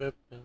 weapon.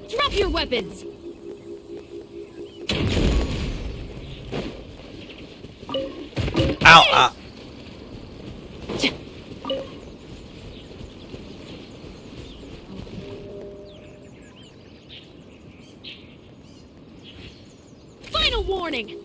Drop your weapons! Ow! Ah. Final warning!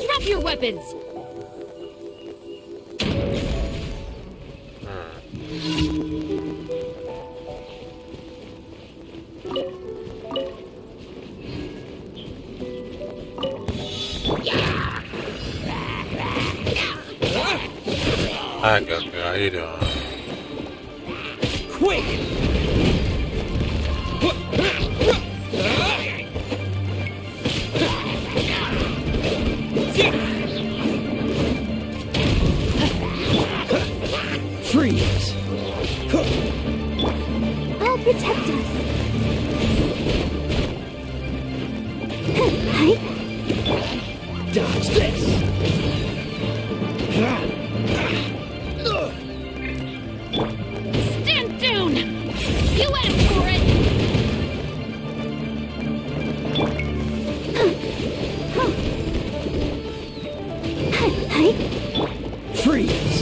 Drop your weapons! Hi, Goku. How you doing? Quick! Freeze! I'll protect us. Dodge this! Stand down! You asked for it! Freeze!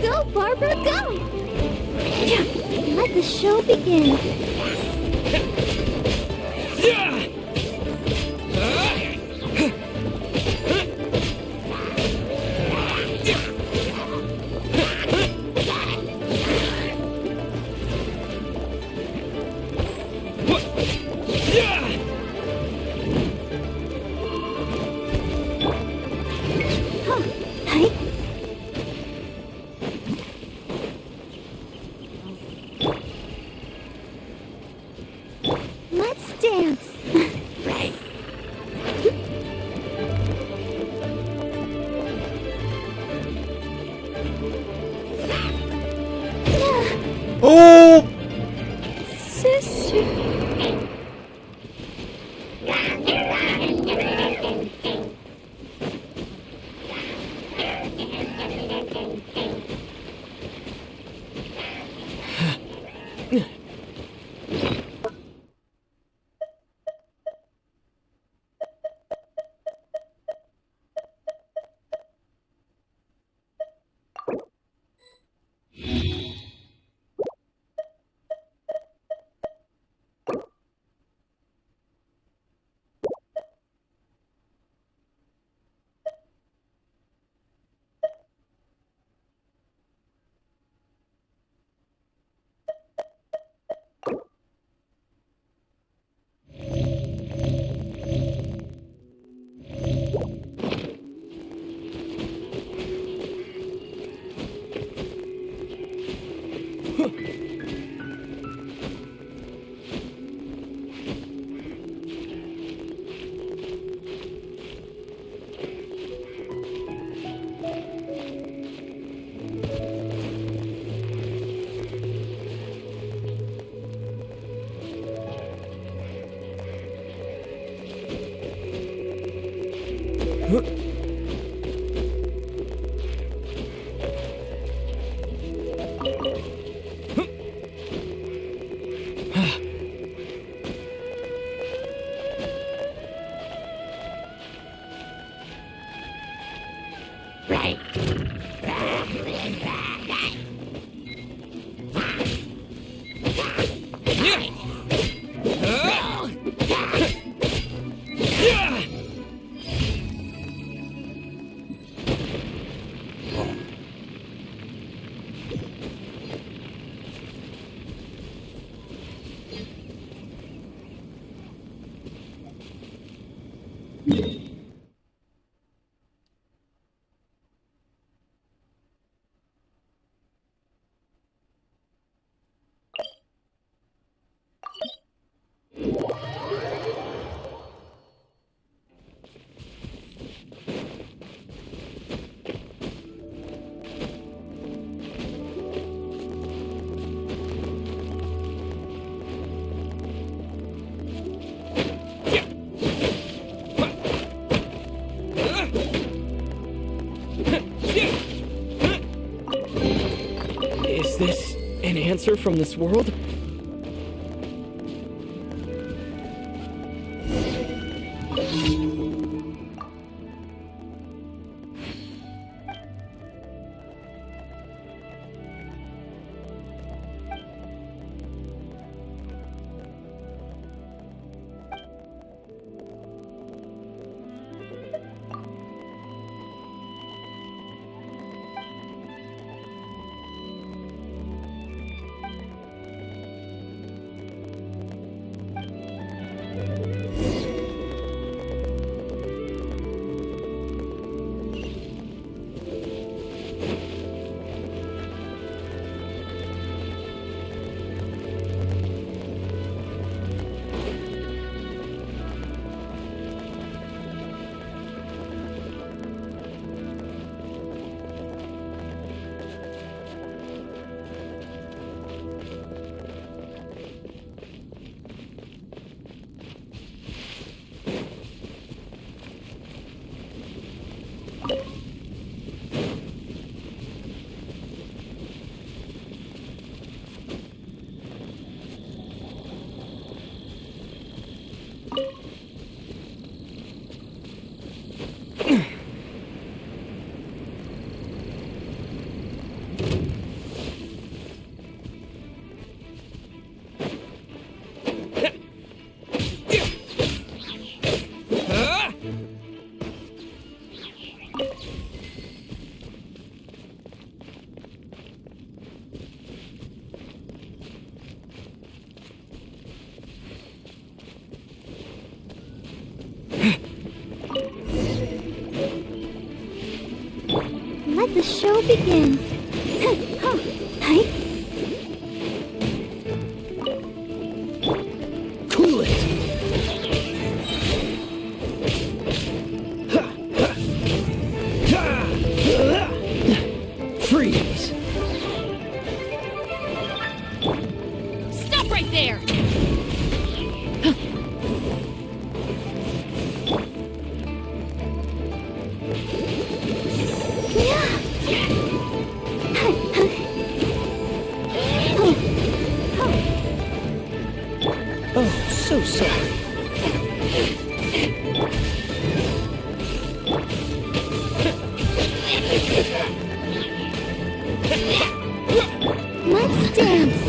Go, Barbara, go! Let the show begin. Oh! Sister. Is this an answer from this world? Let the show begin. Cool it! Freeze! so sorry. Let's dance.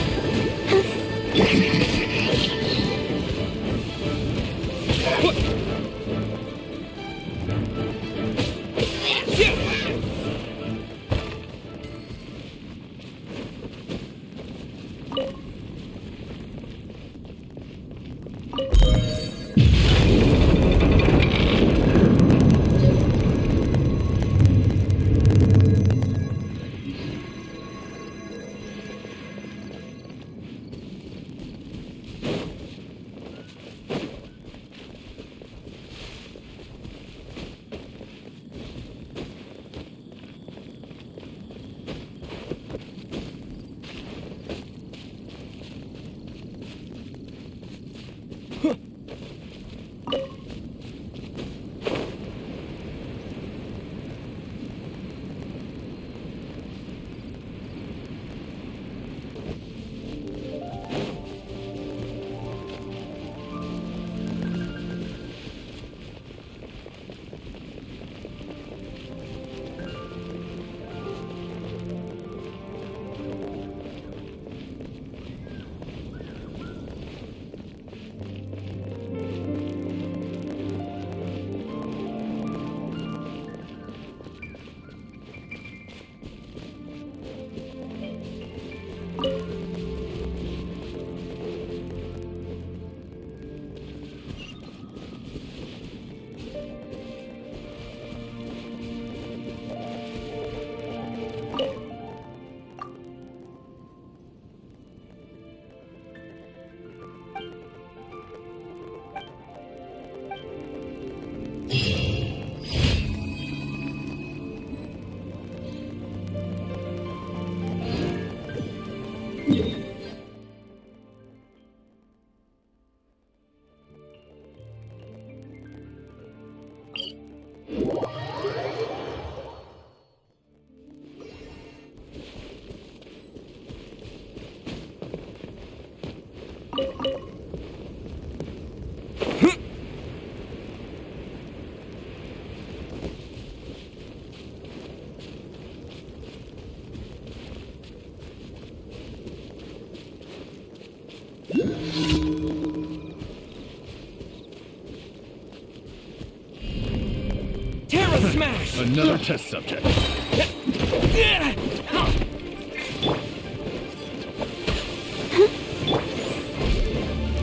Terra Smash! Another test subject.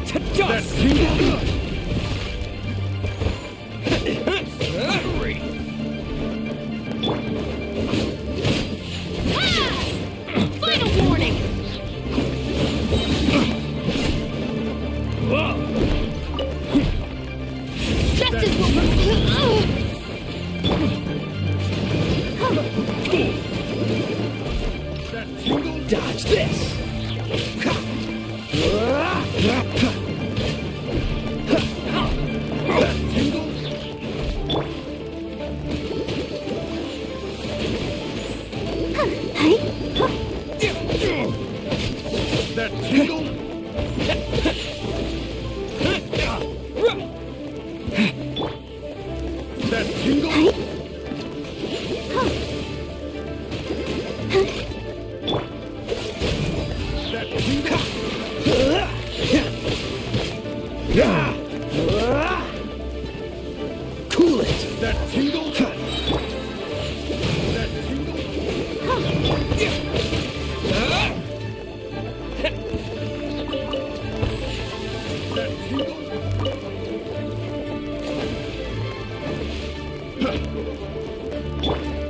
To dust! Final warning! Justice will Dodge this! That tingle. That tingle. That tingle. Cool it! That tingle. That tingle. That tingle.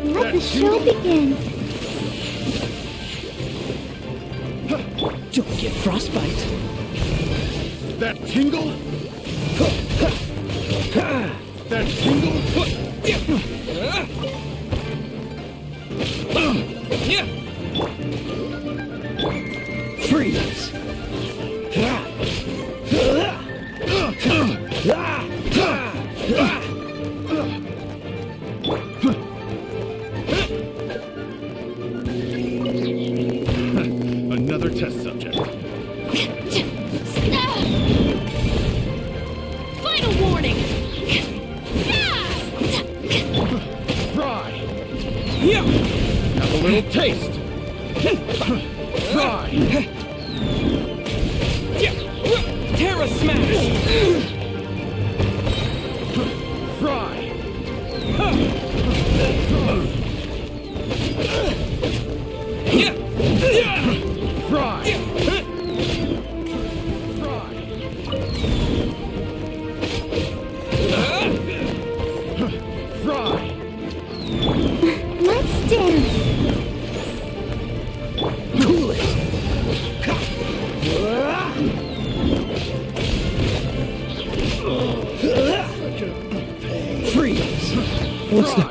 Let the show begin. Don't get frostbite! That tingle. That tingle. Freeze! Another test subject. Taste! Fry! Terra Smash! Fry! Fry! Fry! Let's dance. Cool it! Freeze! What's the...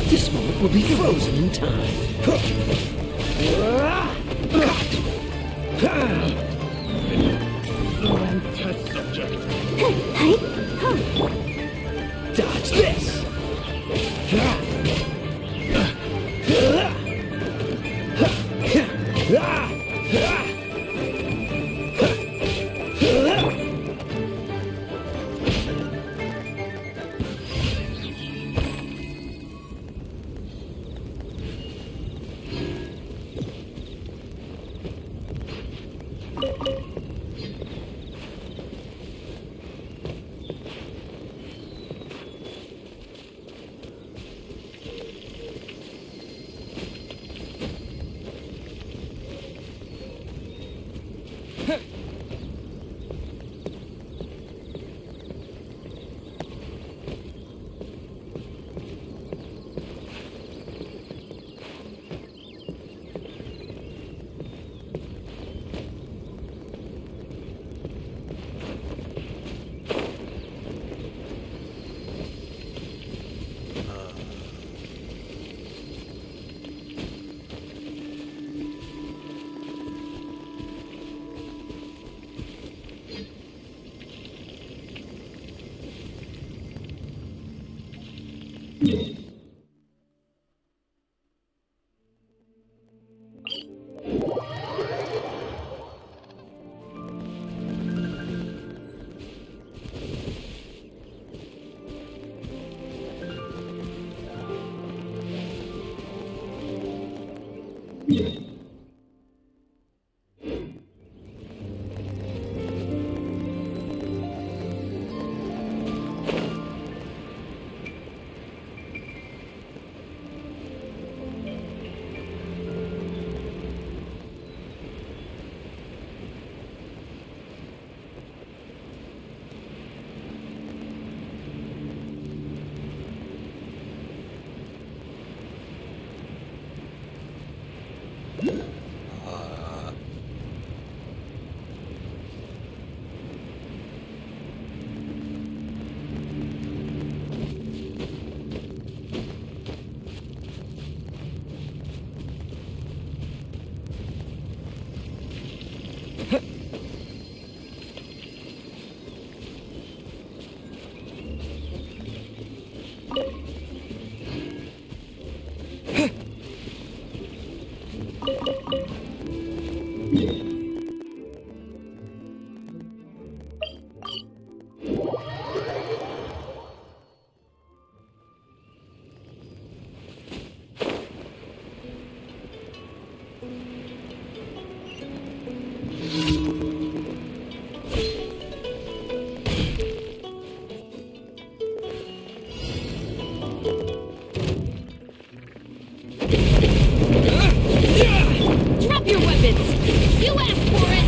This moment will be frozen in time. Test subject. Hey, Dodge this! Drop your weapons! You asked for it!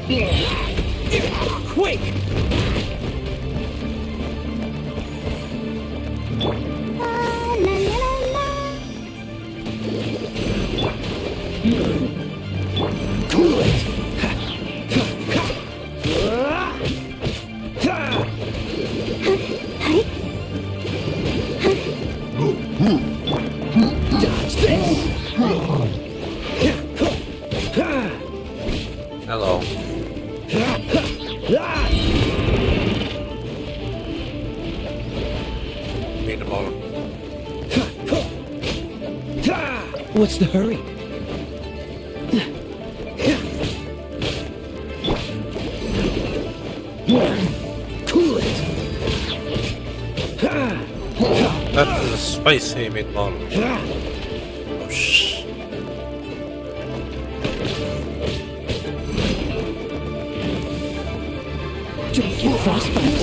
Quick! La la la la. Cool it! Dodge this! Hello. Meet the ball. What's the hurry? Cool it! That is a spicy meatball. Oh, shh. Don't get frostbite.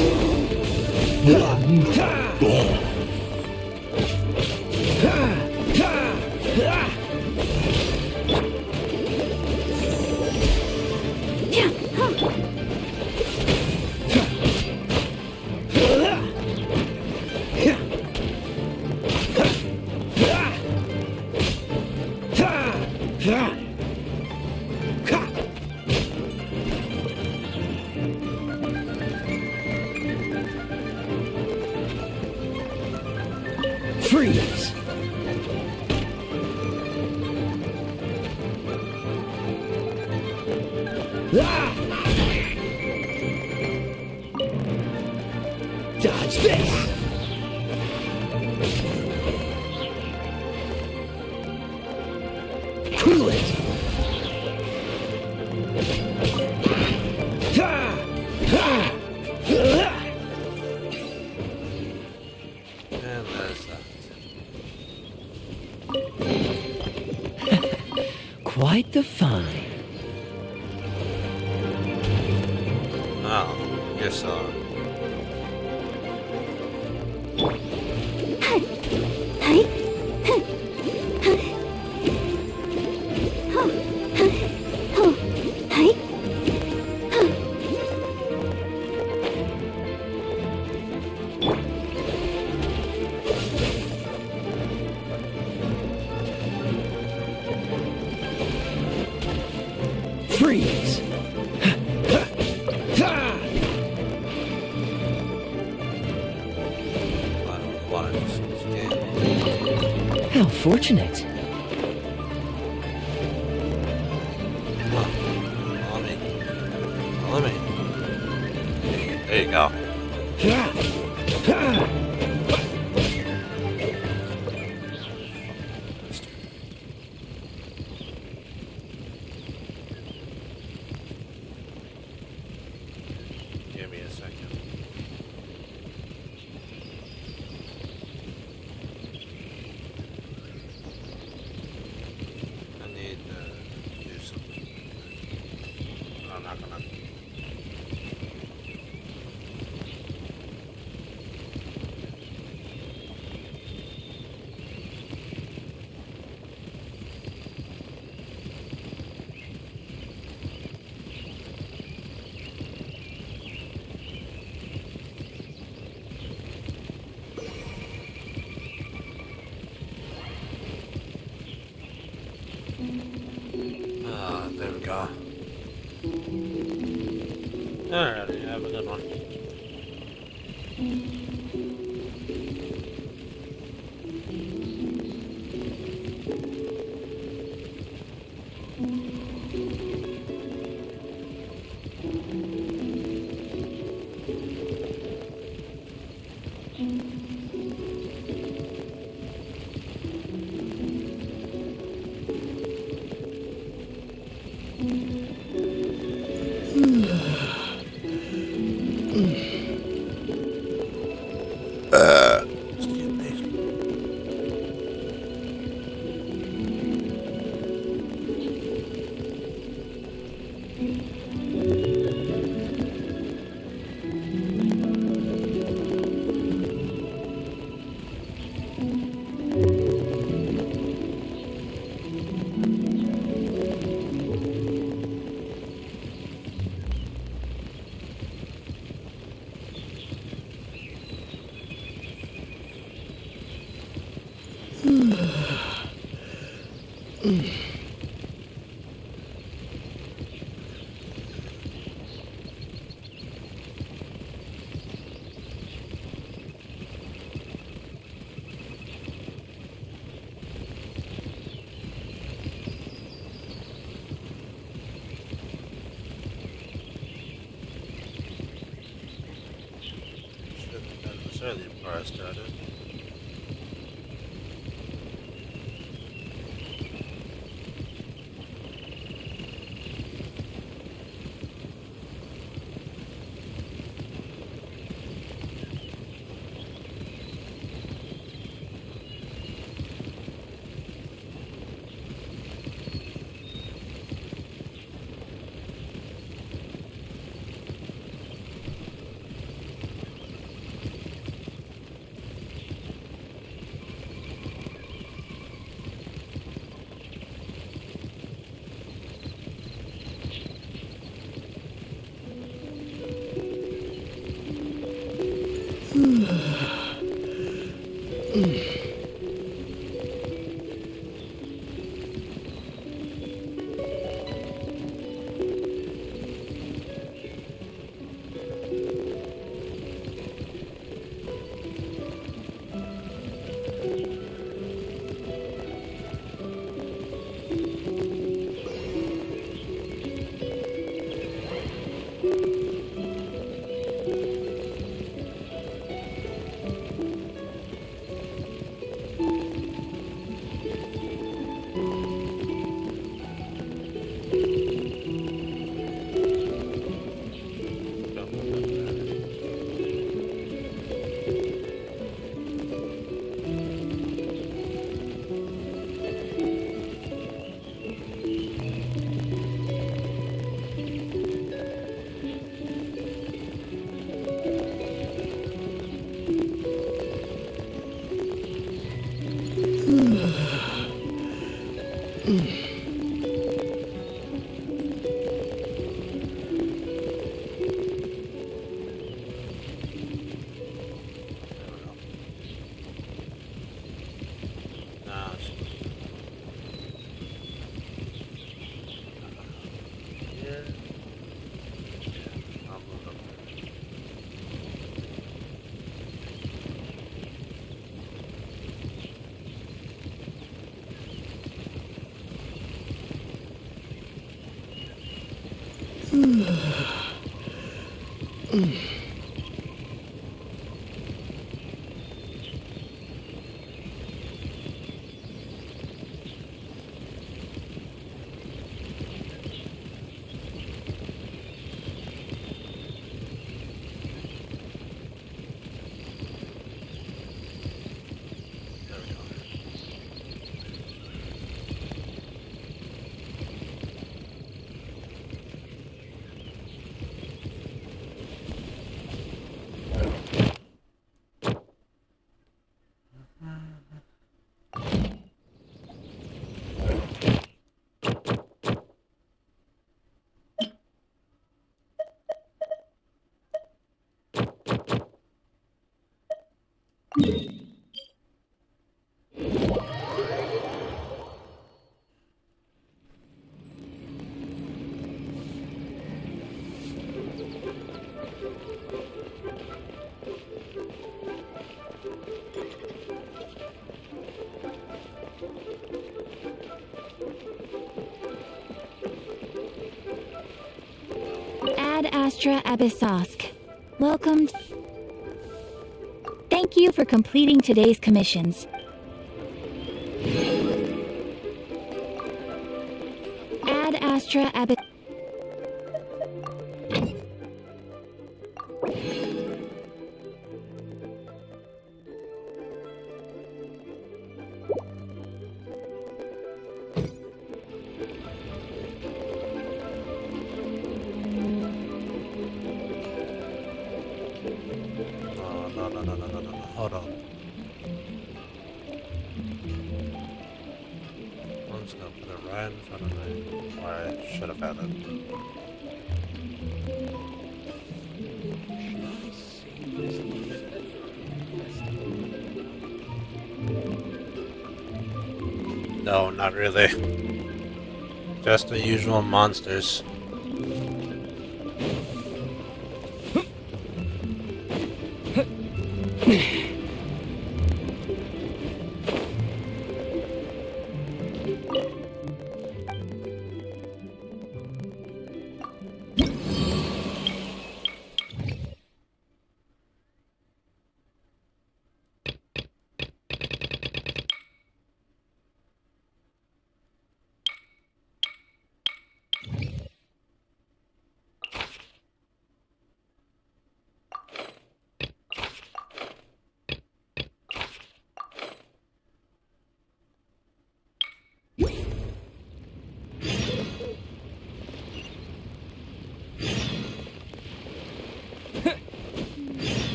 Freeze! Dodge this! Cool it! And there's that. Quite the find. Oh, yes, Freeze! How fortunate. Follow me. There you go. Give me a second. I need to do something. I'm not gonna. Ah, there we go. Alrighty, have a good one. Excuse me. Shouldn't have done this earlier before I started. Nah, here. I'll move up there. There we go. Ad Astra Abyssosk. Welcome. Thank you for completing today's commissions. Ad Astra Abyssosk. No. Hold on. I'm just gonna put it right in front of me where I should have had it. No, not really. Just the usual monsters.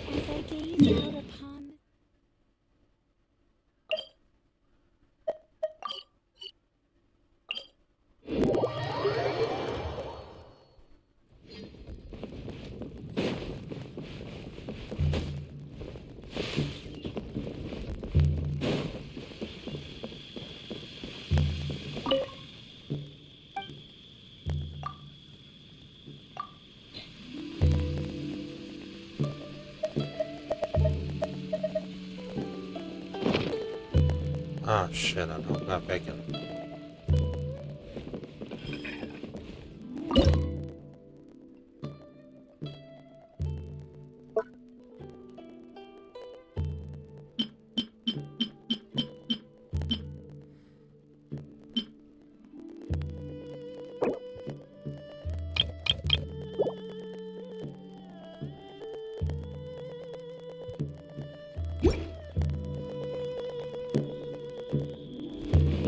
As I gaze out upon Oh shit, I don't got bacon.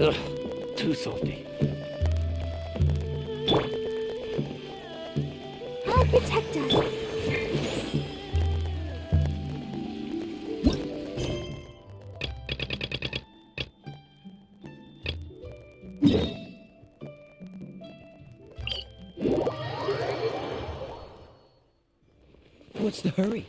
Ugh, too salty. I'll protect us. What's the hurry?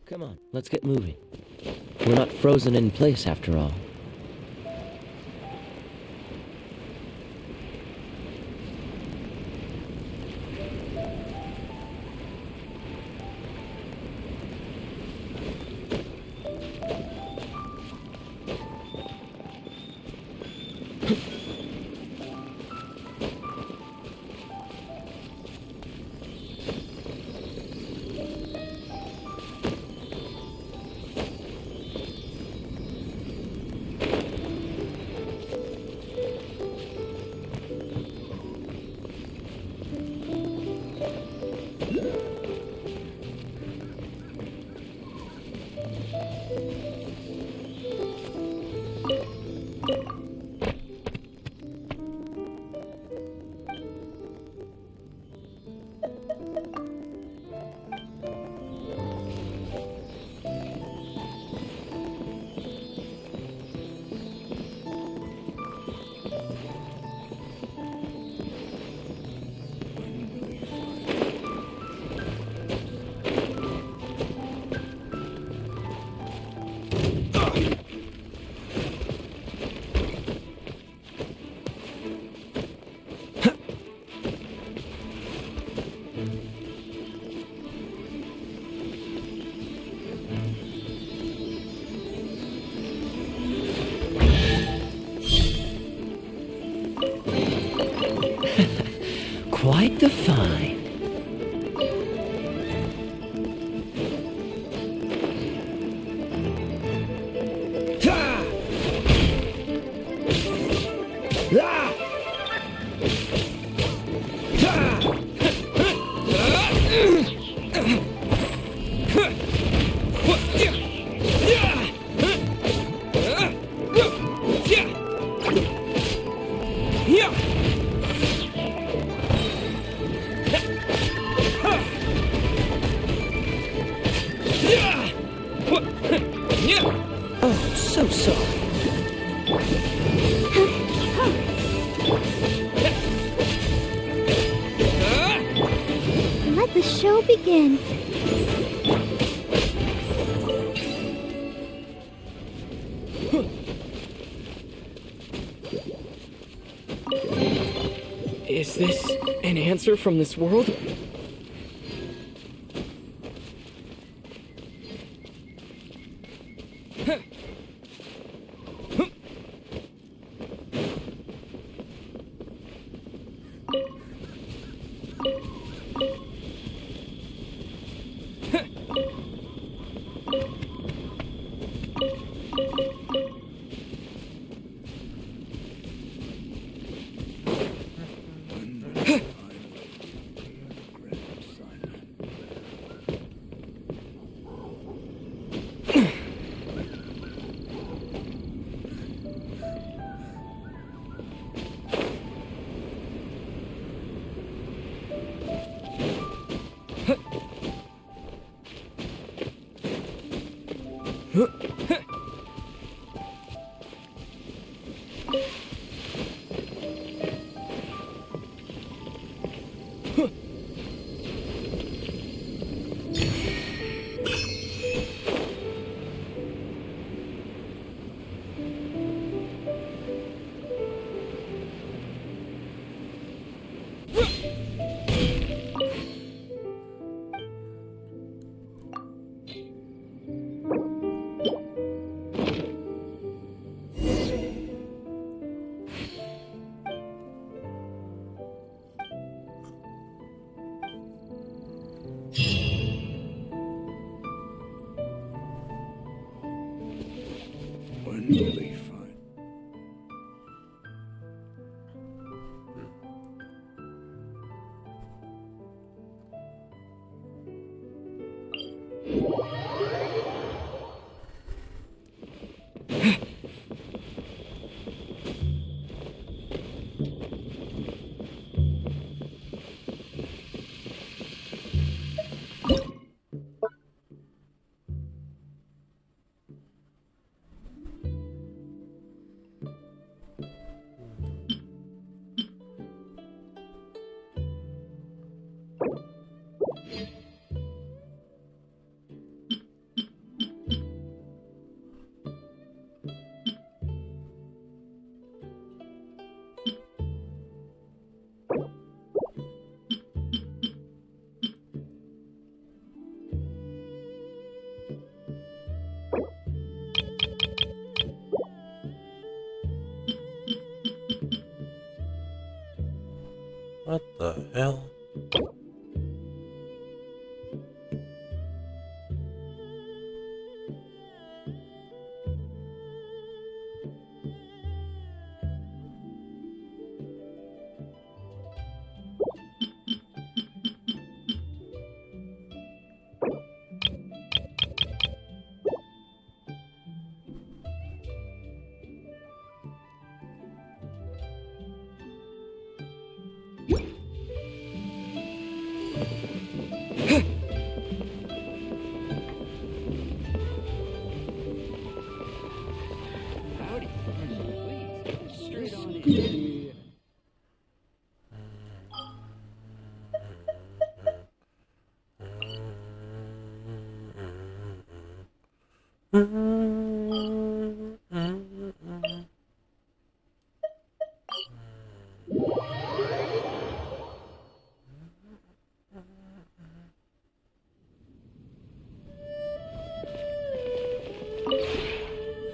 Come on, let's get moving. We're not frozen in place after all. Quite the find. Oh, so sorry. Let the show begin. Is this an answer from this world? When will they find? What the hell?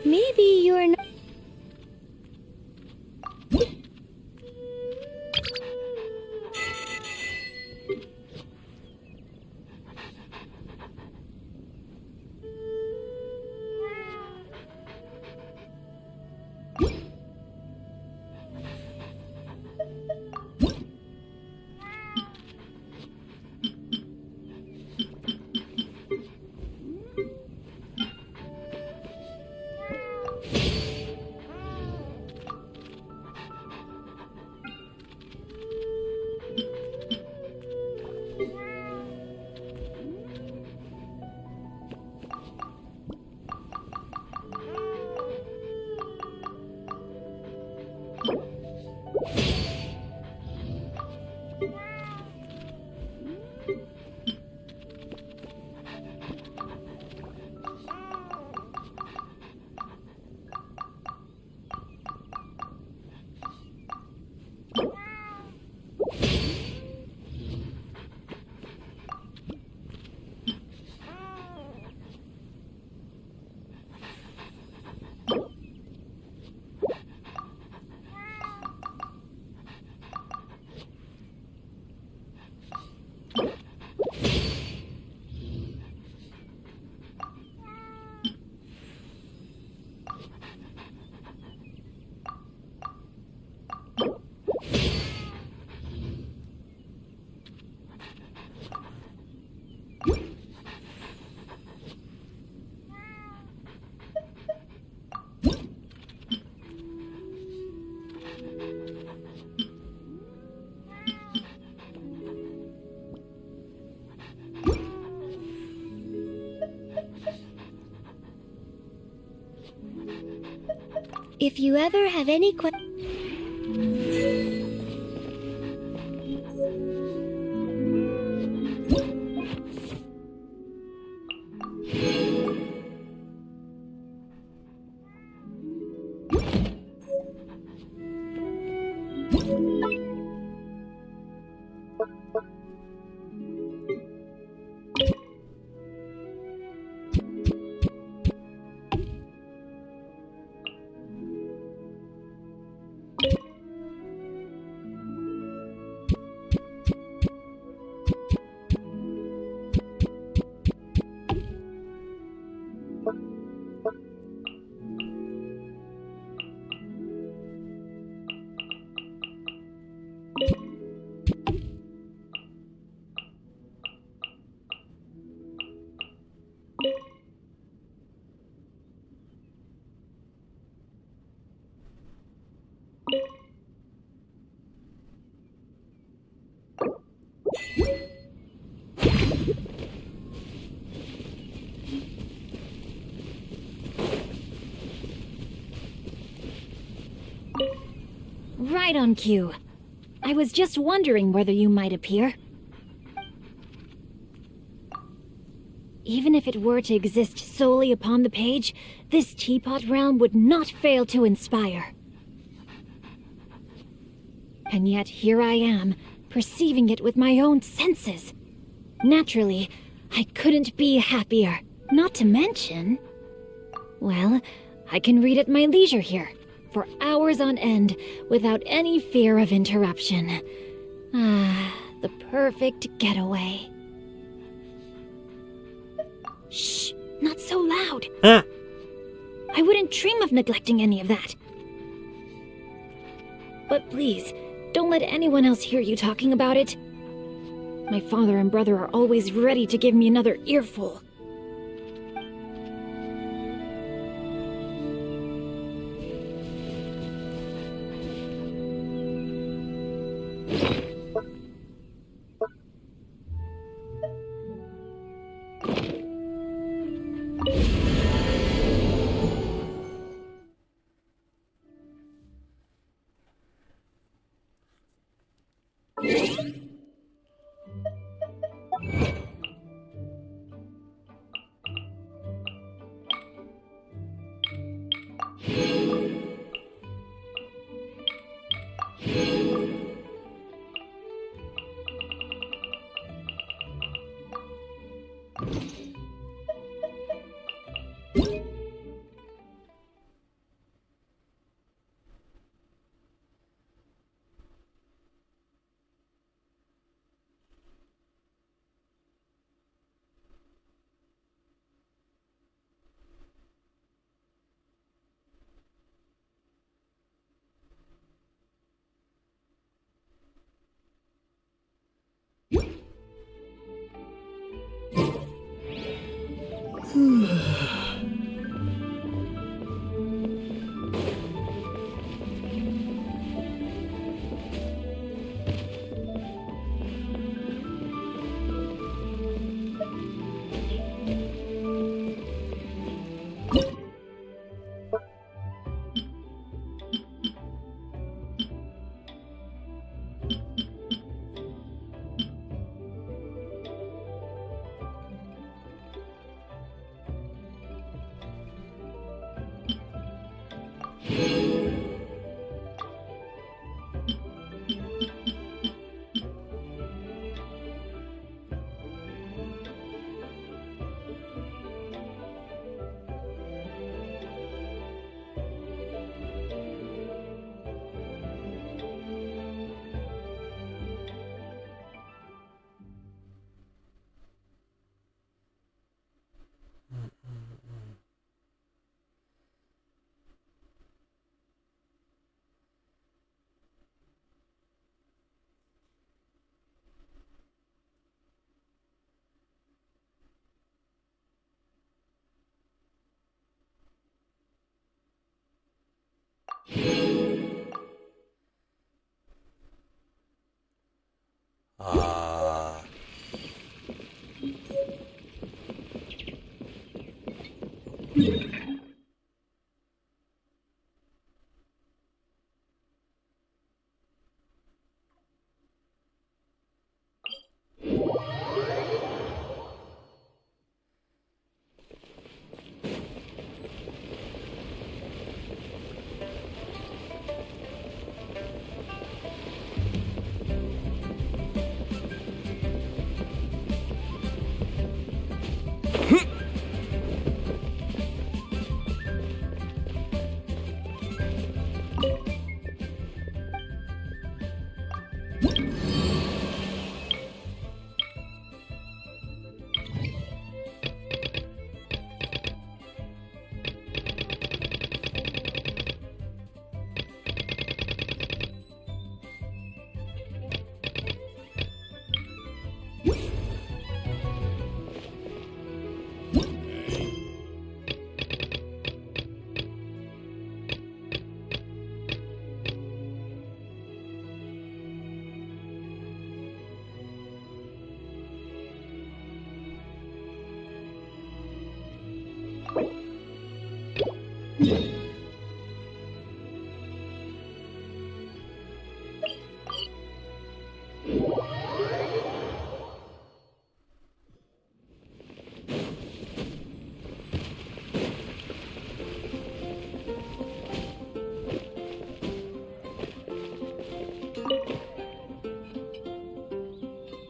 Maybe you're not. If you ever have any questions... Right on cue. I was just wondering whether you might appear. Even if it were to exist solely upon the page, this teapot realm would not fail to inspire. And yet here I am, perceiving it with my own senses. Naturally, I couldn't be happier. Not to mention... well, I can read at my leisure here, for hours on end, without any fear of interruption. Ah, the perfect getaway. Shh, not so loud. Huh? I wouldn't dream of neglecting any of that. But please, don't let anyone else hear you talking about it. My father and brother are always ready to give me another earful. Ah.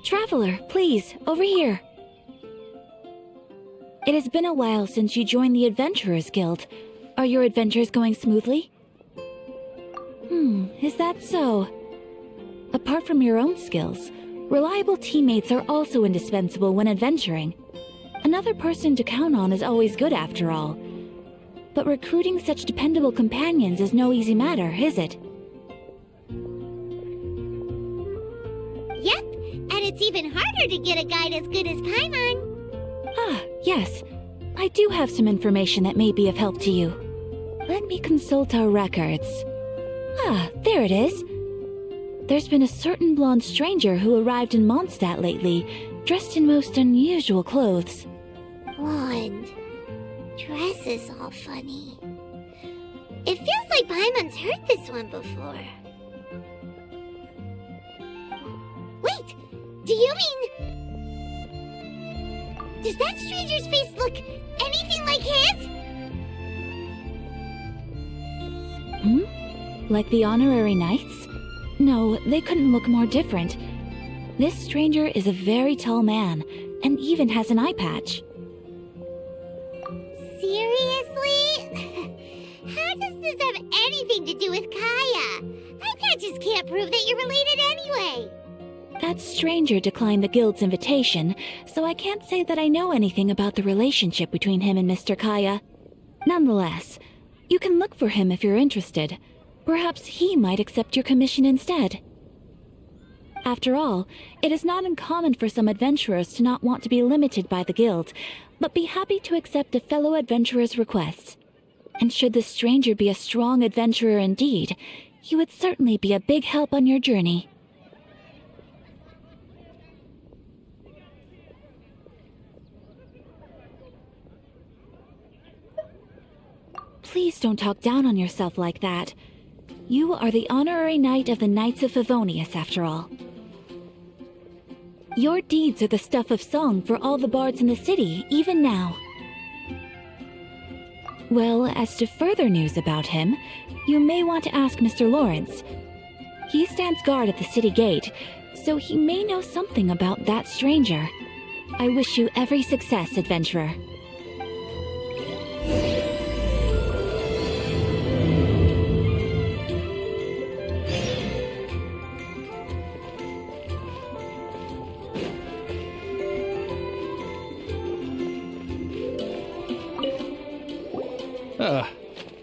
Traveler, please, over here. It has been a while since you joined the Adventurers Guild. Are your adventures going smoothly? Is that so? Apart from your own skills, reliable teammates are also indispensable when adventuring. Another person to count on is always good after all. But recruiting such dependable companions is no easy matter, is it? Yep, and it's even harder to get a guide as good as Paimon. Ah, yes. I do have some information that may be of help to you. Let me consult our records. Ah, there it is. There's been a certain blonde stranger who arrived in Mondstadt lately, dressed in most unusual clothes. Blonde. Dress is all funny. It feels like Paimon's heard this one before. Wait, do you mean... Does that stranger's face look anything like his? Like the honorary knights? No, they couldn't look more different. This stranger is a very tall man, and even has an eye patch. Seriously? How does this have anything to do with Kaya? Eye patches can't prove that you're related anyway. That stranger declined the guild's invitation, so I can't say that I know anything about the relationship between him and Mr. Kaya. Nonetheless, you can look for him if you're interested. Perhaps he might accept your commission instead. After all, it is not uncommon for some adventurers to not want to be limited by the guild, but be happy to accept a fellow adventurer's requests. And should the stranger be a strong adventurer indeed, he would certainly be a big help on your journey. Please don't talk down on yourself like that. You are the honorary knight of the Knights of Favonius, after all. Your deeds are the stuff of song for all the bards in the city, even now. Well, as to further news about him, you may want to ask Mr. Lawrence. He stands guard at the city gate, so he may know something about that stranger. I wish you every success, adventurer.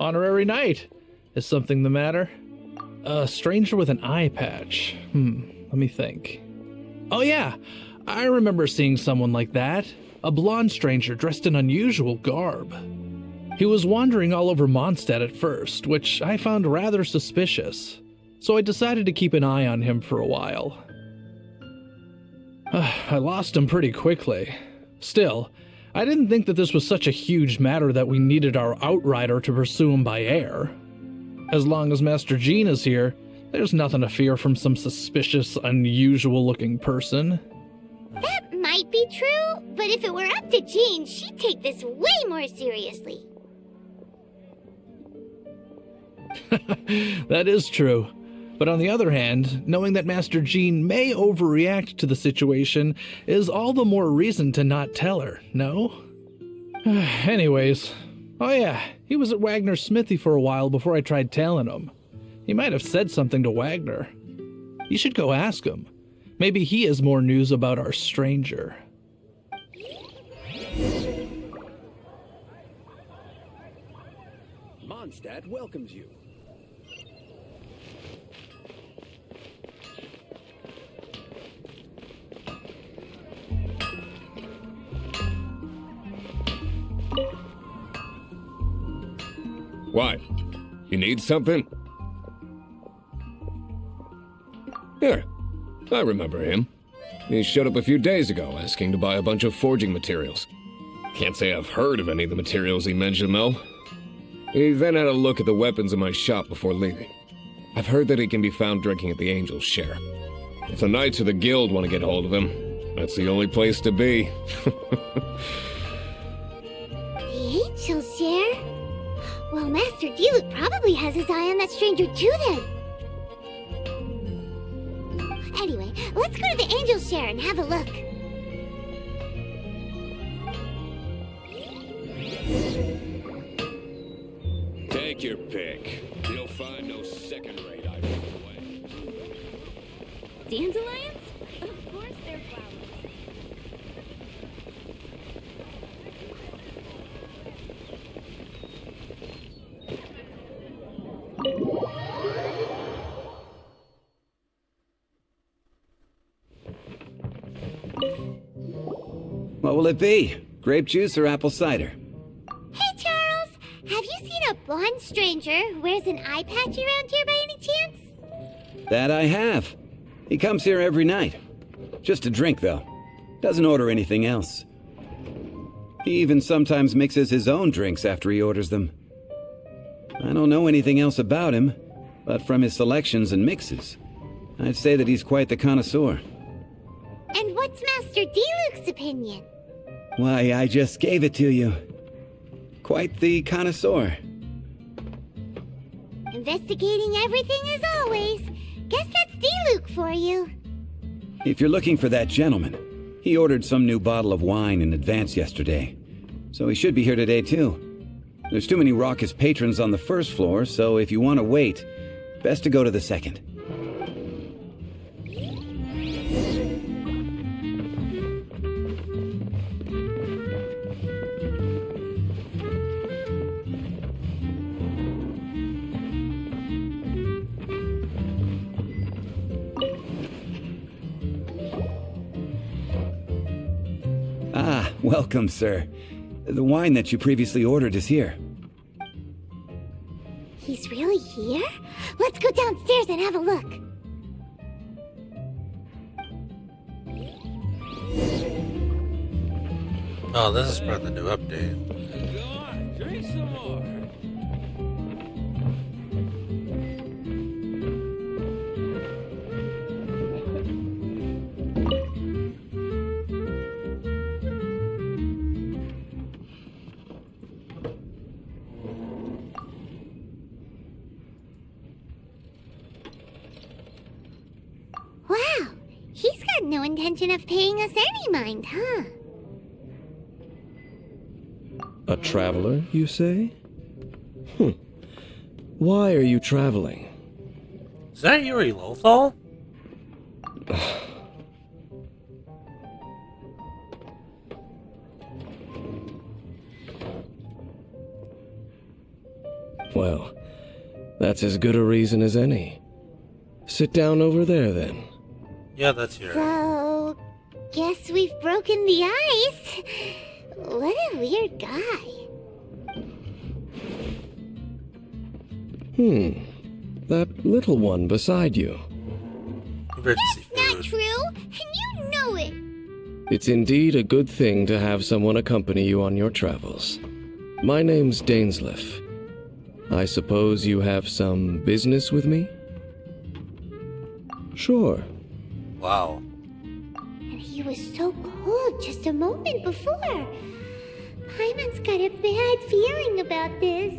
Honorary knight. Is something the matter? A stranger with an eye patch. Let me think. Oh yeah, I remember seeing someone like that. A blonde stranger dressed in unusual garb. He was wandering all over Mondstadt at first, which I found rather suspicious. So I decided to keep an eye on him for a while. I lost him pretty quickly. Still, I didn't think that this was such a huge matter that we needed our outrider to pursue him by air. As long as Master Jean is here, there's nothing to fear from some suspicious, unusual-looking person. That might be true, but if it were up to Jean, she'd take this way more seriously. That is true. But on the other hand, knowing that Master Jean may overreact to the situation is all the more reason to not tell her, no? Anyways, oh yeah, he was at Wagner's smithy for a while before I tried tailing him. He might have said something to Wagner. You should go ask him. Maybe he has more news about our stranger. Mondstadt welcomes you. What? You need something? Here, I remember him. He showed up a few days ago asking to buy a bunch of forging materials. Can't say I've heard of any of the materials he mentioned, though. He then had a look at the weapons in my shop before leaving. I've heard that he can be found drinking at the Angel's Share. If the Knights of the Guild want to get hold of him, that's the only place to be. The Angel's Share? Well, Master Diluc probably has his eye on that stranger too then. Anyway, let's go to the Angel's Share and have a look. Take your pick. You'll find no second-rate items away. Dandelions? Of course they're flowers. What will it be? Grape juice or apple cider? Hey, Charles! Have you seen a blonde stranger who wears an eye patch around here by any chance? That I have. He comes here every night. Just to drink, though. Doesn't order anything else. He even sometimes mixes his own drinks after he orders them. I don't know anything else about him, but from his selections and mixes, I'd say that he's quite the connoisseur. And what's Master Diluc's opinion? Why, I just gave it to you. Quite the connoisseur. Investigating everything as always. Guess that's Diluc for you. If you're looking for that gentleman, he ordered some new bottle of wine in advance yesterday, so he should be here today too. There's too many raucous patrons on the first floor, so if you want to wait, best to go to the second. Ah, welcome, sir. The wine that you previously ordered is here. He's really here? Let's go downstairs and have a look. Oh, this is part of the new update. Go on, drink some more. Wow, he's got no intention of paying us any mind, huh? A traveler, you say? Why are you traveling? Is that Yuri Lothal? Well, that's as good a reason as any. Sit down over there, then. Yeah, that's Yuri. So, guess we've broken the ice. What a weird guy. That little one beside you. Compared to That's not Seafood. true, and you know it. It's indeed a good thing to have someone accompany you on your travels. My name's Dainsleif. I suppose you have some business with me? Sure. Wow. And he was so cold just a moment before. Paimon's got a bad feeling about this.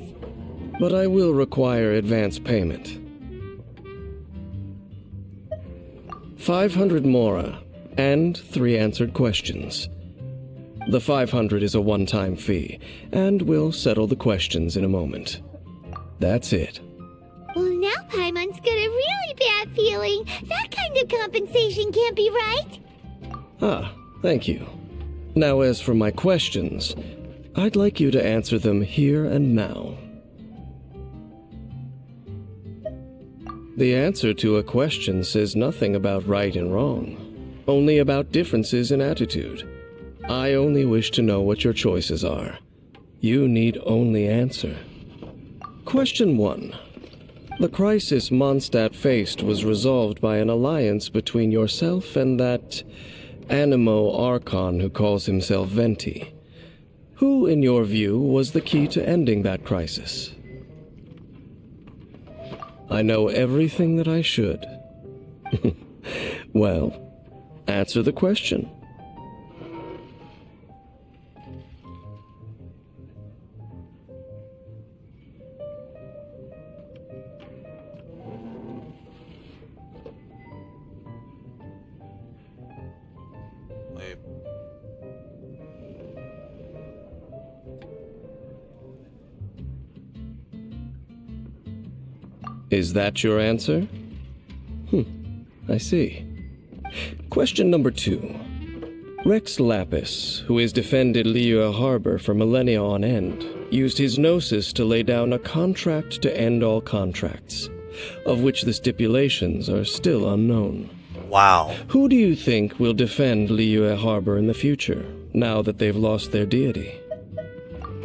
But I will require advance payment. 500 mora, and 3 answered questions. The 500 is a one-time fee, and we'll settle the questions in a moment. That's it. Well, now Paimon's got a really bad feeling. That kind of compensation can't be right. Ah, thank you. Now as for my questions, I'd like you to answer them here and now. The answer to a question says nothing about right and wrong, only about differences in attitude. I only wish to know what your choices are. You need only answer. Question 1. The crisis Mondstadt faced was resolved by an alliance between yourself and that Animo Archon who calls himself Venti. Who, in your view, was the key to ending that crisis? I know everything that I should. Well, answer the question. Wait. Is that your answer? I see. Question number 2. Rex Lapis, who has defended Liyue Harbor for millennia on end, used his gnosis to lay down a contract to end all contracts, of which the stipulations are still unknown. Wow. Who do you think will defend Liyue Harbor in the future, now that they've lost their deity?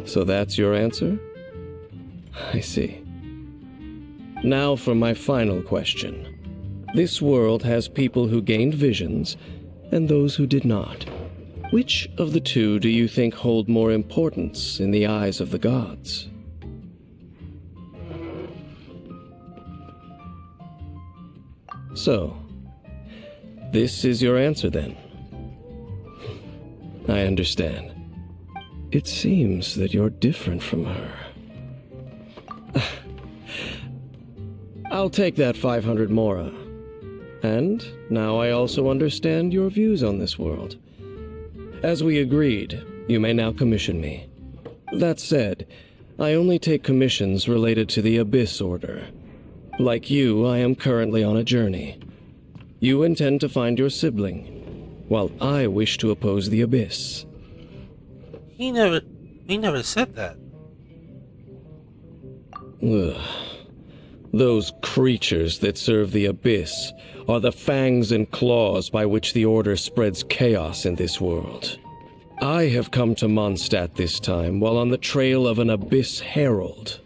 So that's your answer? I see. Now for my final question. This world has people who gained visions, and those who did not. Which of the two do you think hold more importance in the eyes of the gods? So, this is your answer then? I understand. It seems that you're different from her. I'll take that 500 mora. And now I also understand your views on this world. As we agreed, you may now commission me. That said, I only take commissions related to the Abyss Order. Like you, I am currently on a journey. You intend to find your sibling, while I wish to oppose the Abyss. He never said that. Ugh. Those creatures that serve the Abyss are the fangs and claws by which the Order spreads chaos in this world. I have come to Mondstadt this time while on the trail of an Abyss Herald.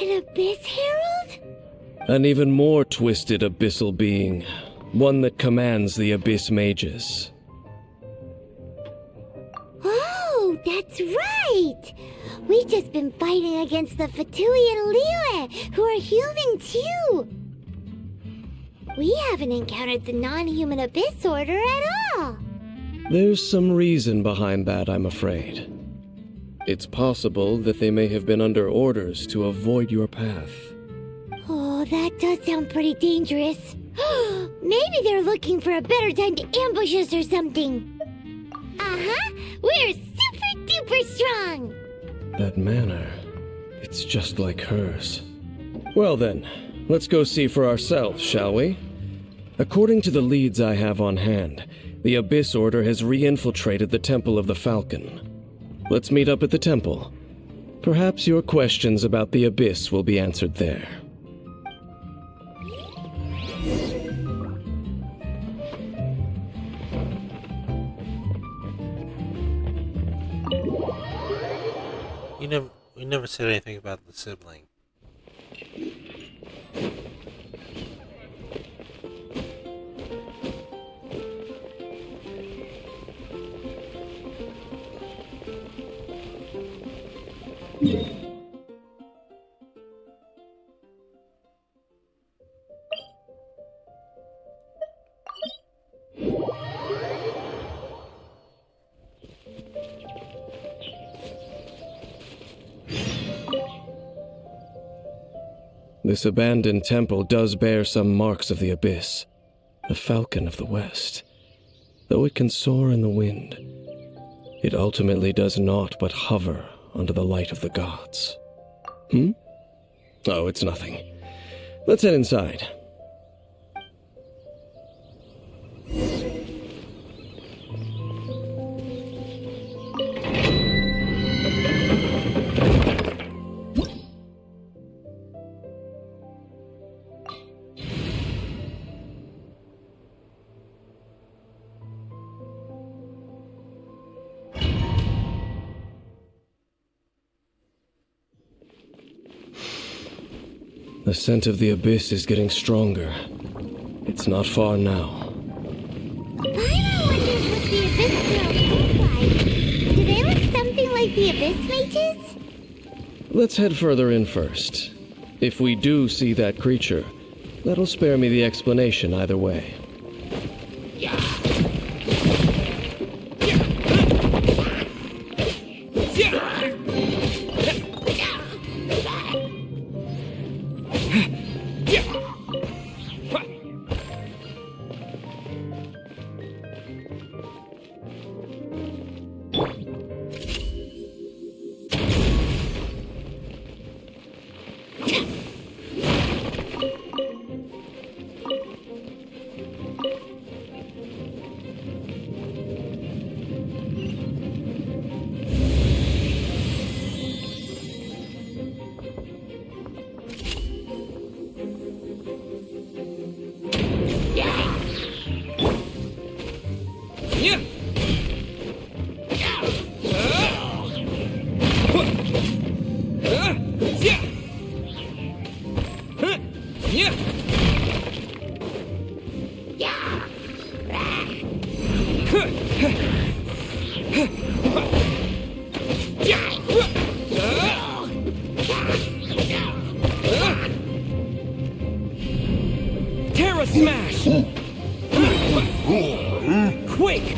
An Abyss Herald? An even more twisted abyssal being, one that commands the Abyss Mages. Oh, that's right! We've just been fighting against the Fatui and Liyue, who are human too! We haven't encountered the non-human Abyss Order at all! There's some reason behind that, I'm afraid. It's possible that they may have been under orders to avoid your path. Oh, that does sound pretty dangerous. Maybe they're looking for a better time to ambush us or something. Uh-huh! We're super duper strong! That manner, it's just like hers. Well then, let's go see for ourselves, shall we? According to the leads I have on hand, the Abyss Order has re-infiltrated the Temple of the Falcon. Let's meet up at the temple. Perhaps your questions about the Abyss will be answered there. We never said anything about the sibling. This abandoned temple does bear some marks of the Abyss, the Falcon of the West. Though it can soar in the wind, it ultimately does naught but hover under the light of the gods. Oh, it's nothing. Let's head inside. The scent of the Abyss is getting stronger. It's not far now. Paimon wonders what the Abyss Girls look like. Do they look something like the Abyss Mages? Let's head further in first. If we do see that creature, that'll spare me the explanation either way. Terra Smash! Quake!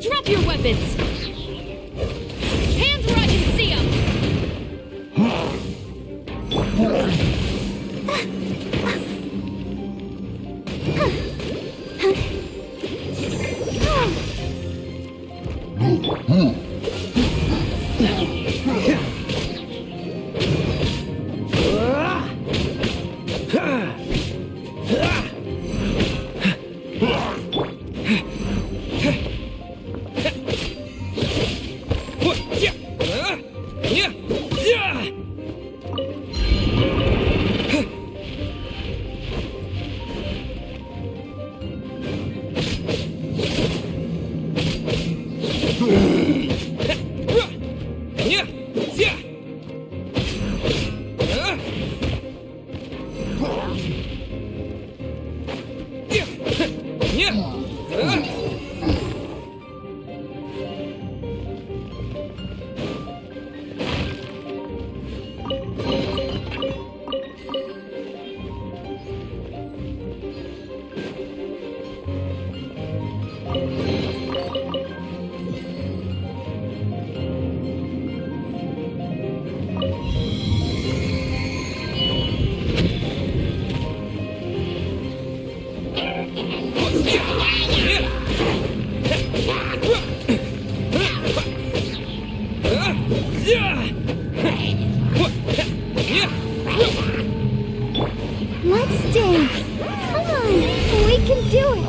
Drop your weapons! Hands where I can see them! Let's dance. Come on, we can do it.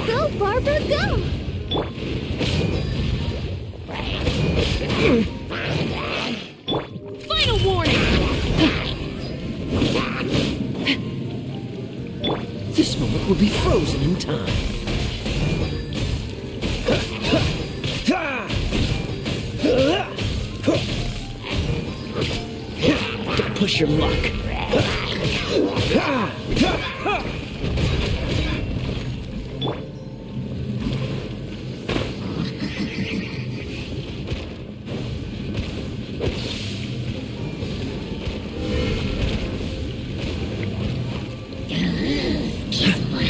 Go, Barbara, go. Final warning! This moment will be frozen in time. Don't push your luck.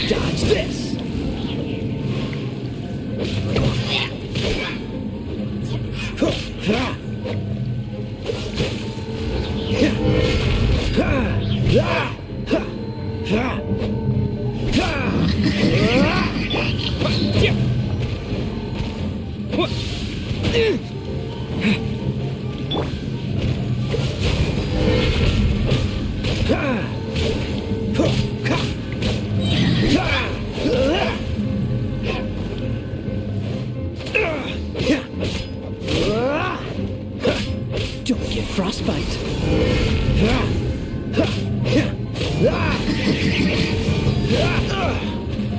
Dodge this! Don't get frostbite.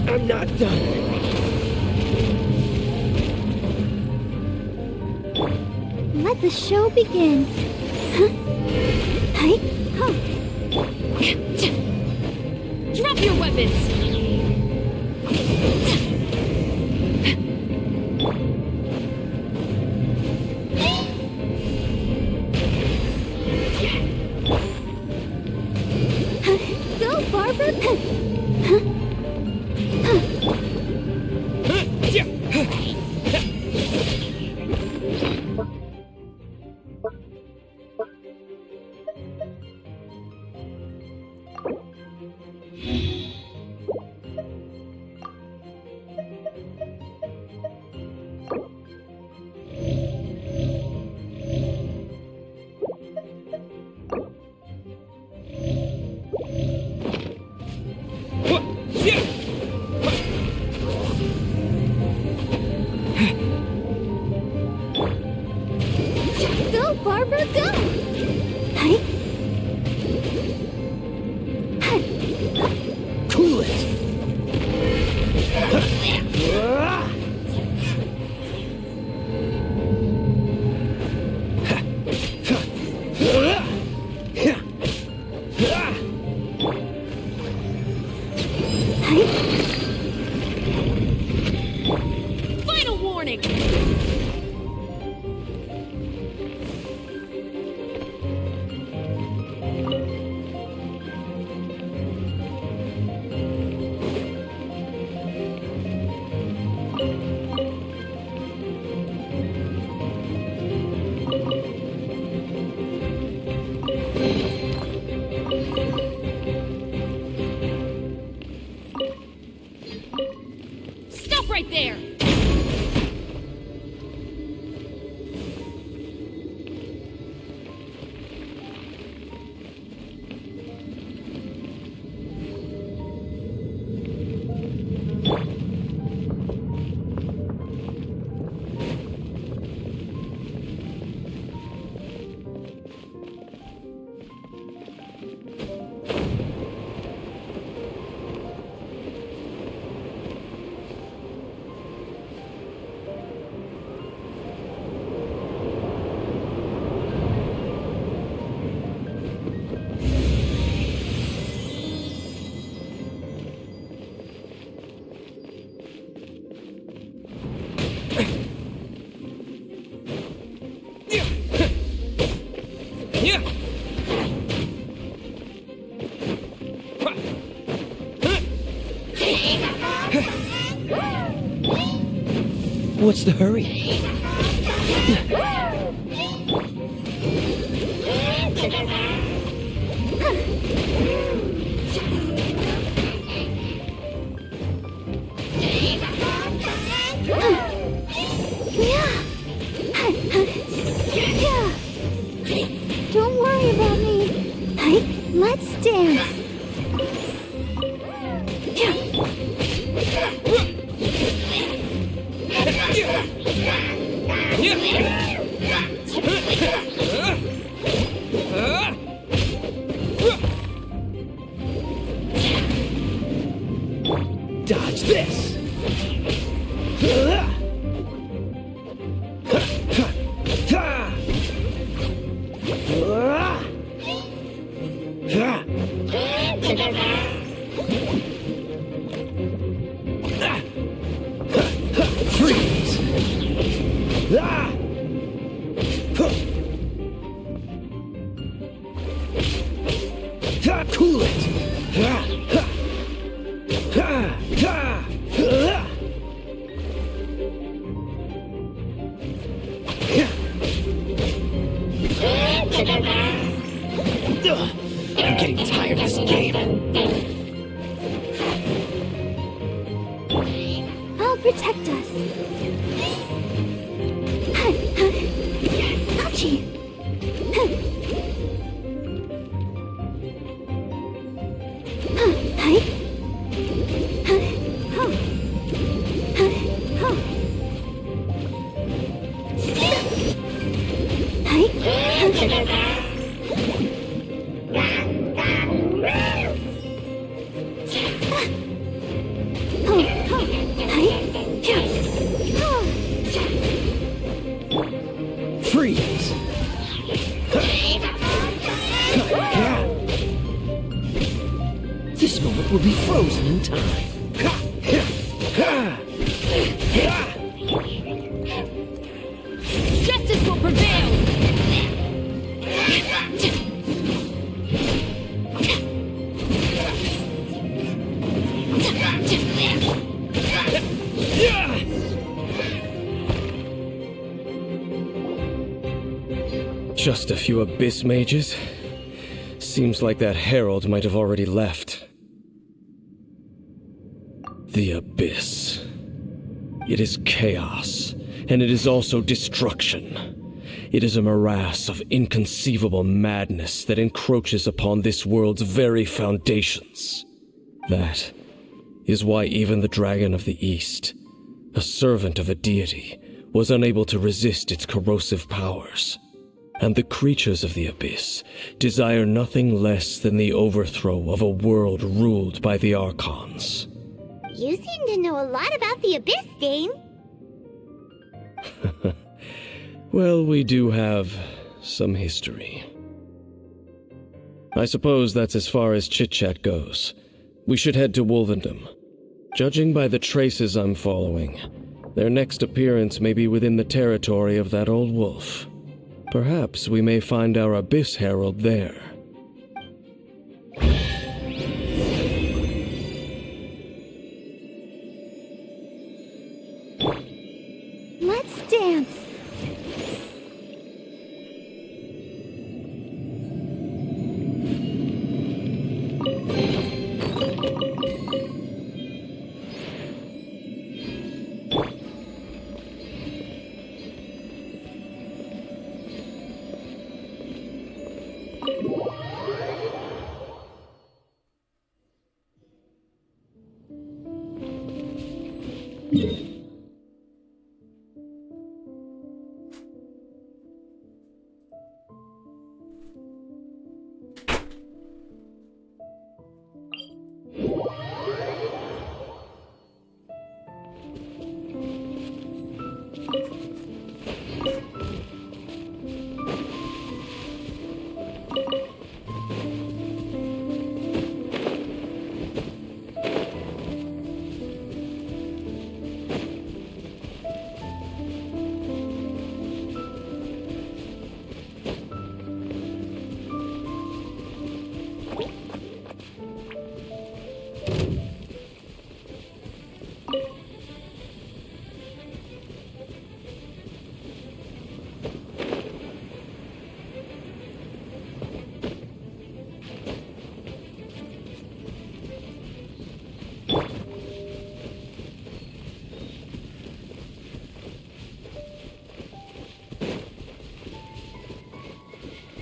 I'm not done. Let the show begin. Huh? Hi. Huh. Drop your weapons! Go, Barbara! Go, Barbara, go! Hi. Cool it. Final warning! Stop right there! What's the hurry? Don't worry about me. Hi. Let's dance. Dodge this! Freeze! Cool it! I'm getting tired of this game. I'll protect us. Ouchie! Hi. Freeze! This moment will be frozen in time. Justice will prevail! Just a few abyss mages? Seems like that herald might have already left. The abyss. It is chaos, and it is also destruction. It is a morass of inconceivable madness that encroaches upon this world's very foundations. That is why even the Dragon of the East, a servant of a deity, was unable to resist its corrosive powers. And the creatures of the abyss desire nothing less than the overthrow of a world ruled by the Archons. You seem to know a lot about the Abyss, Dane. Well, we do have some history. I suppose that's as far as chit-chat goes. We should head to Wolvendom. Judging by the traces I'm following, their next appearance may be within the territory of that old wolf. Perhaps we may find our Abyss Herald there. Let's dance.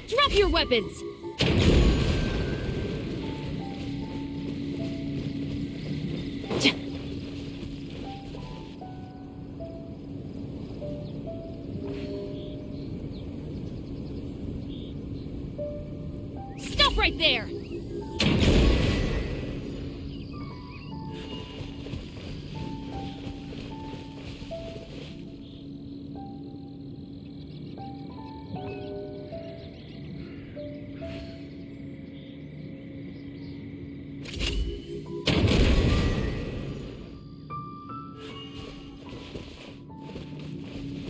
Drop your weapons! Stop right there!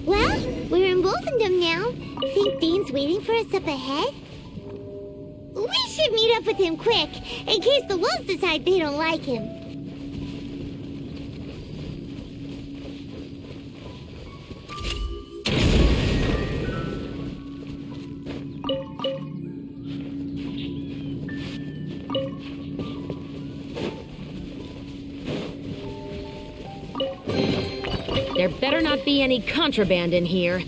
Well, we're in Wolfendom now. Think Dane's waiting for us up ahead? We should meet up with him quick, in case the wolves decide they don't like him. There better not be any contraband in here.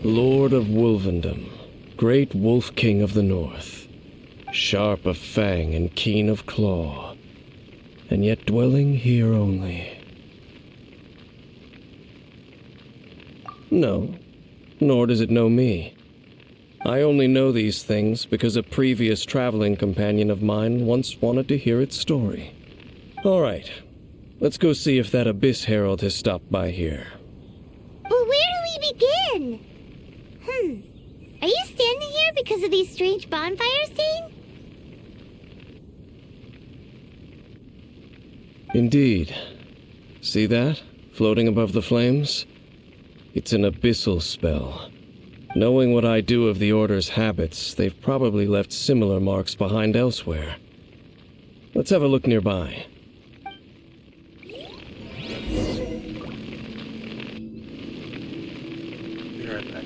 Lord of Wolvendom, great wolf king of the north, sharp of fang and keen of claw, and yet dwelling here only. No, nor does it know me. I only know these things because a previous traveling companion of mine once wanted to hear its story. All right, let's go see if that Abyss Herald has stopped by here. But where do we begin? Are you standing here because of these strange bonfires, Dane? Indeed. See that, floating above the flames? It's an abyssal spell. Knowing what I do of the Order's habits, they've probably left similar marks behind elsewhere. Let's have a look nearby. Be right back.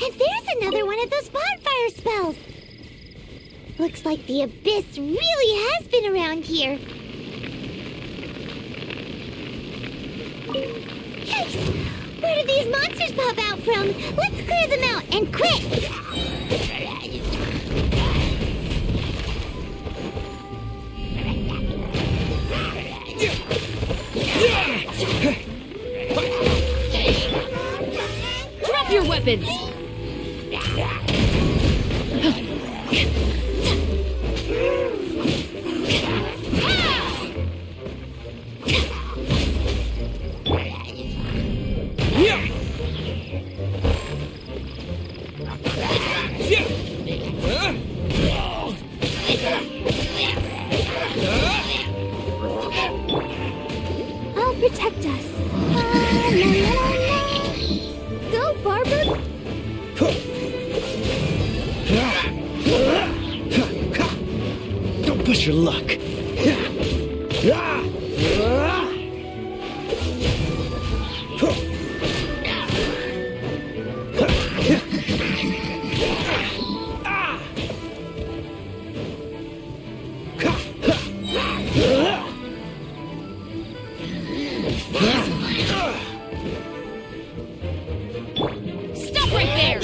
And there's another one of those bonfire spells! Looks like the abyss really has been around here. Yikes! Where did these monsters pop out from? Let's clear them out, and quick! Drop your weapons! I'll protect us. Go, Barber! Don't push your luck. Stop right there!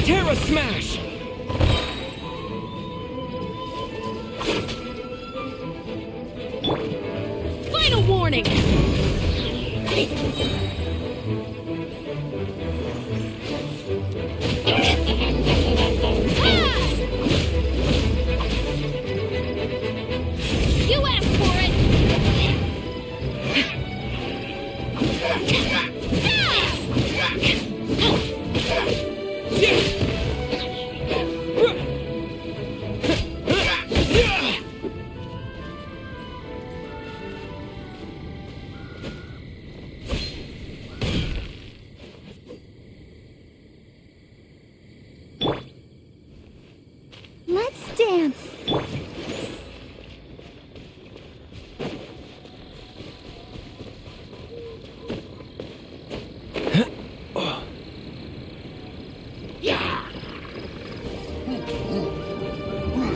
Terra Smash! Final warning! You asked for it! Let's dance.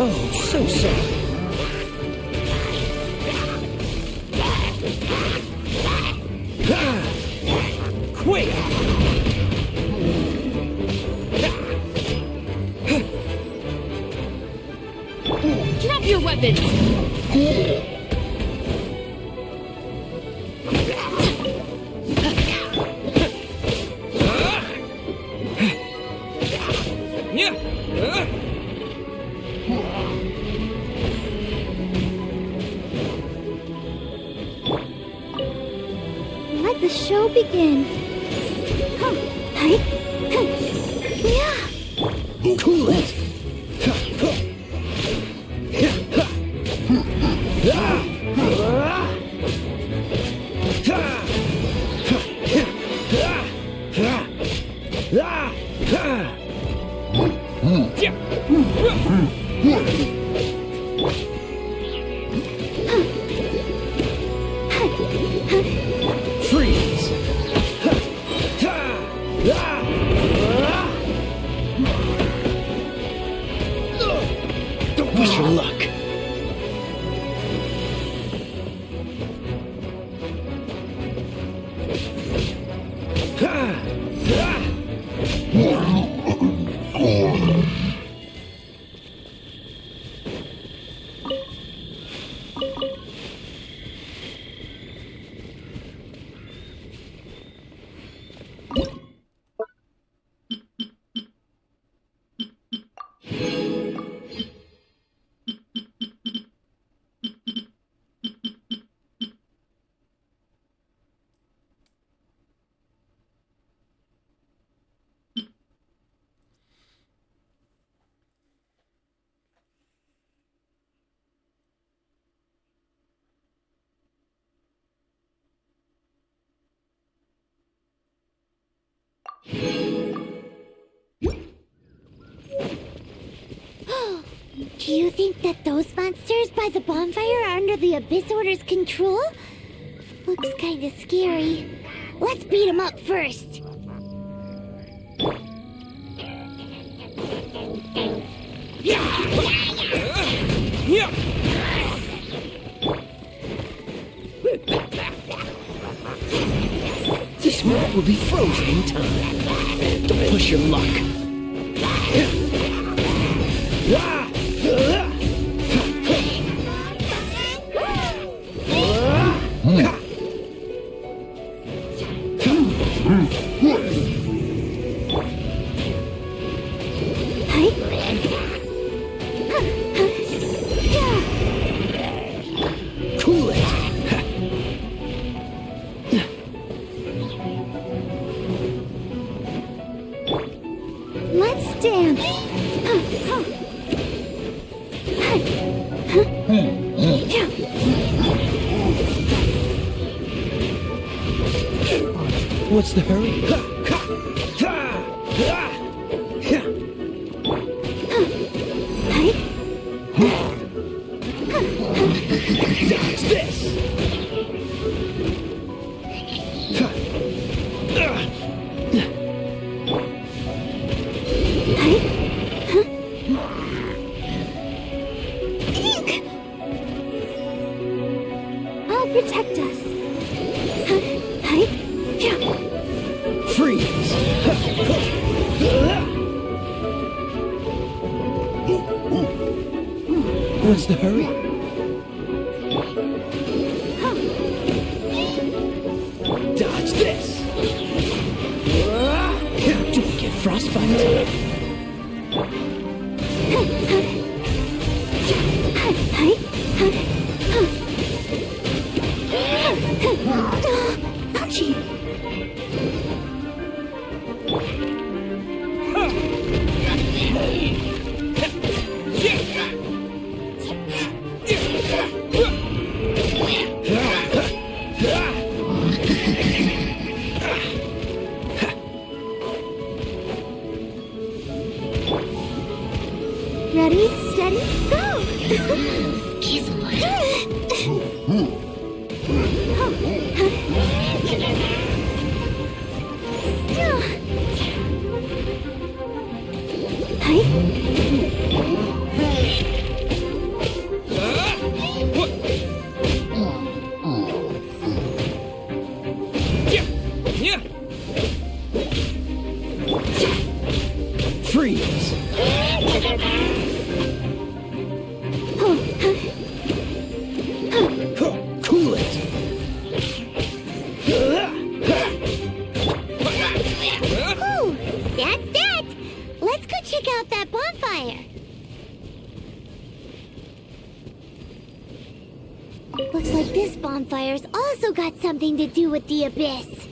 Oh, so sorry. Quick! Drop your weapons! Let the show begin. Huh. Hi. Huh. Yeah. Cool it! Freeze! Don't push your luck. Do you think that those monsters by the bonfire are under the Abyss Order's control? Looks kinda scary. Let's beat them up first. This map will be frozen in time. Don't push your luck. Cool it. Let's dance. What's the hurry? Dodge this! I'll protect us. Freeze! What's the hurry? Dodge this! Don't get frostbite. Ouchie! Ready, steady, go! Freeze! Cool it! Ooh, that's that! Let's go check out that bonfire! Looks like this bonfire's also got something to do with the Abyss.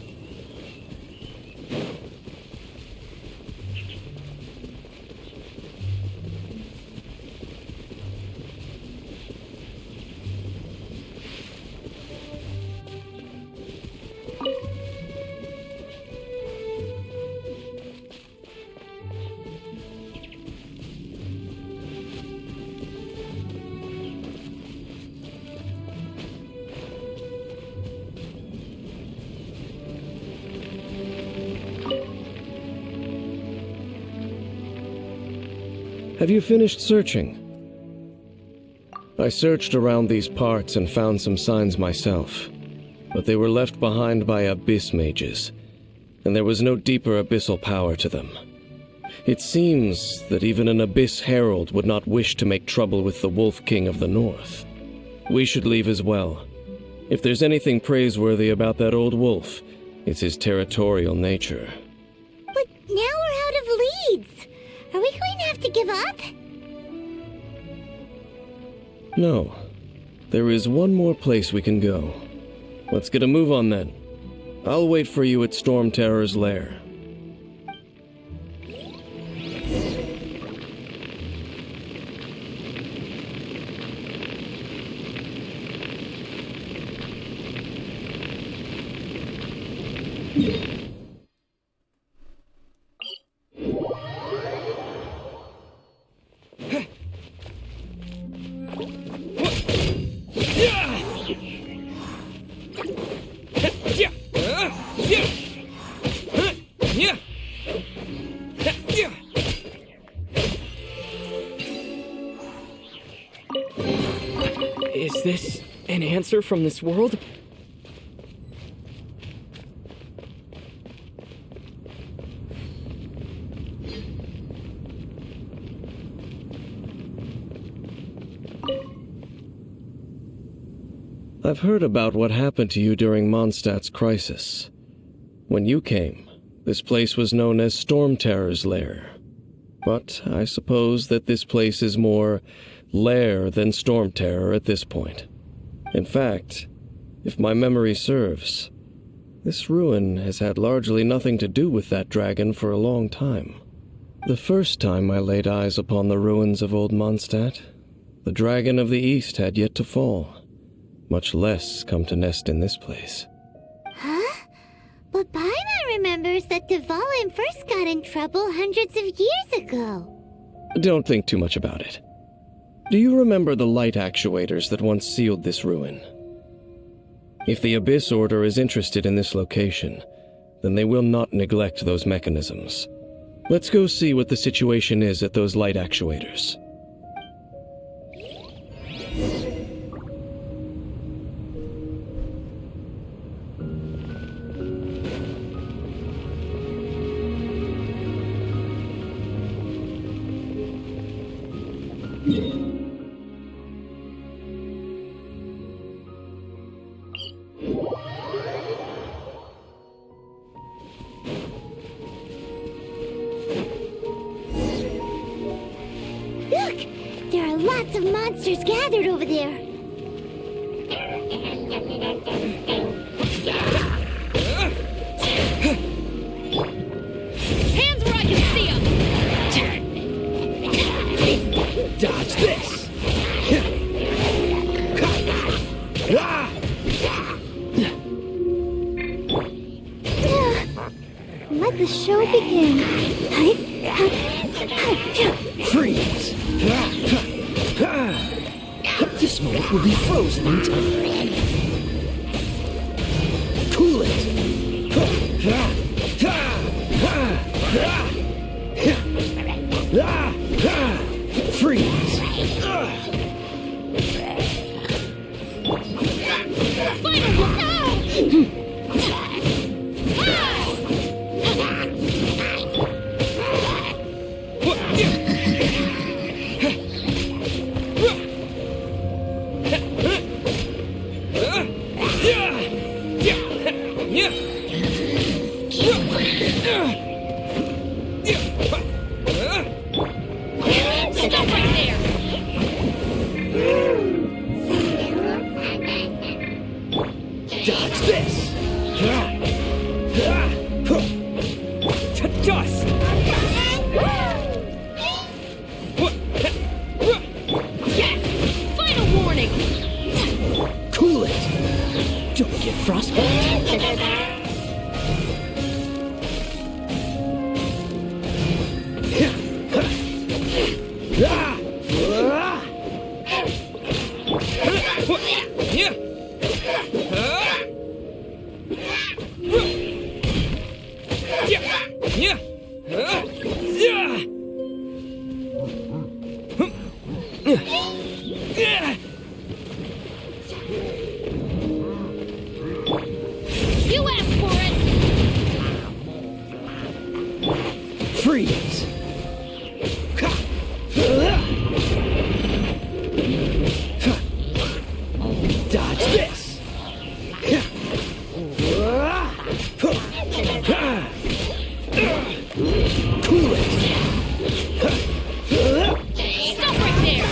Have you finished searching? I searched around these parts and found some signs myself, but they were left behind by abyss mages, and there was no deeper abyssal power to them. It seems that even an abyss herald would not wish to make trouble with the Wolf King of the North. We should leave as well. If there's anything praiseworthy about that old wolf, it's his territorial nature. But now we're out of leads! Are we going to have to give up? No. There is one more place we can go. Let's get a move on then. I'll wait for you at Storm Terror's lair. Is this an answer from this world? I've heard about what happened to you during Mondstadt's crisis. When you came, this place was known as Storm Terror's Lair. But I suppose that this place is more lair than Storm Terror at this point. In fact, if my memory serves, this ruin has had largely nothing to do with that dragon for a long time. The first time I laid eyes upon the ruins of old Mondstadt, the dragon of the East had yet to fall, much less come to nest in this place. Huh? But Paimon remembers that Dvalin first got in trouble hundreds of years ago. Don't think too much about it. Do you remember the light actuators that once sealed this ruin? If the Abyss Order is interested in this location, then they will not neglect those mechanisms. Let's go see what the situation is at those light actuators. Look! There are lots of monsters gathered over there. Hands where I can see them! Dodge this! Let the show begin. Freeze! This moment will be frozen in time. Cool it! Freeze! Stop right there! Dodge this! To dust! Final warning! Cool it! Don't get frostbite! You asked for it! Freeze! Dodge this! Cool it! Stop right there!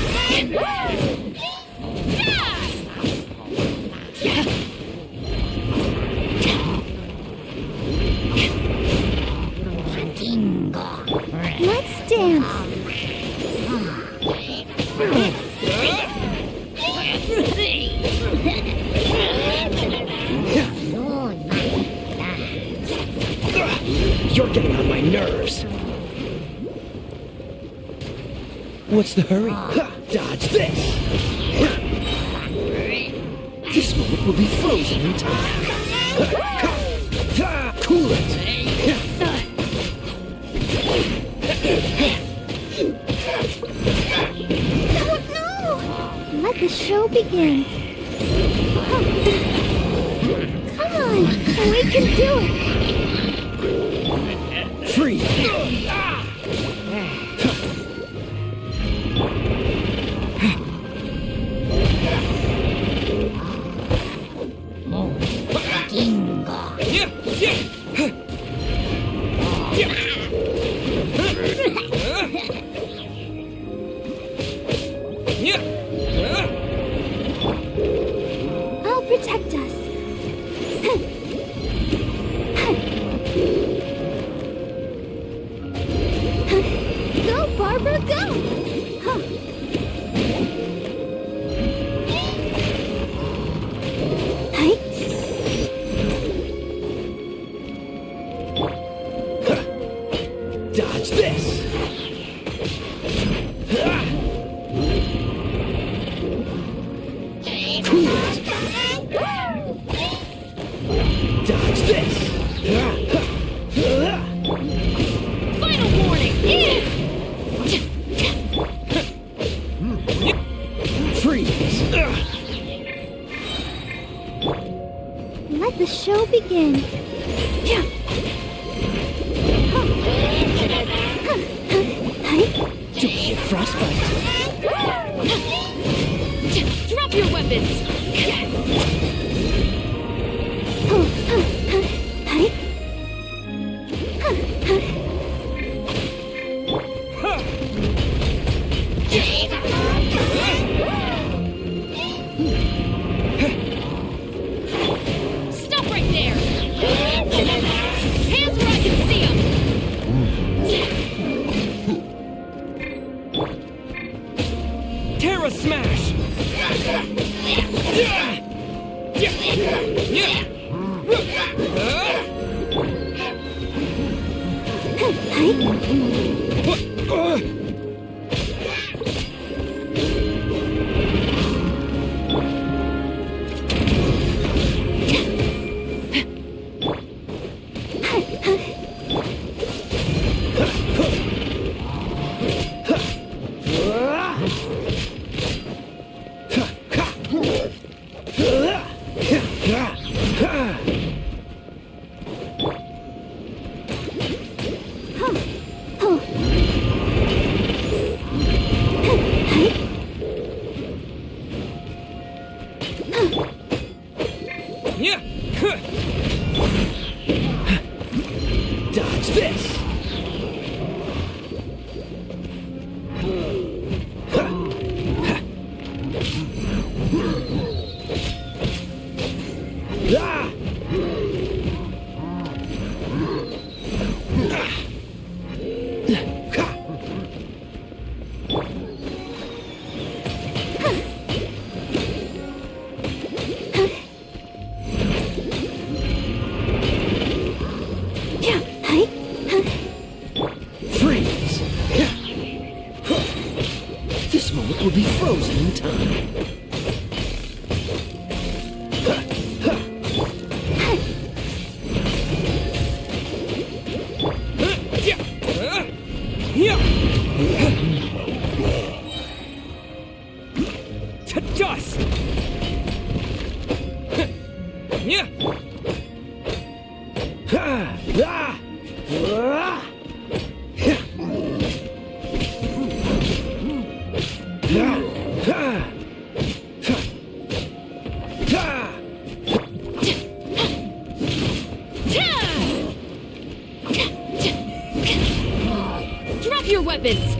Let's dance. You're getting on my nerves. What's the hurry? Dodge this! This moment will be frozen in time. Cool it. Let the show begin. Come on, we can do it. Free. I'll protect us. Go, Barbara, go! Hey. Dodge this. Cool it. Dodge this. Final warning! Freeze. Let the show begin. Don't get frostbite. Drop your weapons! Stop right there! Hands where I can see them! Terra Smash! Dodge this! Freeze! This moment will be frozen in time. To dust! Drop your weapons!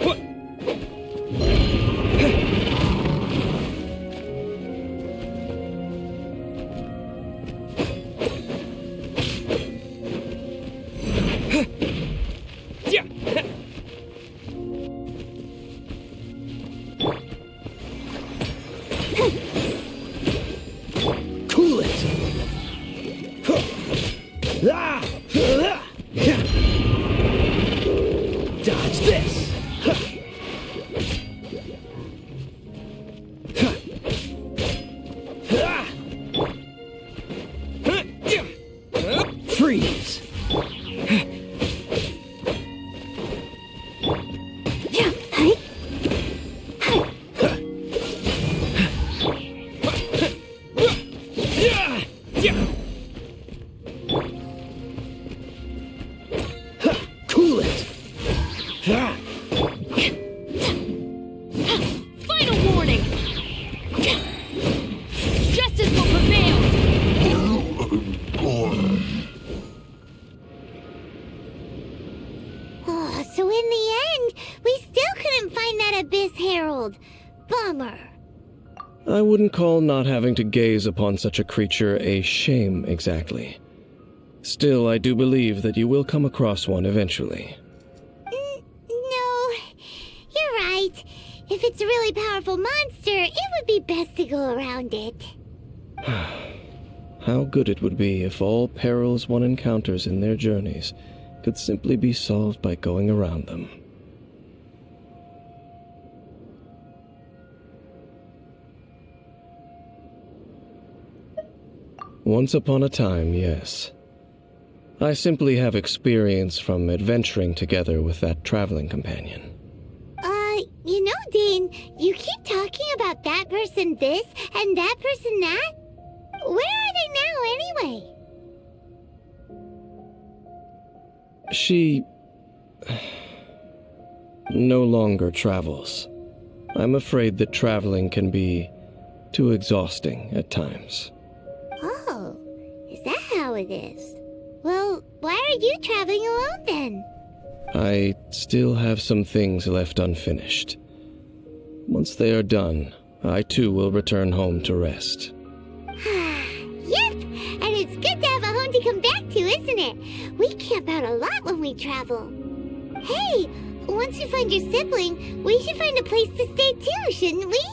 What? Cool it! Dodge this! Freeze! Cool it! Final warning! Justice will prevail! Oh, so in the end, we still couldn't find that Abyss Herald. Bummer. I wouldn't call not having to gaze upon such a creature a shame exactly. Still, I do believe that you will come across one eventually. No, you're right. If it's a really powerful monster, it would be best to go around it. How good it would be if all perils one encounters in their journeys could simply be solved by going around them. Once upon a time, yes. I simply have experience from adventuring together with that traveling companion. You know, Dane, you keep talking about that person this and that person that. Where are they now, anyway? She no longer travels. I'm afraid that traveling can be too exhausting at times. Oh, is that how it is? Well, why are you traveling alone then? I still have some things left unfinished. Once they are done, I too will return home to rest. Yep, and it's good to have a home to come back to, isn't it? We camp out a lot when we travel. Hey, once you find your sibling, we should find a place to stay too, shouldn't we?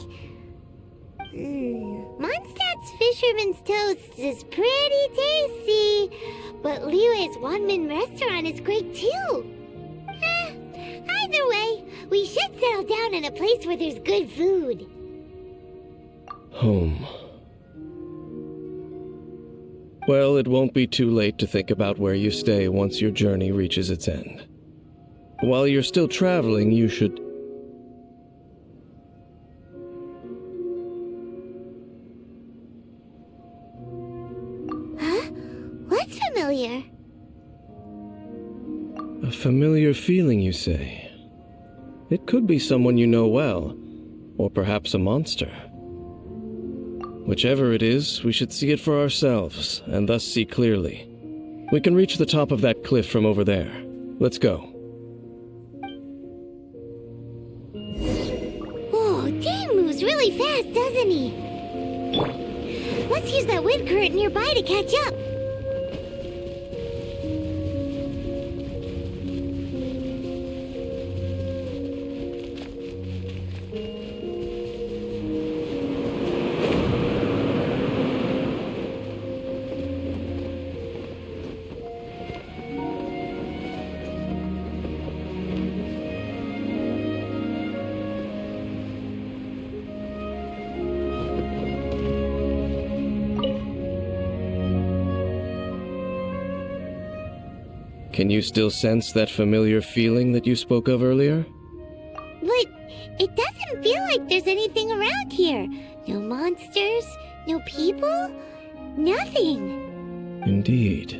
Mondstadt's Fisherman's Toast is pretty tasty, but Liyue's one-man restaurant is great too. Either way, we should settle down in a place where there's good food. Home. Well, it won't be too late to think about where you stay once your journey reaches its end. While you're still traveling, you should... Huh? What's familiar? A familiar feeling, you say? It could be someone you know well, or perhaps a monster. Whichever it is, we should see it for ourselves, and thus see clearly. We can reach the top of that cliff from over there. Let's go. Whoa, Dane moves really fast, doesn't he? Let's use that wind current nearby to catch up. Can you still sense that familiar feeling that you spoke of earlier? But it doesn't feel like there's anything around here. No monsters, no people, nothing. Indeed.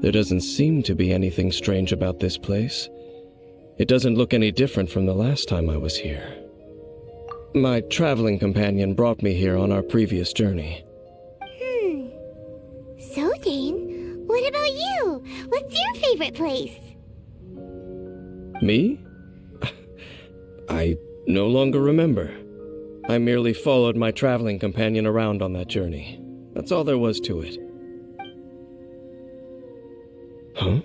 There doesn't seem to be anything strange about this place. It doesn't look any different from the last time I was here. My traveling companion brought me here on our previous journey. So, Dane, what about you? What's your favorite place? Me? I no longer remember. I merely followed my traveling companion around on that journey. That's all there was to it. Huh?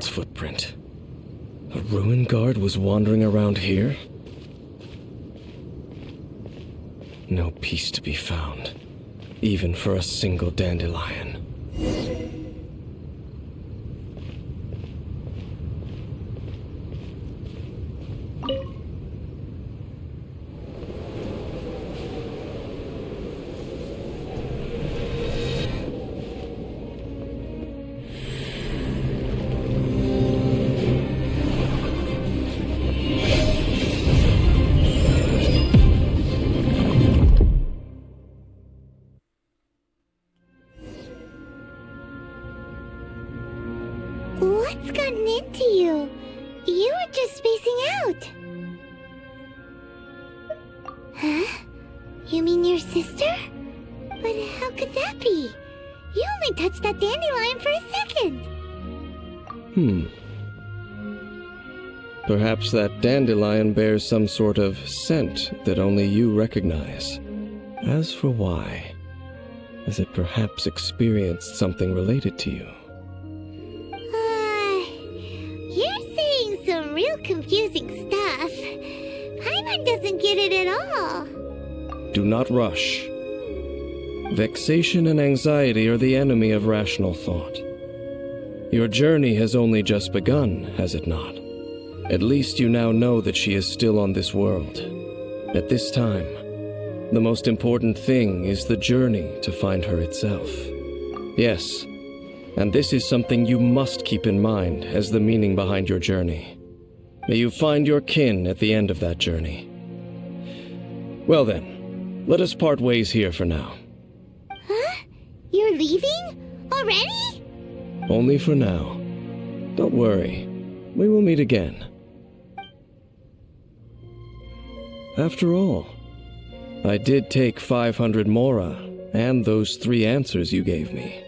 footprint. A ruin guard was wandering around here? No peace to be found, even for a single dandelion. What's gotten into you? You were just spacing out. Huh? You mean your sister? But how could that be? You only touched that dandelion for a second. Perhaps that dandelion bears some sort of scent that only you recognize. As for why, has it perhaps experienced something related to you? You're saying some real confusing stuff. Paimon doesn't get it at all. Do not rush. Vexation and anxiety are the enemy of rational thought. Your journey has only just begun, has it not? At least you now know that she is still on this world. At this time, the most important thing is the journey to find her itself. Yes, and this is something you must keep in mind as the meaning behind your journey. May you find your kin at the end of that journey. Well then, let us part ways here for now. Huh? You're leaving? Already? Only for now. Don't worry, we will meet again. After all, I did take 500 mora and those 3 answers you gave me.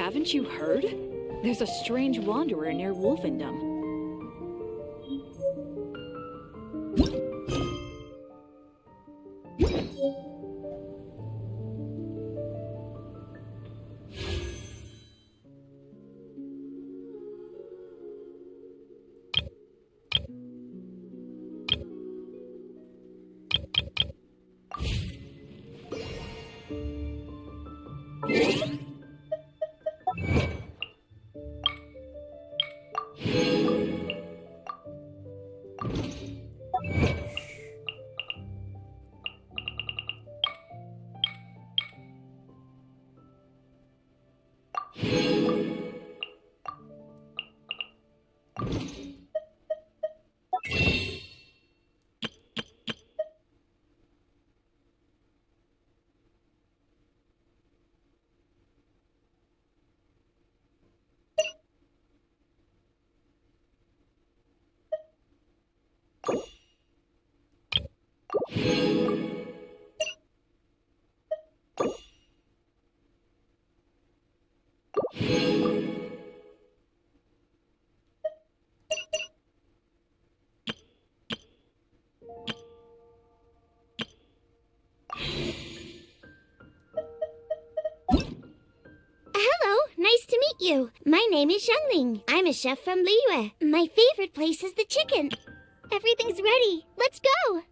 Haven't you heard? There's a strange wanderer near Wolfendom. Hello, nice to meet you. My name is Xiangling. I'm a chef from Liyue. My favorite place is the chicken. Everything's ready. Let's go.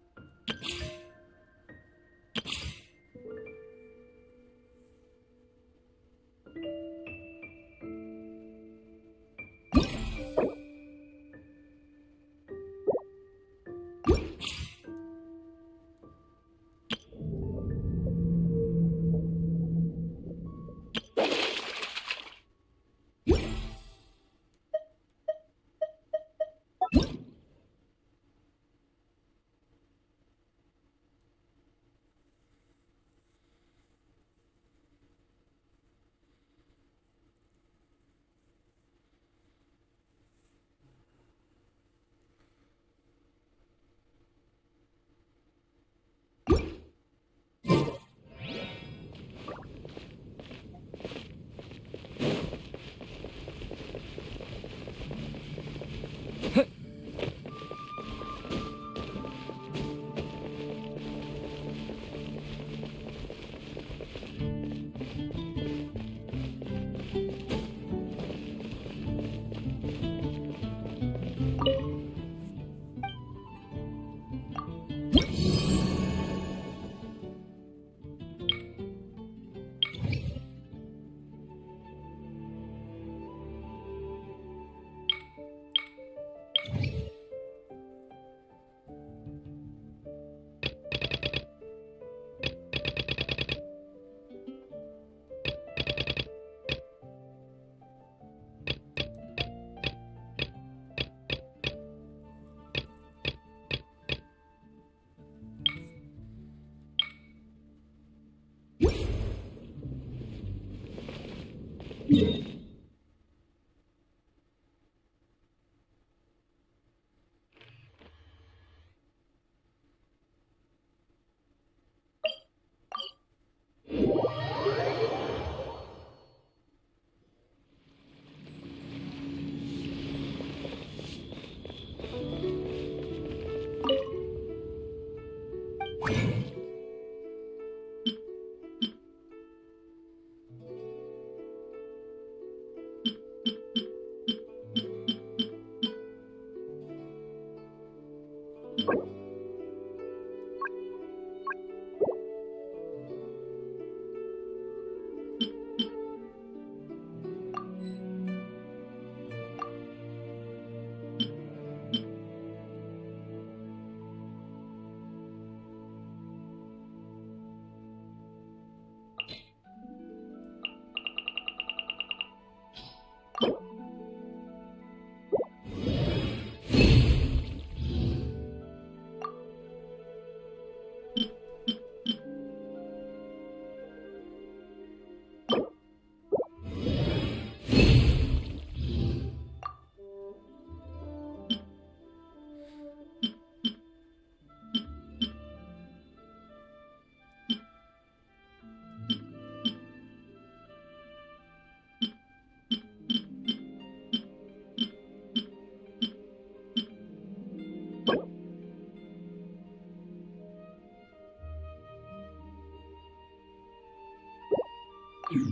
Oh,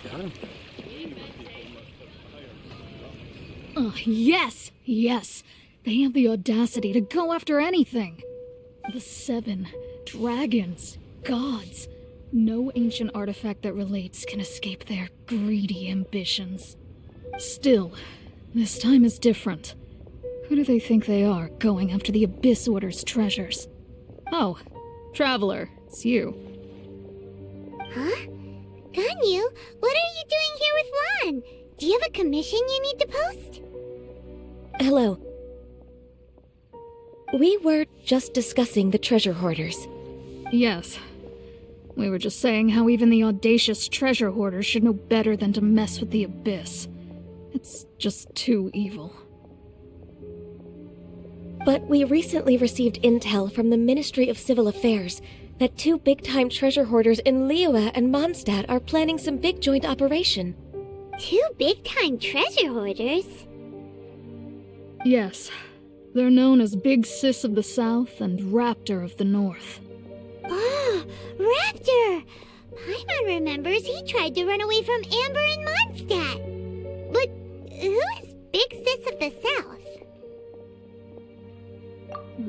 got him. Oh, yes! Yes! They have the audacity to go after anything! The 7 dragons, gods. No ancient artifact that relates can escape their greedy ambitions. Still, this time is different. Who do they think they are, going after the Abyss Order's treasures? Oh, Traveler, it's you. Huh? Ganyu, what are you doing here with Lan? Do you have a commission you need to post? Hello. We were just discussing the treasure hoarders. Yes. We were just saying how even the audacious treasure hoarders should know better than to mess with the Abyss. It's just too evil. But we recently received intel from the Ministry of Civil Affairs that 2 big-time treasure hoarders in Liyue and Mondstadt are planning some big joint operation. 2 big-time treasure hoarders? Yes. They're known as Big Sis of the South and Raptor of the North. Oh, Raptor! Paimon remembers he tried to run away from Amber and Mondstadt. But who is Big Sis of the South?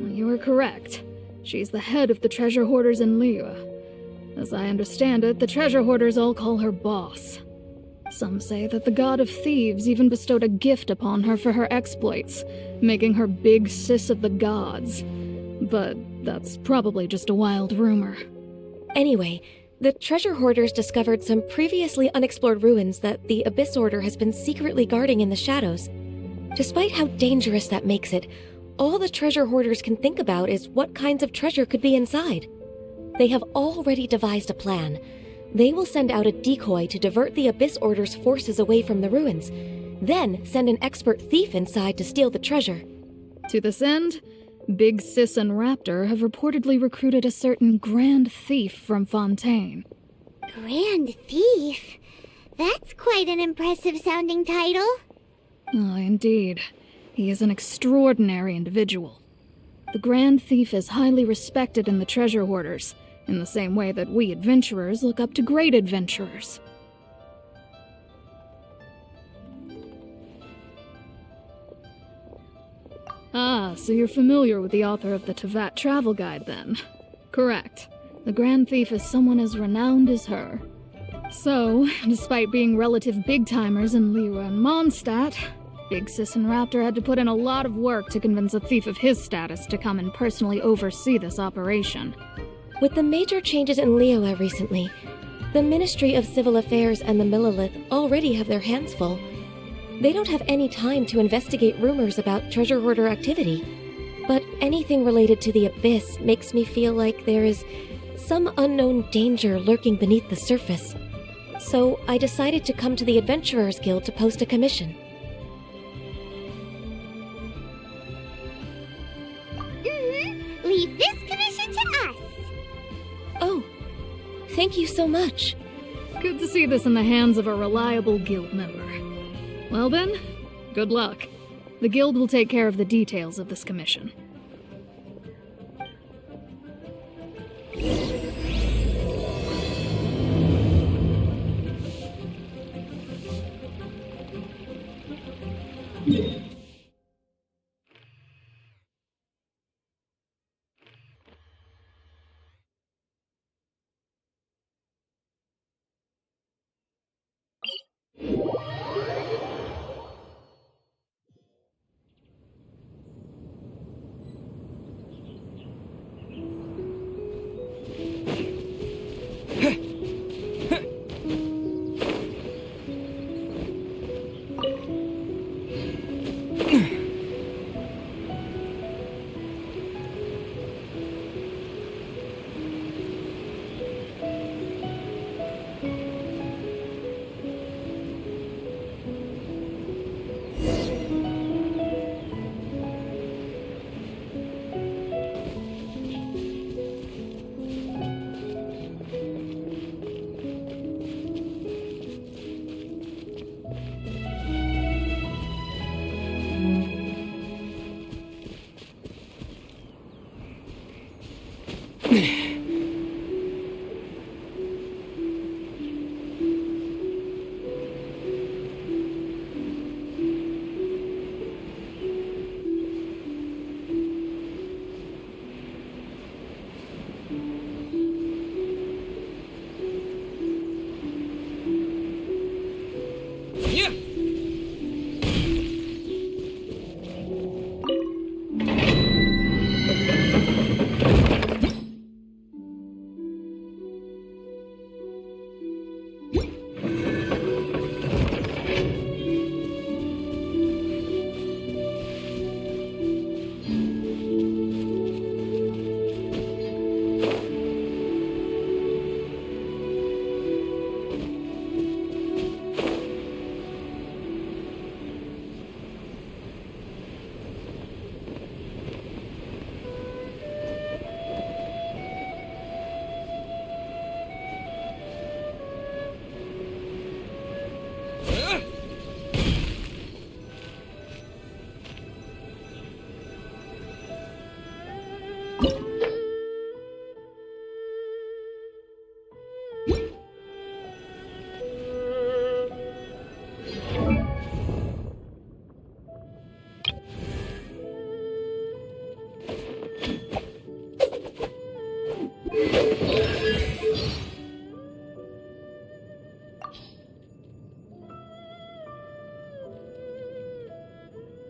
You are correct. She's the head of the treasure hoarders in Liyue. As I understand it, the treasure hoarders all call her boss. Some say that the god of thieves even bestowed a gift upon her for her exploits, making her Big Sis of the gods. But that's probably just a wild rumor. Anyway, the treasure hoarders discovered some previously unexplored ruins that the Abyss Order has been secretly guarding in the shadows. Despite how dangerous that makes it, all the treasure hoarders can think about is what kinds of treasure could be inside. They have already devised a plan. They will send out a decoy to divert the Abyss Order's forces away from the ruins, then send an expert thief inside to steal the treasure. To this end, Big Sis and Raptor have reportedly recruited a certain Grand Thief from Fontaine. Grand Thief? That's quite an impressive sounding title. Oh, indeed. He is an extraordinary individual. The Grand Thief is highly respected in the treasure hoarders, in the same way that we adventurers look up to great adventurers. Ah, so you're familiar with the author of the Tevat Travel Guide, then? Correct. The Grand Thief is someone as renowned as her. So, despite being relative big-timers in Liyue and Mondstadt, Big Sis and Raptor had to put in a lot of work to convince a thief of his status to come and personally oversee this operation. With the major changes in Liyue recently, the Ministry of Civil Affairs and the Millelith already have their hands full. They don't have any time to investigate rumors about treasure hoarder activity. But anything related to the Abyss makes me feel like there is some unknown danger lurking beneath the surface. So I decided to come to the Adventurers Guild to post a commission. Leave this commission to us. Oh, thank you so much. Good to see this in the hands of a reliable guild member. Well then, good luck. The guild will take care of the details of this commission.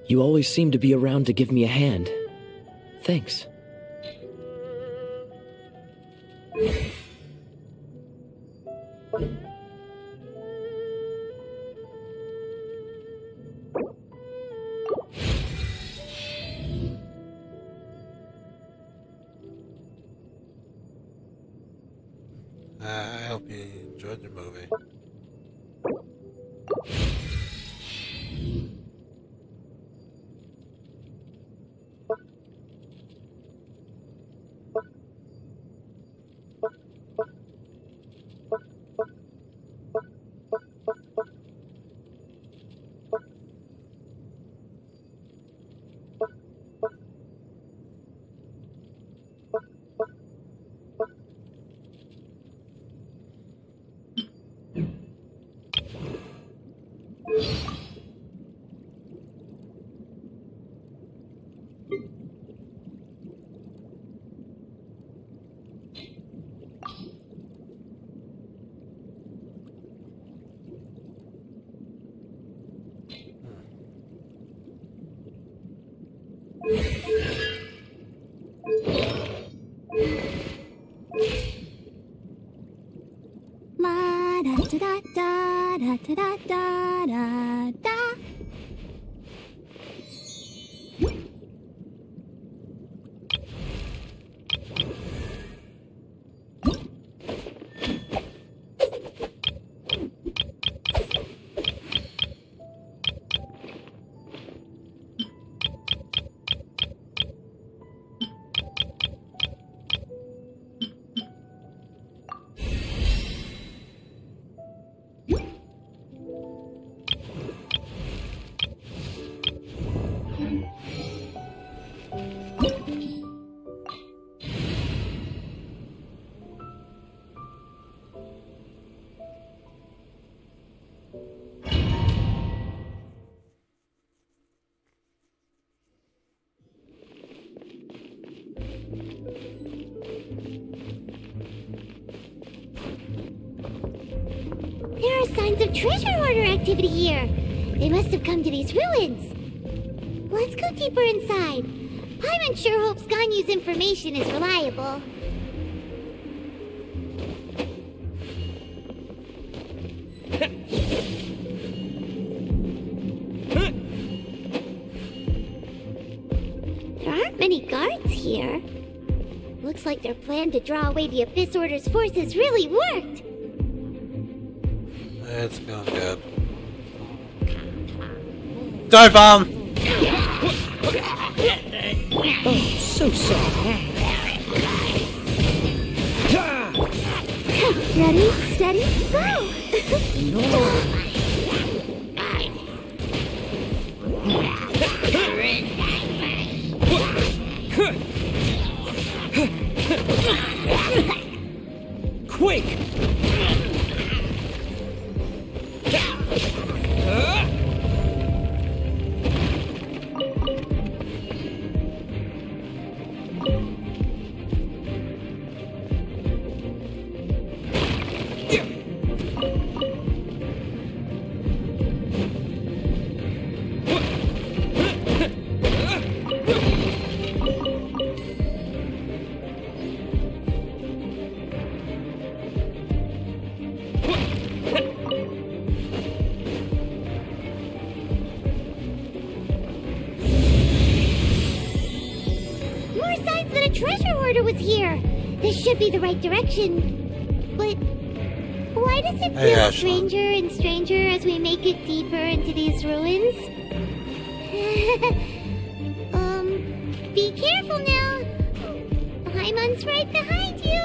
You always seem to be around to give me a hand. Thanks. I hope you enjoyed the movie. La da da da da da da da da da. There are signs of treasure hoarder activity here. They must have come to these ruins. Let's go deeper inside. Paimon sure hopes Ganyu's information is reliable. There aren't many guards here. Looks like their plan to draw away the Abyss Order's forces really worked. It's going good. Dive bomb! Oh, so sorry. Ready, steady, go! Quick! Treasure hoarder was here. This should be the right direction. But why does it feel stranger and stranger as we make it deeper into these ruins? Be careful now. Paimon's right behind you.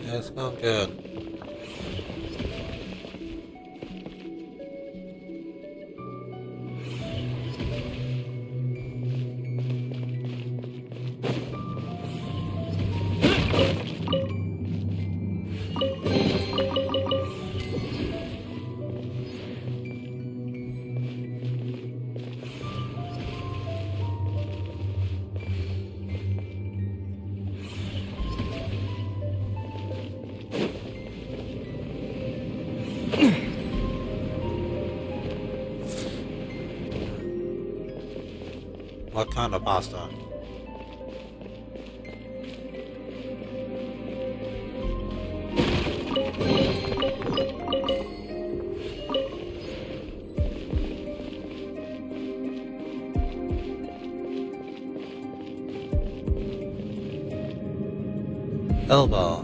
That's not good. What kind of pasta? Elbow,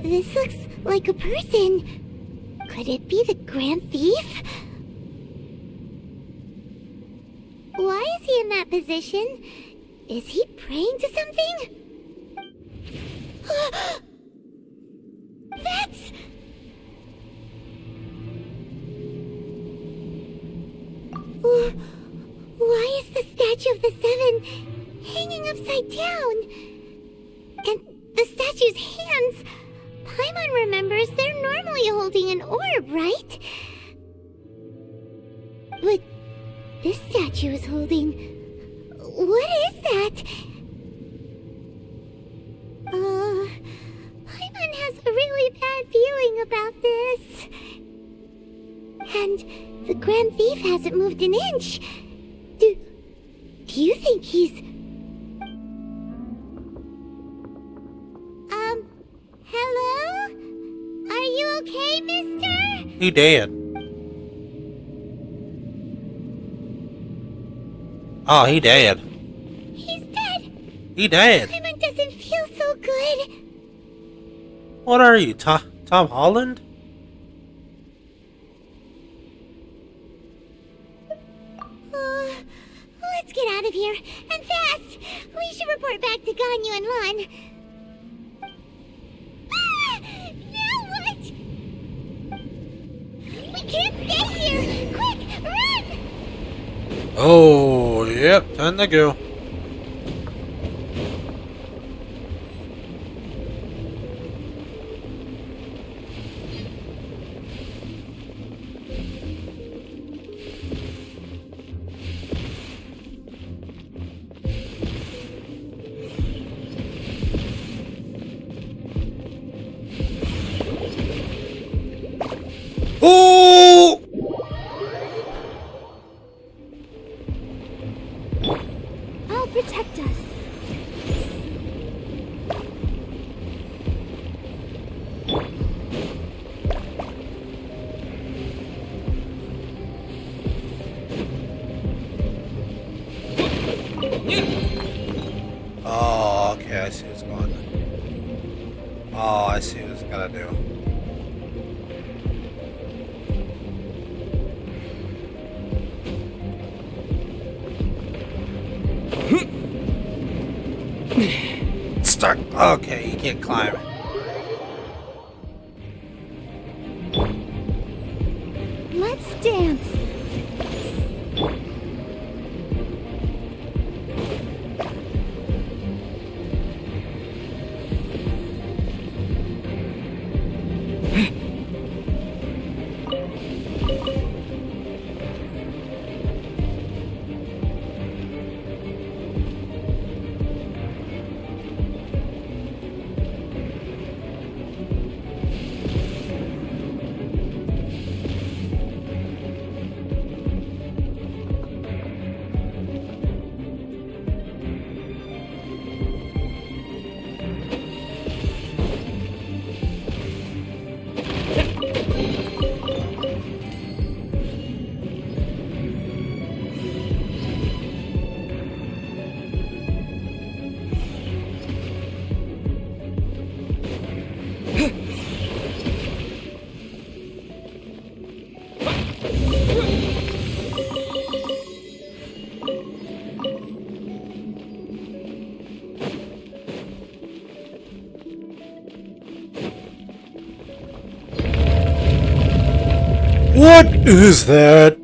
This looks like a person. Could it be the Grand Thief? Why is he in that position? Is he praying to something? That's... Why is the statue of the Seven hanging upside down? And the statue's hands... Paimon remembers they're normally holding an orb, right? But this statue is holding... What is that? Paimon has a really bad feeling about this. And the Grand Thief hasn't moved an inch. Do you think he's... Hello? Are you okay, mister? he dead. Oh, he dead. He's dead. He dead. Paimon doesn't feel so good. What are you, Tom Holland? Let's get out of here, and fast! We should report back to Ganyu and Lon. Now what? We can't stay here! Quick, run! Oh, yep, time to go. Oh! I'll protect us. Oh, okay, I see what's going on. Oh, I see what it's gonna do. Stuck. Okay, you can't climb. Let's dance. What is that?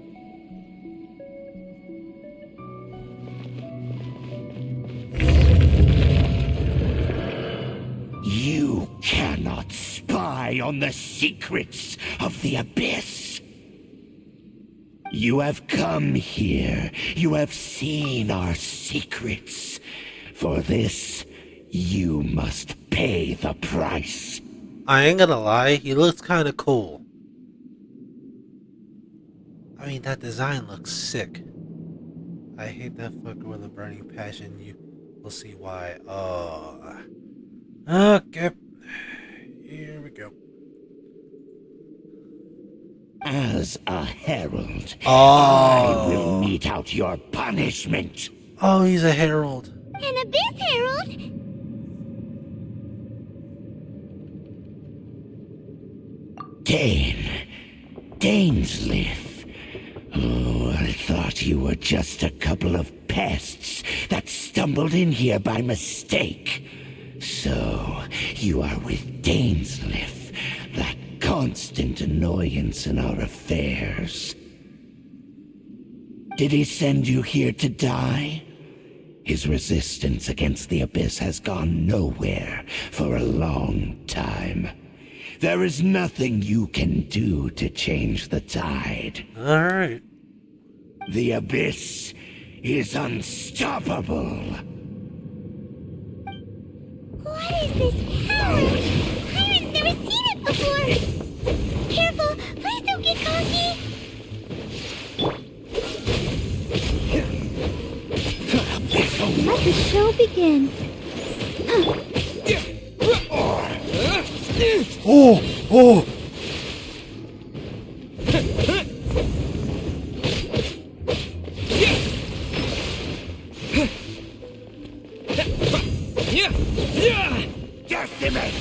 You cannot spy on the secrets of the Abyss. You have come here. You have seen our secrets. For this, you must pay the price. I ain't gonna lie, he looks kind of cool. I mean, that design looks sick. I hate that fucker with a burning passion. You will see why. Okay. Here we go. As a herald, Oh. I will mete out your punishment. Oh, he's a herald. An Abyss Herald? Dainsleif. Oh, I thought you were just a couple of pests that stumbled in here by mistake. So, you are with Dainsleif, that constant annoyance in our affairs. Did he send you here to die? His resistance against the Abyss has gone nowhere for a long time. There is nothing you can do to change the tide. Alright. The Abyss is unstoppable. What is this power? Pirate's never seen it before! Careful! Please don't get cocky! Let the show begin. Oh! Oh! Decimate!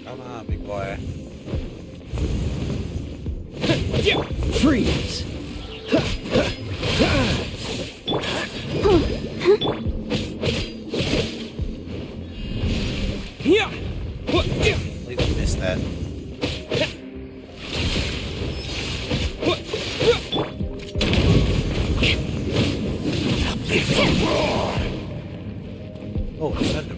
Come on, big boy. Freeze! Please miss that. Oh, thunder.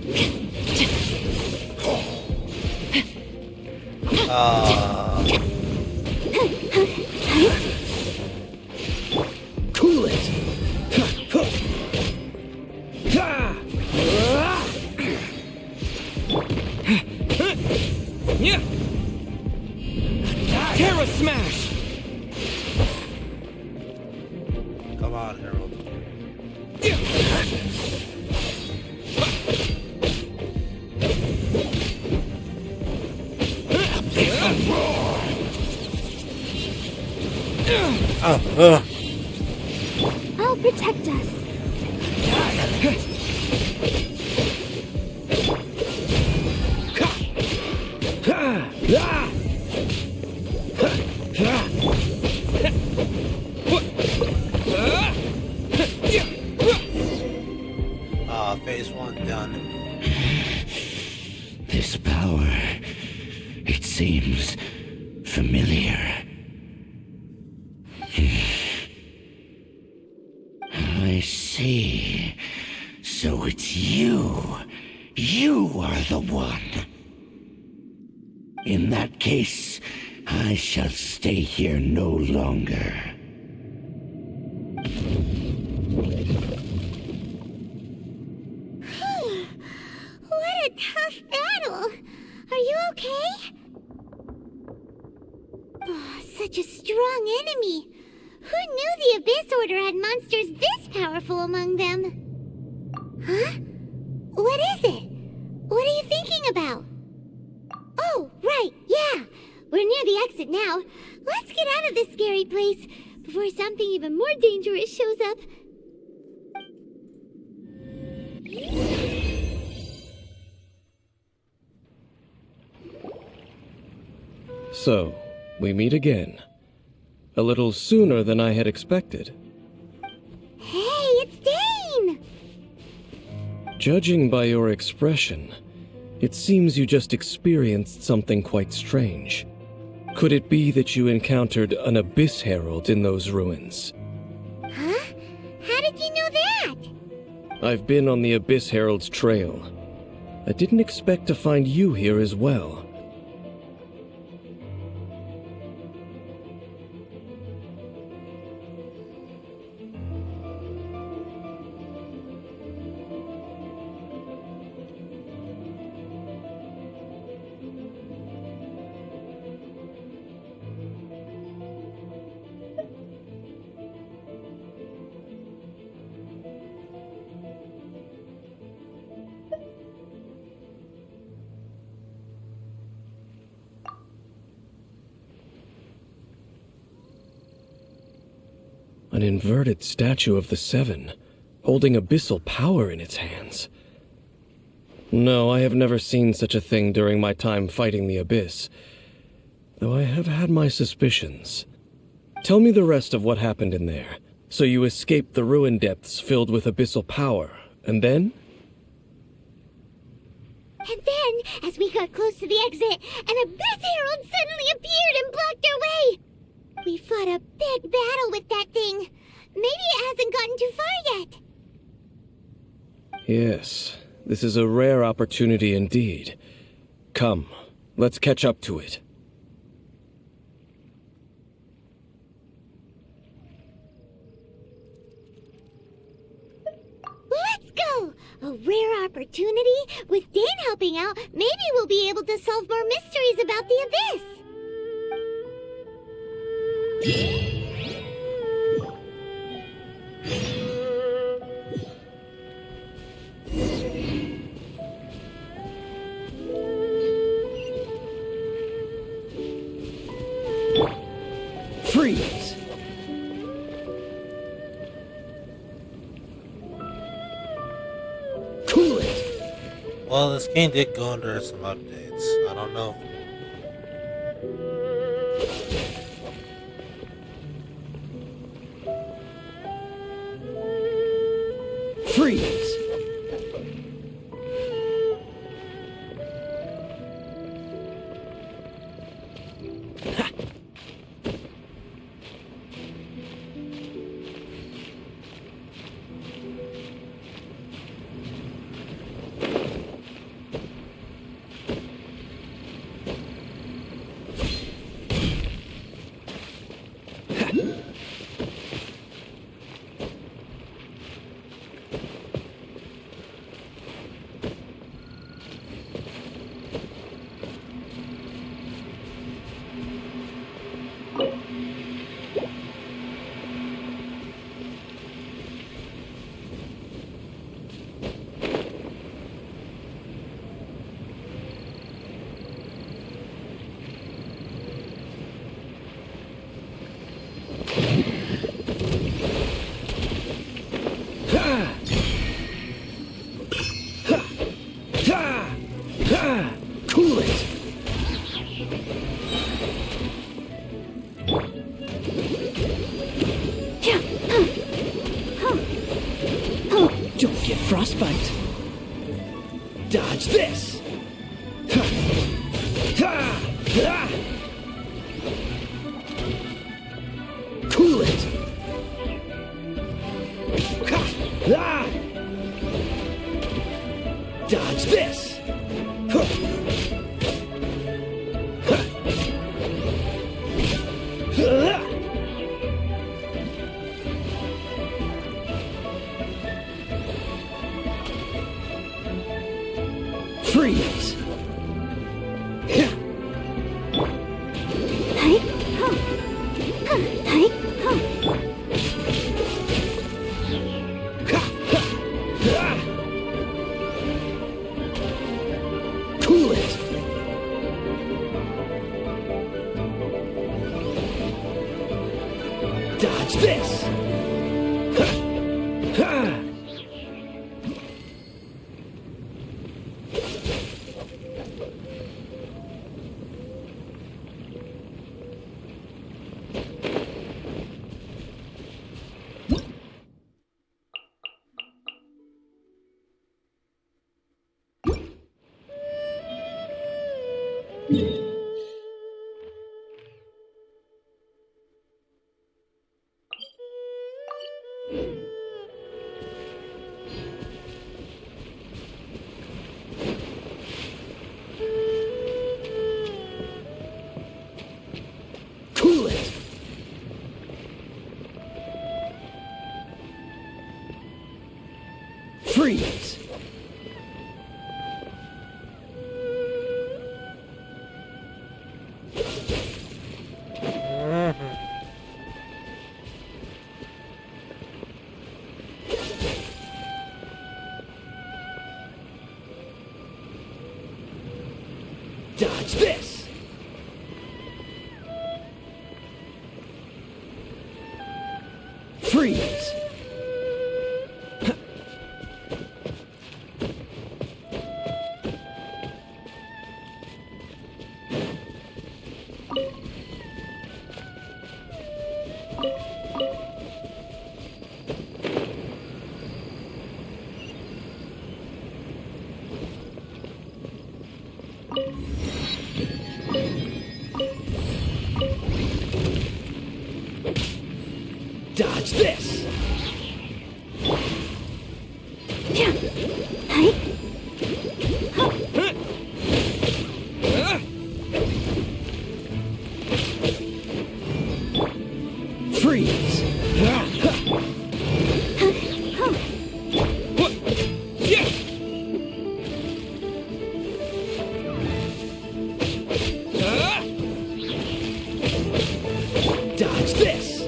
Cool it! Terra Smash! Come on, Herald. I'll protect us. Phase 1 done. This power, it seems familiar. I see. So it's you. You are the one. In that case, I shall stay here no longer. What a tough battle! Are you okay? Oh, such a strong enemy! Who knew the Abyss Order had monsters this powerful among them? Huh? What is it? What are you thinking about? Oh, right, yeah! We're near the exit now. Let's get out of this scary place before something even more dangerous shows up. So, we meet again. A little sooner than I had expected. Hey, it's Dane! Judging by your expression, it seems you just experienced something quite strange. Could it be that you encountered an Abyss Herald in those ruins? Huh? How did you know that? I've been on the Abyss Herald's trail. I didn't expect to find you here as well. An inverted statue of the Seven, holding abyssal power in its hands. No, I have never seen such a thing during my time fighting the Abyss, though I have had my suspicions. Tell me the rest of what happened in there. So you escaped the ruin depths filled with abyssal power, and then? And then, as we got close to the exit, an Abyss Herald suddenly appeared and blocked our way! We fought a big battle with that thing. Maybe it hasn't gotten too far yet. Yes, this is a rare opportunity indeed. Come, let's catch up to it. Let's go! A rare opportunity? With Dan helping out, maybe we'll be able to solve more mysteries about the Abyss! Freeze! Cool it! Well, this game did go under some updates. I don't know. Freeze! Cool it! Don't get frostbite. Dodge this! Cool it! Dodge this! Freeze! Cool it! Dodge this! Freeze! Dodge this! Freeze! Dodge this! Freeze! Dodge this!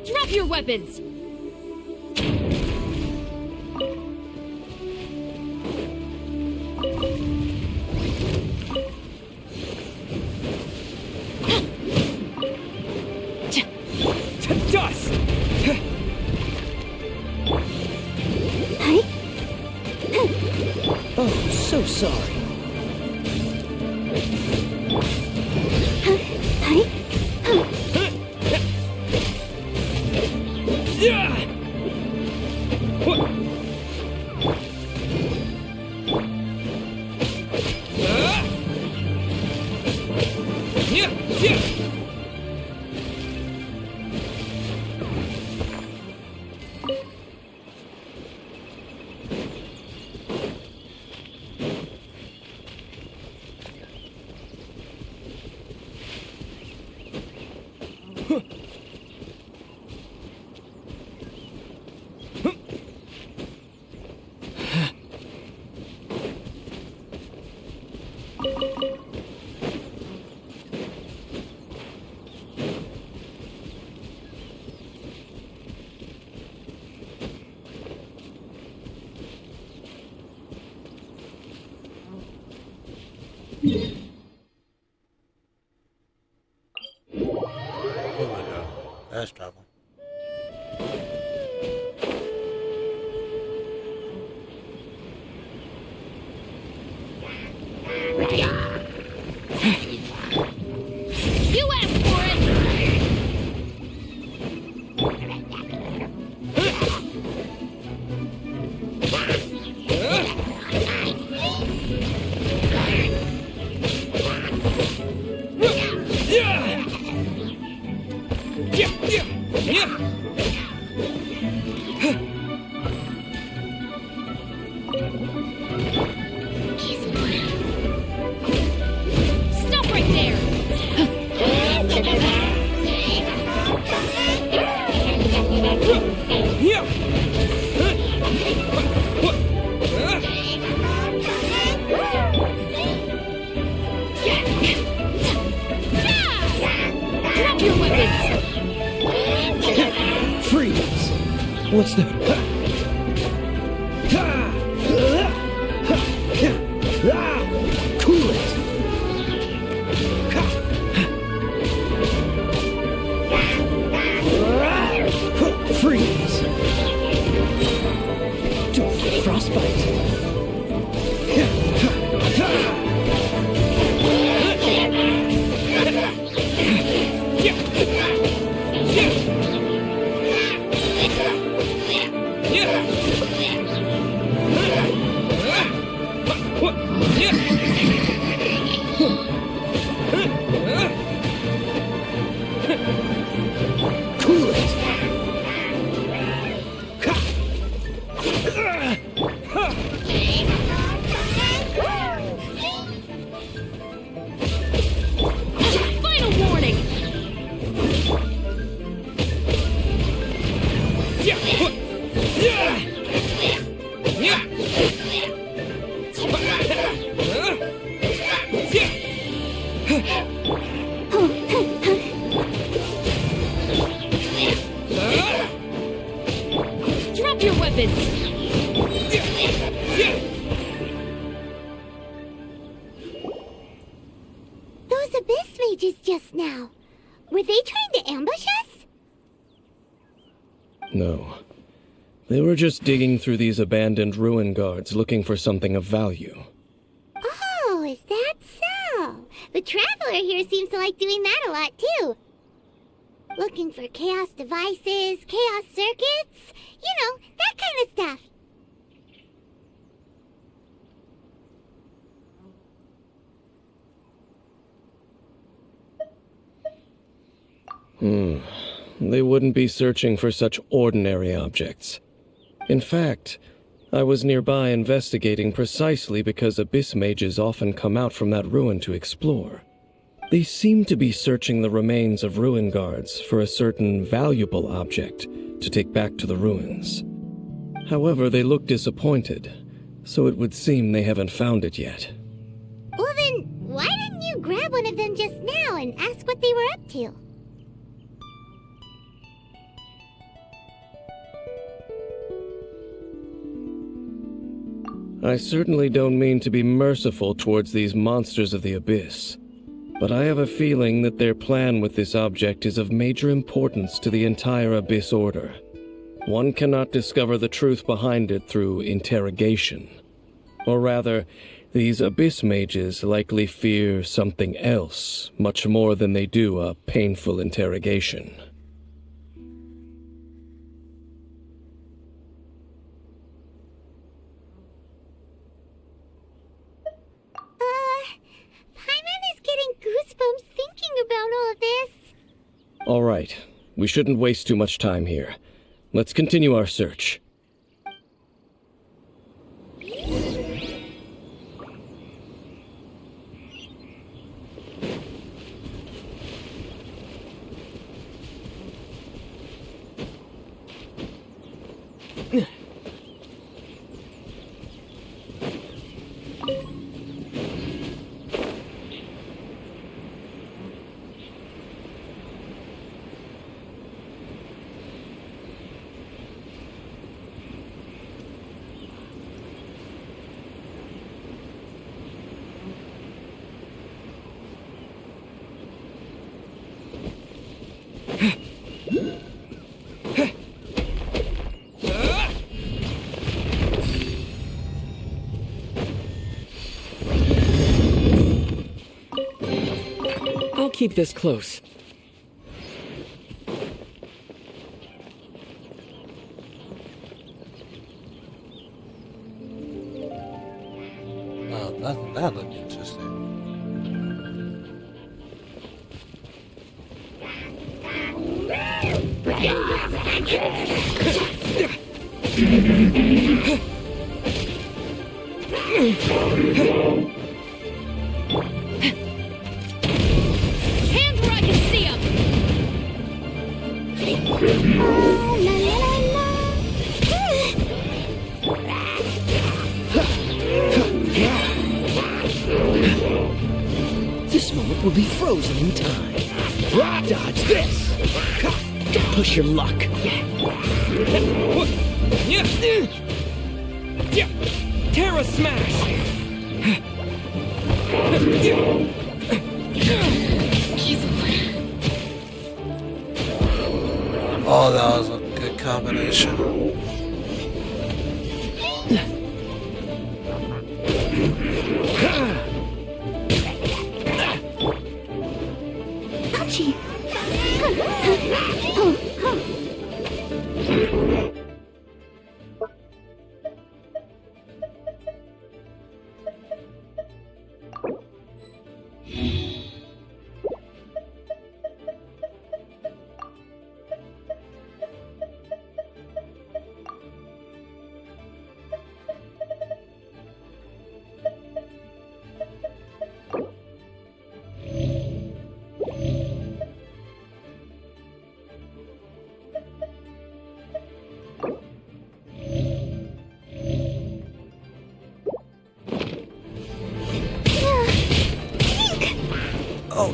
Drop your weapons! To dust! Oh, so sorry. Oh my god, that's trouble. You asked for it! Stop right there! Drop your weapons! Freeze! What's that? Cool it! rapids. Those abyss mages just now. Were they trying to ambush us? No. They were just digging through these abandoned ruin guards looking for something of value. Oh, is that so? The Traveler here seems to like doing that a lot, too. Looking for chaos devices, chaos circuits, you know, that kind of stuff. They wouldn't be searching for such ordinary objects. In fact, I was nearby investigating precisely because abyss mages often come out from that ruin to explore. They seem to be searching the remains of ruin guards for a certain valuable object to take back to the ruins. However, they look disappointed, so it would seem they haven't found it yet. Well then, why didn't you grab one of them just now and ask what they were up to? I certainly don't mean to be merciful towards these monsters of the abyss, but I have a feeling that their plan with this object is of major importance to the entire Abyss Order. One cannot discover the truth behind it through interrogation. Or rather, these abyss mages likely fear something else much more than they do a painful interrogation. Paimon is getting goosebumps thinking about all this. All right, we shouldn't waste too much time here. Let's continue our search. I'll keep this close. Oh, that looked interesting. Hands where I can see 'em! Oh, la la la This moment will be frozen in time. Dodge this! Push your luck. Terra Smash! Oh, that was a good combination. Ouchie! Oh,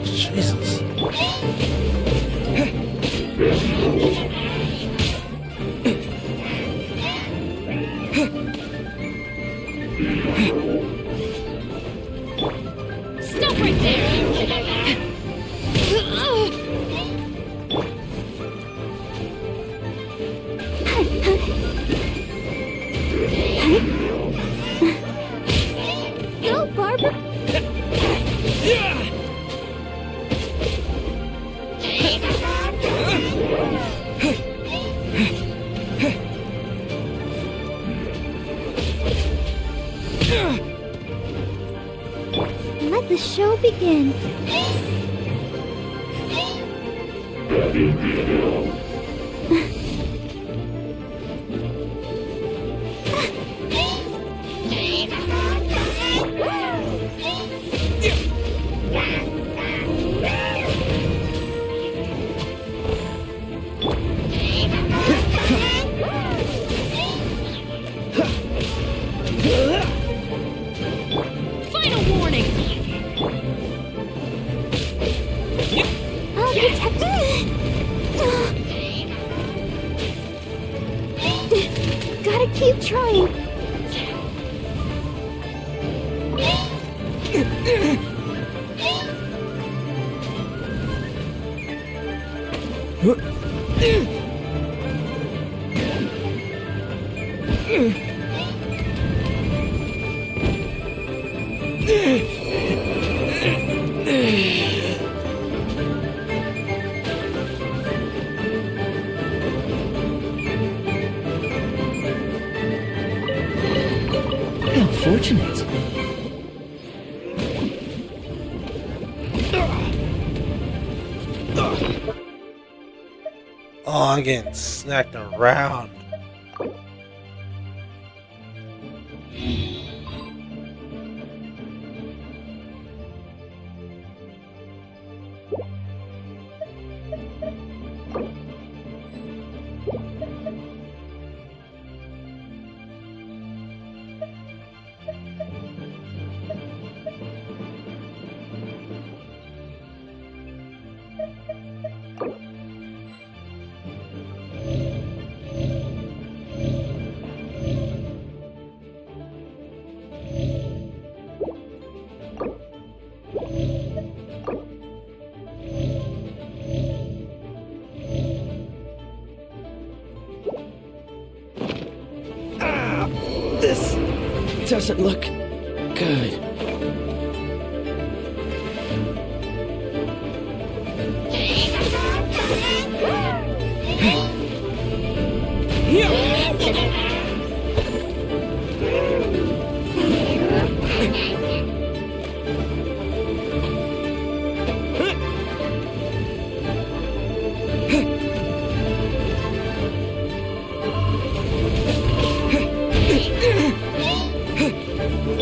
Jesus. Go, Barbara! Let the show begin. Final warning! I'll protect you. Gotta keep trying. How fortunate. Oh, I'm getting snacked around. This doesn't look good.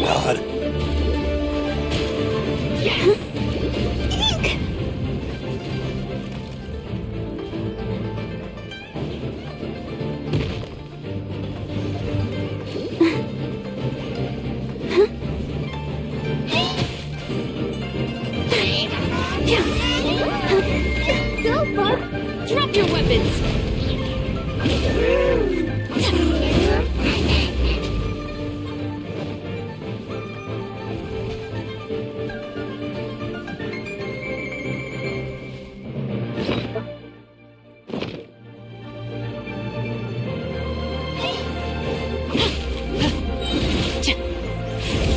God. Go, Barb! Drop your weapons!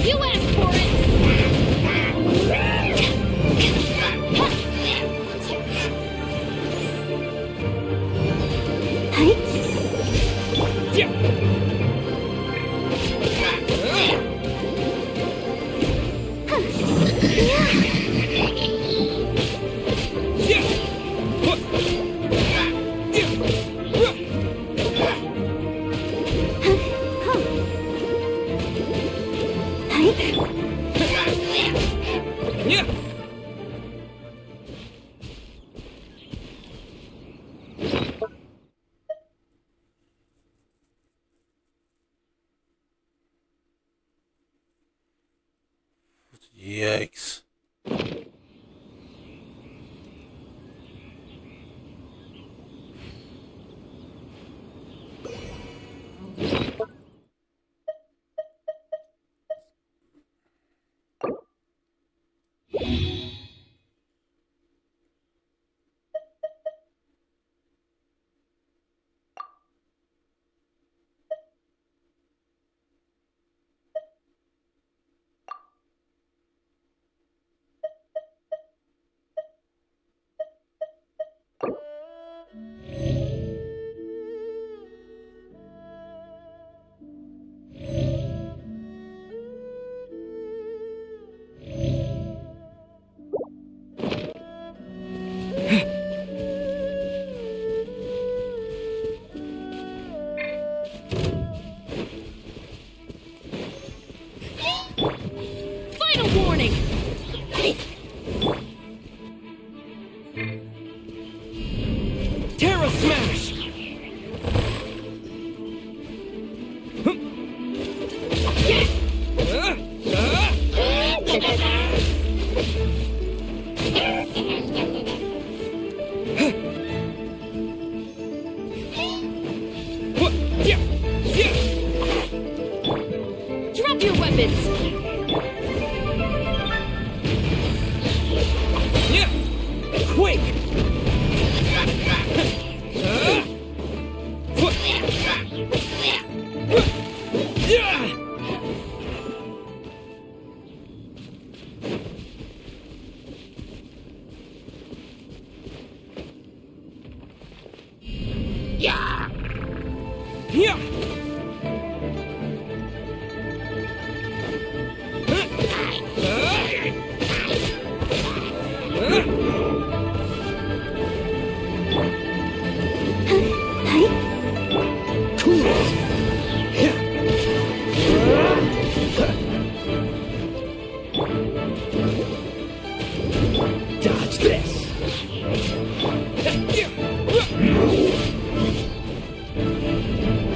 You asked for it! Yikes. Terra Smash! Drop your weapons! Quick! Dodge this!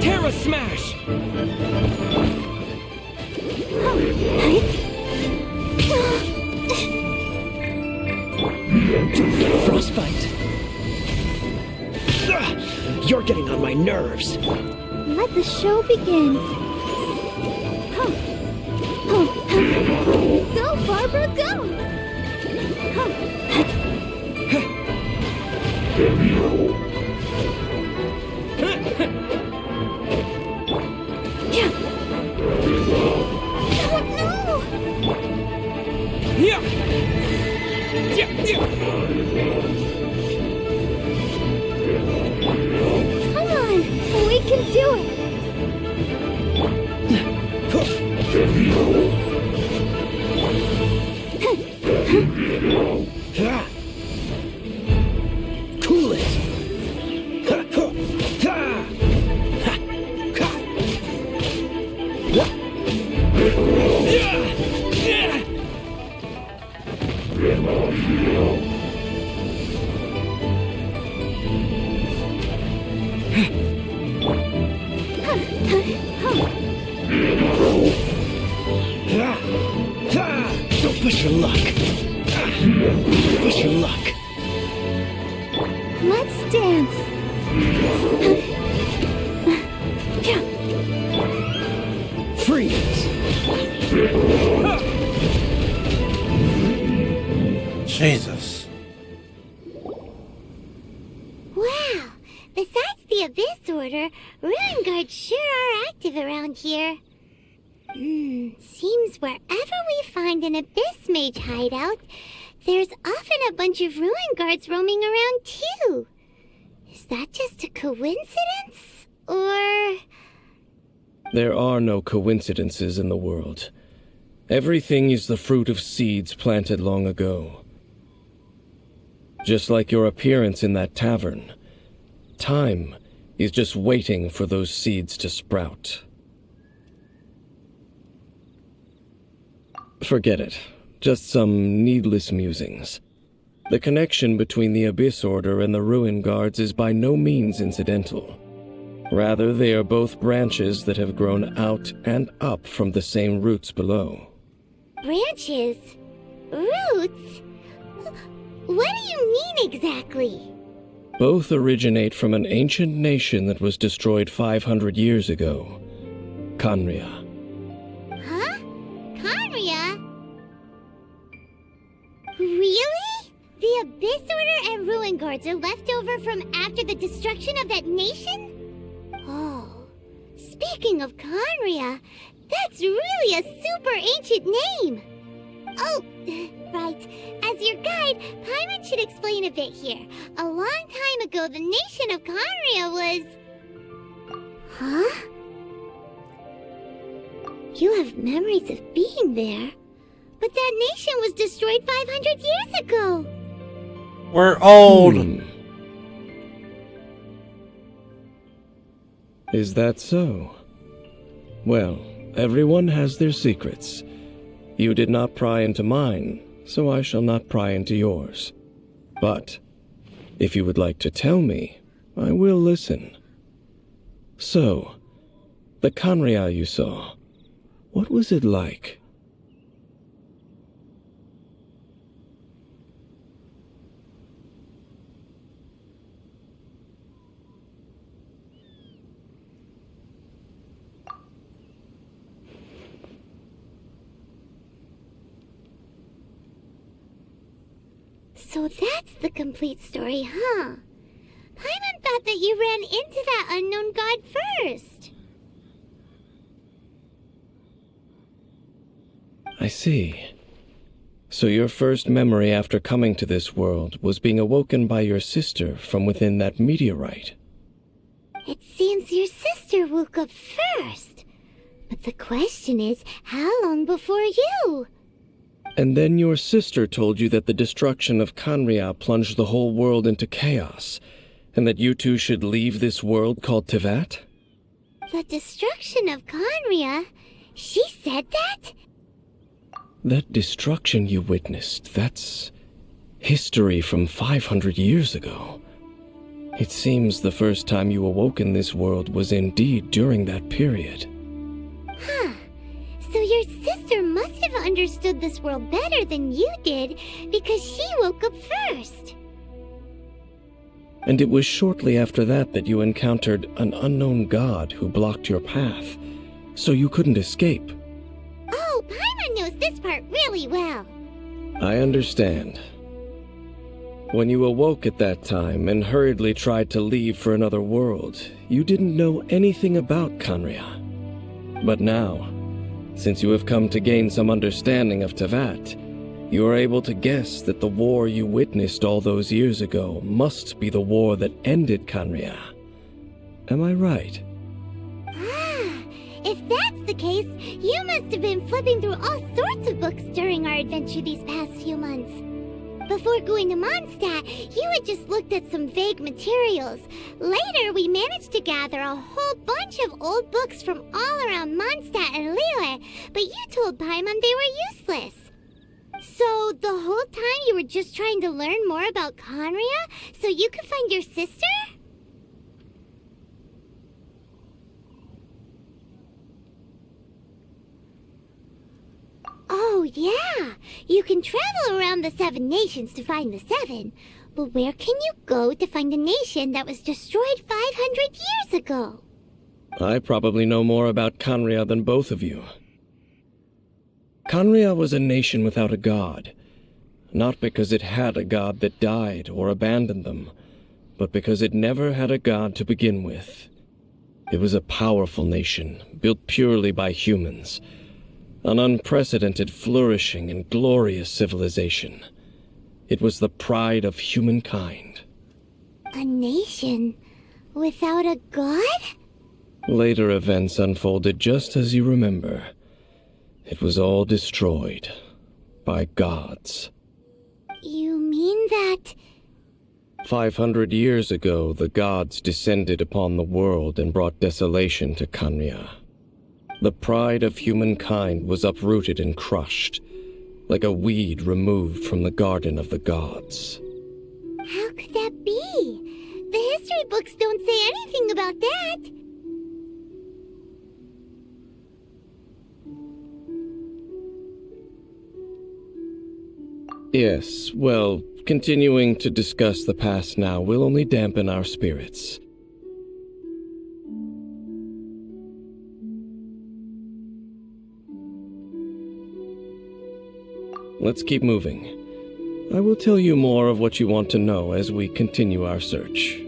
Terra Smash! Frostbite! You're getting on my nerves! Let the show begin. Go, Barbara, go! Come on, we can do it. Cool it! Don't push your luck. Push your luck. Let's dance. Freeze. Jesus. Wow. Besides the Abyss Order, Ruin Guards sure are active around here. Seems wherever we find an Abyss Mage hideout, there's often a bunch of Ruin Guards roaming around too. Is that just a coincidence? Or... There are no coincidences in the world. Everything is the fruit of seeds planted long ago. Just like your appearance in that tavern, time is just waiting for those seeds to sprout. Forget it. Just some needless musings. The connection between the Abyss Order and the Ruin Guards is by no means incidental. Rather, they are both branches that have grown out and up from the same roots below. branches? Roots? What do you mean exactly? Both originate from an ancient nation that was destroyed 500 years ago. Khaenri'ah. Huh? Khaenri'ah? Really? The Abyss Order and Ruin Guards are left over from after the destruction of that nation? Oh, speaking of Khaenri'ah, that's really a super ancient name! Oh, right. As your guide, Paimon should explain a bit here. A long time ago, the nation of Khaenri'ah was... Huh? You have memories of being there. But that nation was destroyed 500 years ago. We're old. Is that so? Well, everyone has their secrets. You did not pry into mine, so I shall not pry into yours. But, if you would like to tell me, I will listen. So, the Khaenri'ah you saw, what was it like? So that's the complete story, huh? Paimon thought that you ran into that unknown god first. I see. So your first memory after coming to this world was being awoken by your sister from within that meteorite. It seems your sister woke up first. But the question is, how long before you? And then your sister told you that the destruction of Khaenri'ah plunged the whole world into chaos, and that you two should leave this world called Teyvat? The destruction of Khaenri'ah? She said that? That destruction you witnessed, that's history from 500 years ago. It seems the first time you awoke in this world was indeed during that period. Huh. So your sister must have understood this world better than you did, because she woke up first. And it was shortly after that that you encountered an unknown god who blocked your path, so you couldn't escape. Oh, Paimon knows this part really well. I understand. When you awoke at that time and hurriedly tried to leave for another world, you didn't know anything about Khaenri'ah. But now, since you have come to gain some understanding of Teyvat, you are able to guess that the war you witnessed all those years ago must be the war that ended Khaenri'ah. Am I right? Ah, if that's the case, you must have been flipping through all sorts of books during our adventure these past few months. Before going to Mondstadt, you had just looked at some vague materials. Later, we managed to gather a whole bunch of old books from all around Mondstadt and Liyue, but you told Paimon they were useless. So, the whole time you were just trying to learn more about Khaenri'ah so you could find your sister? Oh, yeah. You can travel around the 7 nations to find the 7. But where can you go to find a nation that was destroyed 500 years ago? I probably know more about Khaenri'ah than both of you. Khaenri'ah was a nation without a god. Not because it had a god that died or abandoned them, but because it never had a god to begin with. It was a powerful nation, built purely by humans. An unprecedented, flourishing, and glorious civilization. It was the pride of humankind. A nation without a god? Later events unfolded just as you remember. It was all destroyed by gods. You mean that... 500 years ago, the gods descended upon the world and brought desolation to Khaenri'ah. The pride of humankind was uprooted and crushed, like a weed removed from the garden of the gods. How could that be? The history books don't say anything about that. Yes, well, continuing to discuss the past now will only dampen our spirits. Let's keep moving. I will tell you more of what you want to know as we continue our search.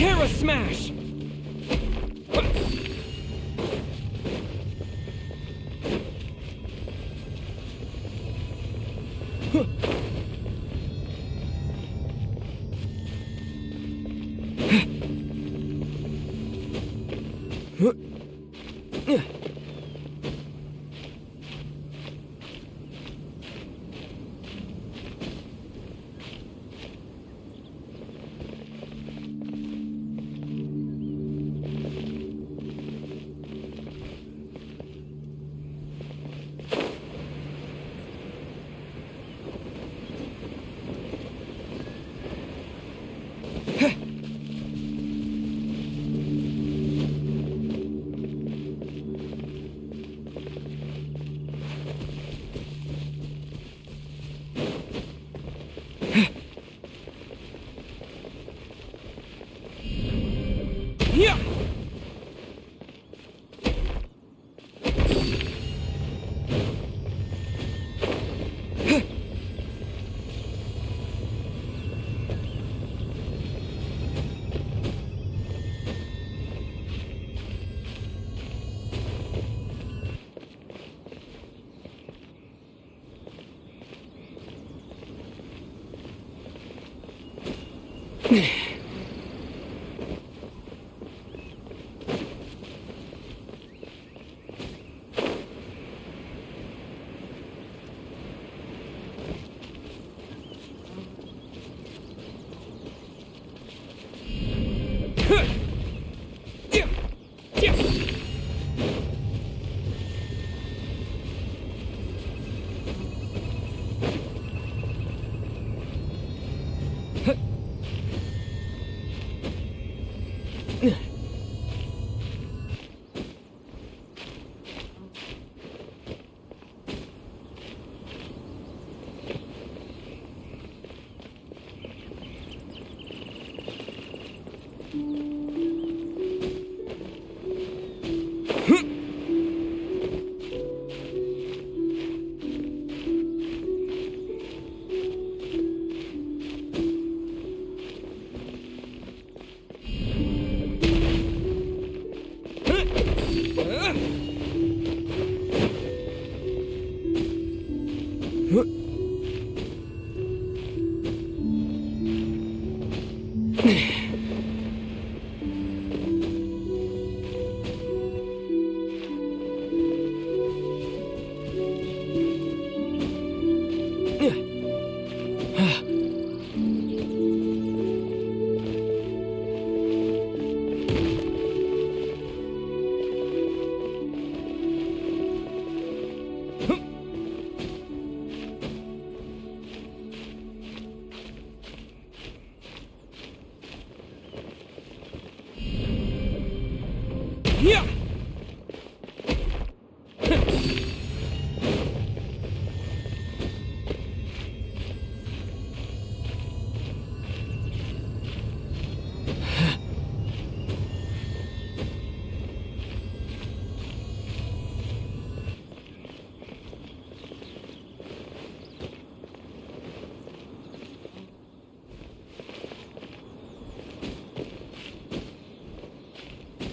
Terra Smash! Yeah!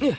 Yeah!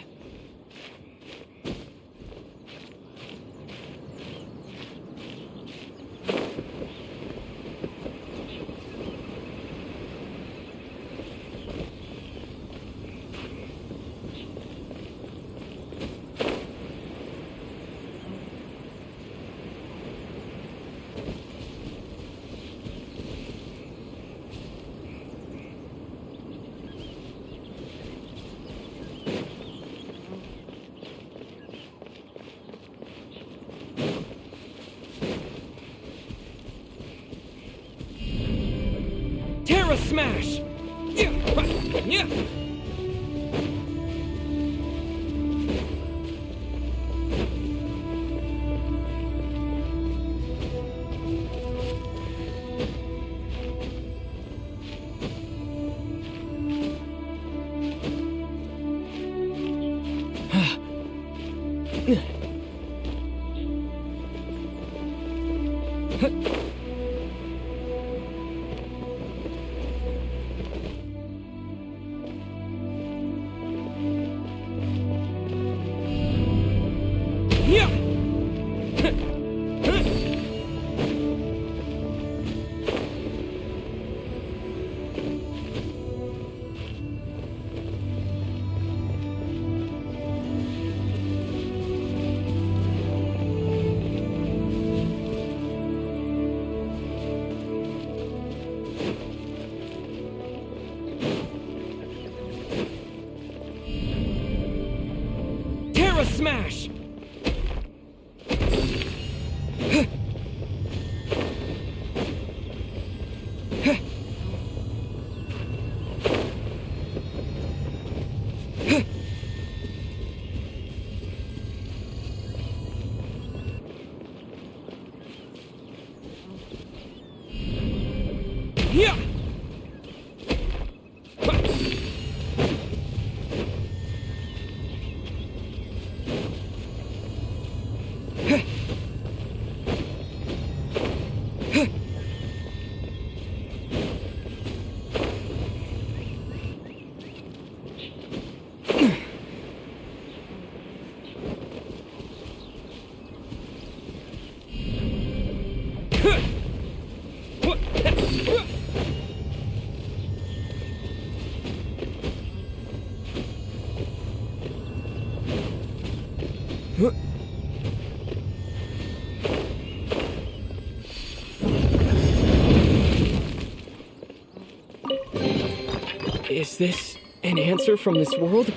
Terra Smash! Yeah! Yeah! smash! Yeah! Is this an answer from this world?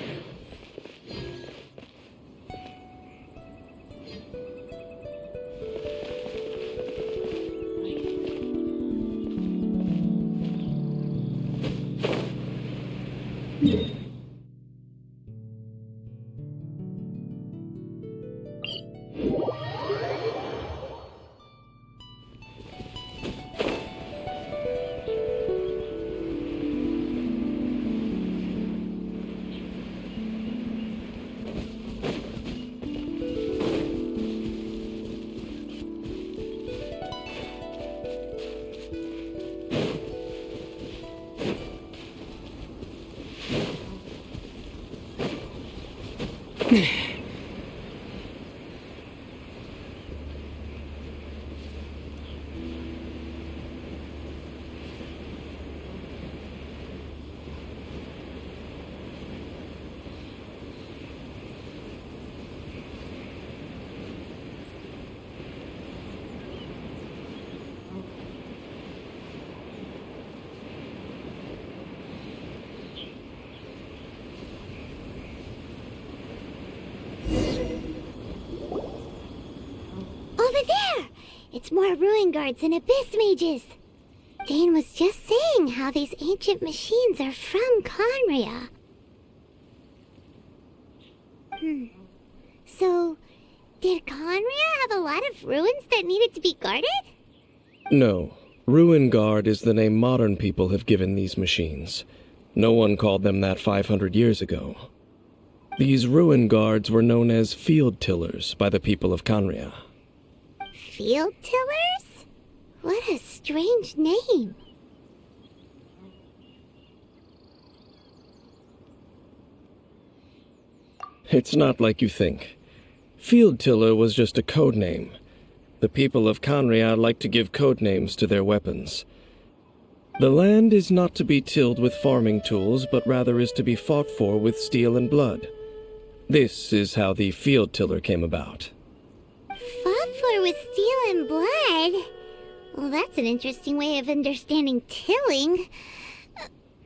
Over there! It's more ruin guards and abyss mages. Dane was just saying how these ancient machines are from Conria. So, did Conria have a lot of ruins that needed to be guarded? No. Ruin Guard is the name modern people have given these machines. No one called them that 500 years ago. These ruin guards were known as field tillers by the people of Conria. Field tillers? What a strange name. It's not like you think. Field tiller was just a code name. The people of Conria like to give code names to their weapons. The land is not to be tilled with farming tools, but rather is to be fought for with steel and blood. This is how the field tiller came about. Fought for with steel and blood? Well, that's an interesting way of understanding tilling.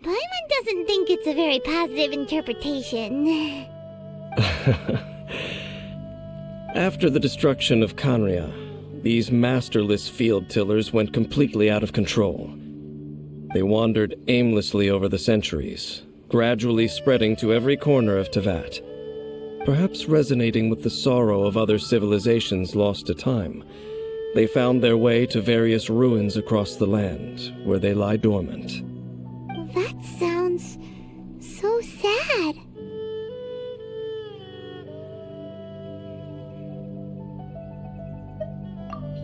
Paimon doesn't think it's a very positive interpretation. After the destruction of Conria, these masterless field tillers went completely out of control. They wandered aimlessly over the centuries, gradually spreading to every corner of Teyvat. Perhaps resonating with the sorrow of other civilizations lost to time, they found their way to various ruins across the land, where they lie dormant. That sounds so sad.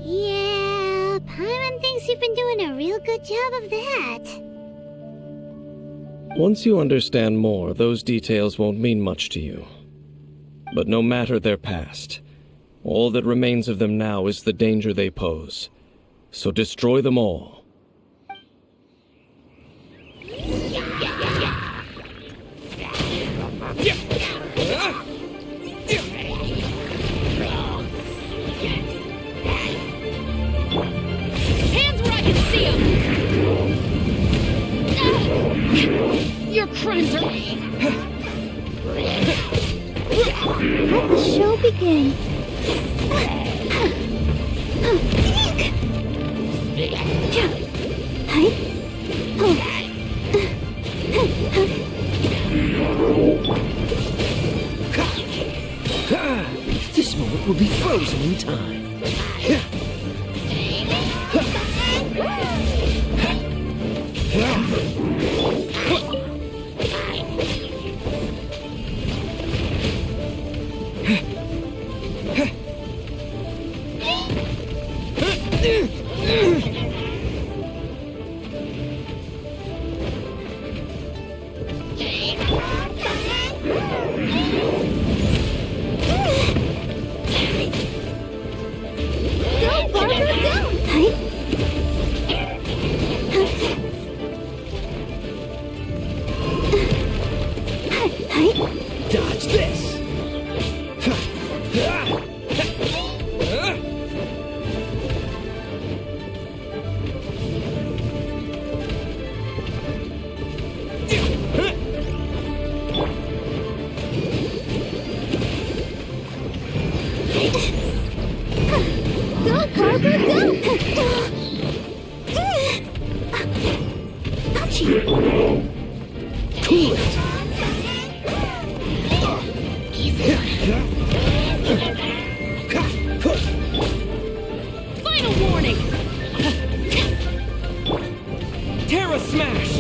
Yeah, Paimon thinks you've been doing a real good job of that. Once you understand more, those details won't mean much to you. But no matter their past, all that remains of them now is the danger they pose. So destroy them all. Hands where I can see them! Your crimes are... Let the show begin. This moment will be frozen in time. Go, Barbara, go! Dodge this! Go, Barbara, go! Ouchie! Cool it! Final warning! Terra Smash!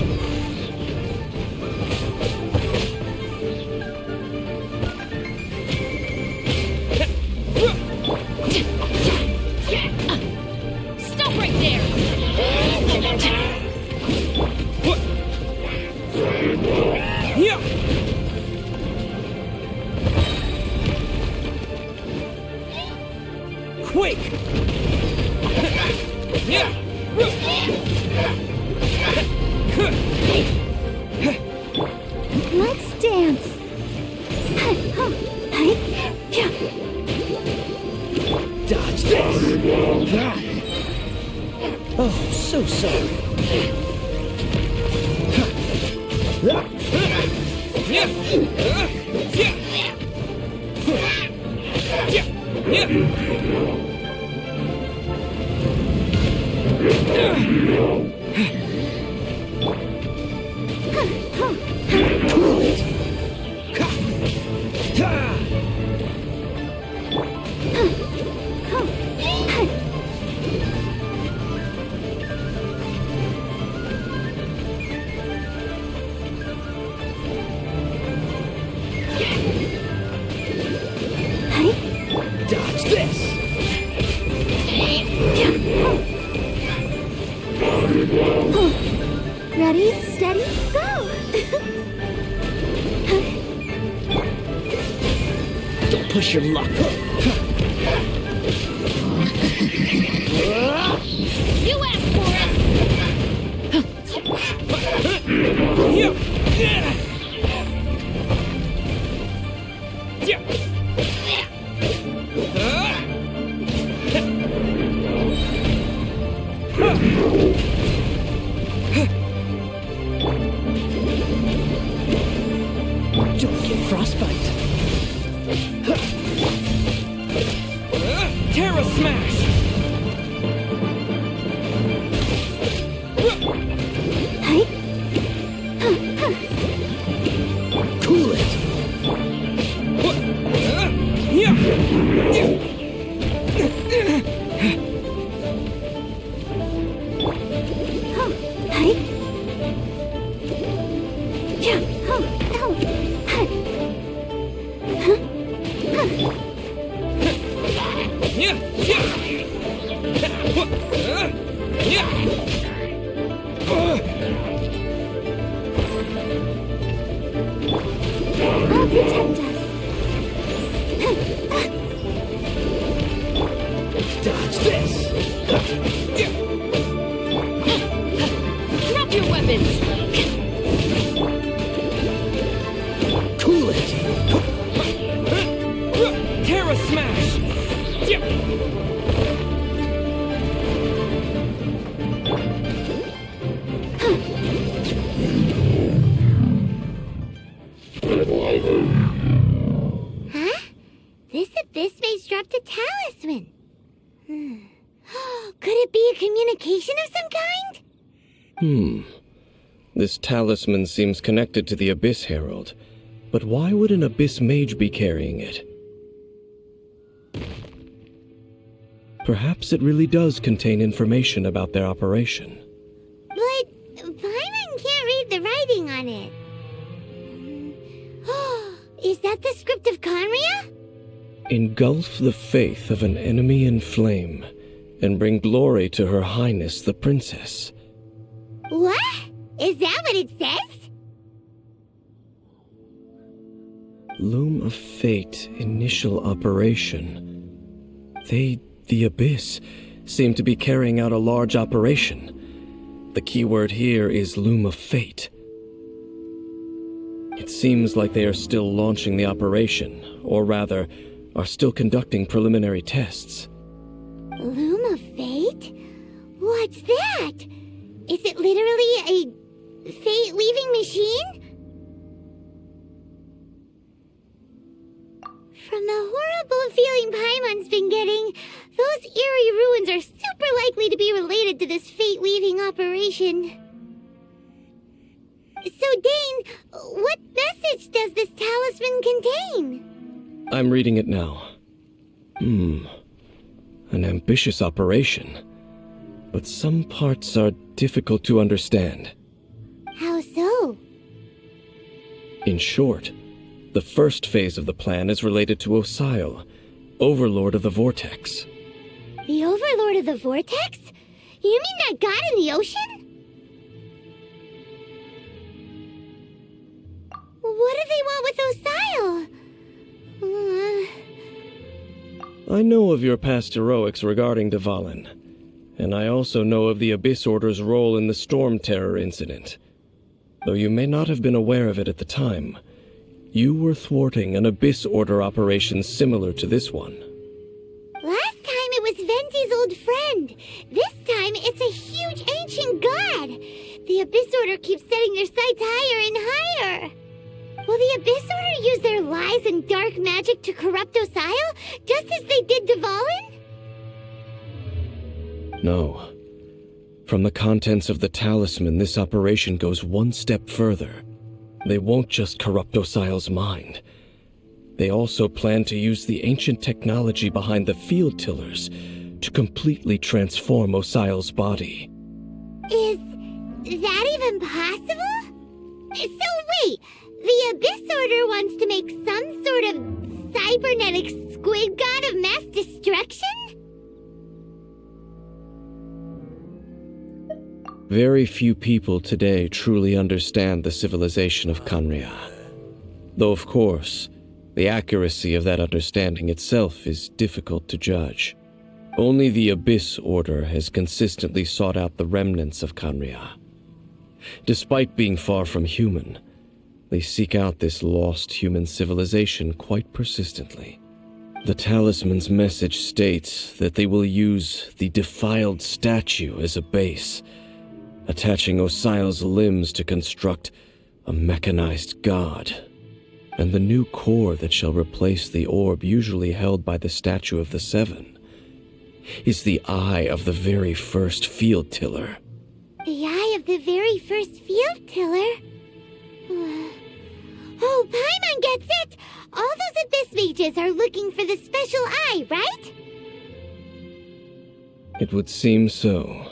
Stop right there! Yeah! Quake! Yeah! Let's dance! Dodge this! Oh, so sorry. Dodge this! Ready, steady, go! Don't push your luck. You asked for Don't get frostbite. Terra Smash! Cool it! I'll protect us. Dodge this! Drop your weapons! Cool it! Terra Smash! Huh? This a bit talisman. Could it be a communication of some kind? This talisman seems connected to the Abyss Herald. But why would an Abyss Mage be carrying it? Perhaps it really does contain information about their operation. But Paimon can't read the writing on it. Is that the script of Conria? Engulf the faith of an enemy in flame, and bring glory to Her Highness the Princess. What? Is that what it says? Loom of Fate, initial operation. The Abyss, seem to be carrying out a large operation. The keyword here is Loom of Fate. It seems like they are still launching the operation, or rather, are still conducting preliminary tests. Loom of Fate? What's that? Is it literally a fate-weaving machine? From the horrible feeling Paimon's been getting, those eerie ruins are super likely to be related to this fate-weaving operation. So, Dane, what message does this talisman contain? I'm reading it now. An ambitious operation. But some parts are difficult to understand. How so? In short, the first phase of the plan is related to Osile, Overlord of the Vortex. The Overlord of the Vortex? You mean that god in the ocean? What do they want with Osile? I know of your past heroics regarding Dvalin, and I also know of the Abyss Order's role in the Storm Terror incident. Though you may not have been aware of it at the time, you were thwarting an Abyss Order operation similar to this one. Last time it was Venti's old friend. This time it's a huge ancient god. The Abyss Order keeps setting their sights higher and higher. Will the Abyss Order use their lies and dark magic to corrupt Osile, just as they did Dvalin? No. From the contents of the talisman, this operation goes one step further. They won't just corrupt Osile's mind. They also plan to use the ancient technology behind the field tillers to completely transform Osile's body. Is that even possible? So wait, the Abyss Order wants to make some sort of cybernetic squid god of mass destruction? Very few people today truly understand the civilization of Conria. Though, of course, the accuracy of that understanding itself is difficult to judge. Only the Abyss Order has consistently sought out the remnants of Conria. Despite being far from human, they seek out this lost human civilization quite persistently. The talisman's message states that they will use the defiled statue as a base, attaching Osile's limbs to construct a mechanized god. And the new core that shall replace the orb usually held by the Statue of the Seven is the eye of the very first field tiller. The eye of the very first field tiller? Oh, Paimon gets it! All those Abyss mages are looking for the special eye, right? It would seem so.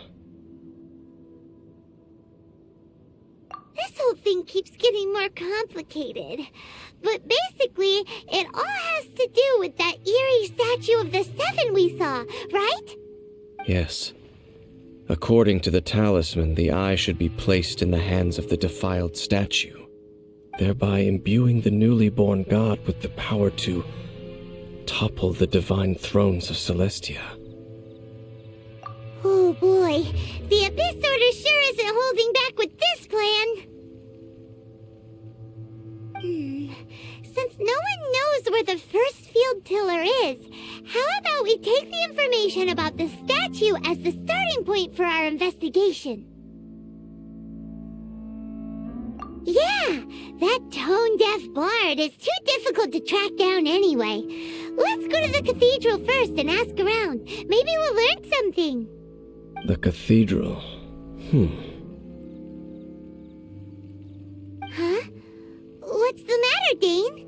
This whole thing keeps getting more complicated. But basically, it all has to do with that eerie Statue of the Seven we saw, right? Yes. According to the talisman, the eye should be placed in the hands of the defiled statue, thereby imbuing the newly born god with the power to topple the divine thrones of Celestia. Oh boy, the Abyss Order sure isn't holding back with this plan. Since no one knows where the first field tiller is, how about we take the information about the statue as the starting point for our investigation? Yeah, that tone-deaf bard is too difficult to track down anyway. Let's go to the cathedral first and ask around. Maybe we'll learn something. The cathedral. Huh? What's the matter, Dane?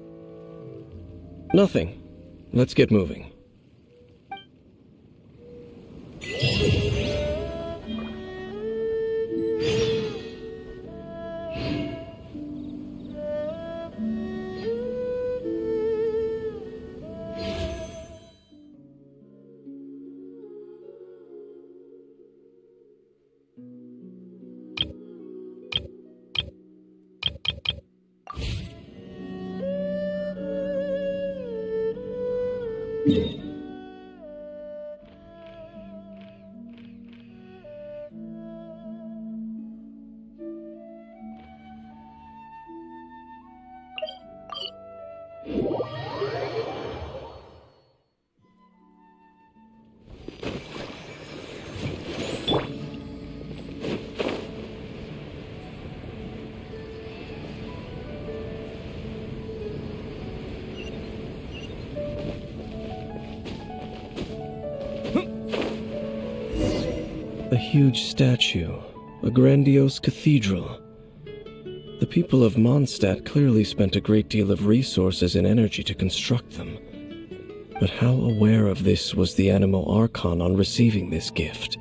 Nothing. Let's get moving. A huge statue, a grandiose cathedral. The people of Mondstadt clearly spent a great deal of resources and energy to construct them. But how aware of this was the Animo Archon on receiving this gift?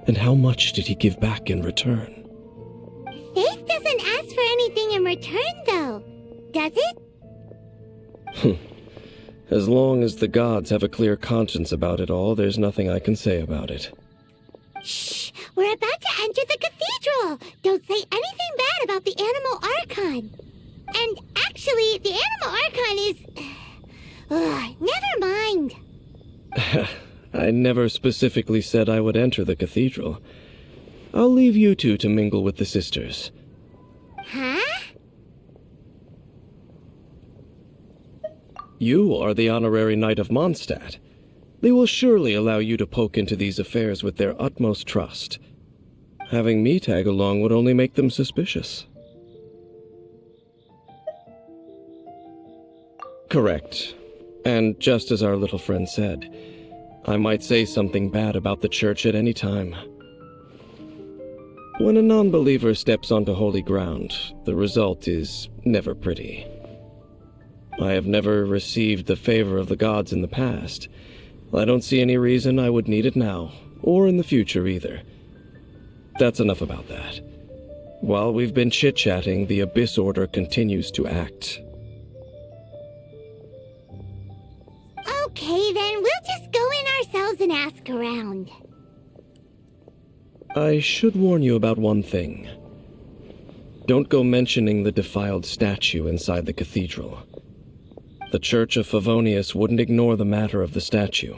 And how much did he give back in return? Faith doesn't ask for anything in return, though. Does it? As long as the gods have a clear conscience about it all, there's nothing I can say about it. Shh! We're about to enter the cathedral! Don't say anything bad about the Animo Archon! And actually, the Animo Archon is... never mind! I never specifically said I would enter the cathedral. I'll leave you two to mingle with the sisters. Huh? You are the honorary knight of Mondstadt. They will surely allow you to poke into these affairs with their utmost trust. Having me tag along would only make them suspicious. Correct. And just as our little friend said, I might say something bad about the church at any time. When a non-believer steps onto holy ground, the result is never pretty. I have never received the favor of the gods in the past. I don't see any reason I would need it now, or in the future either. That's enough about that. While we've been chit-chatting, the Abyss Order continues to act. Okay, then we'll just go in ourselves and ask around. I should warn you about one thing. Don't go mentioning the defiled statue inside the cathedral. The Church of Favonius wouldn't ignore the matter of the statue,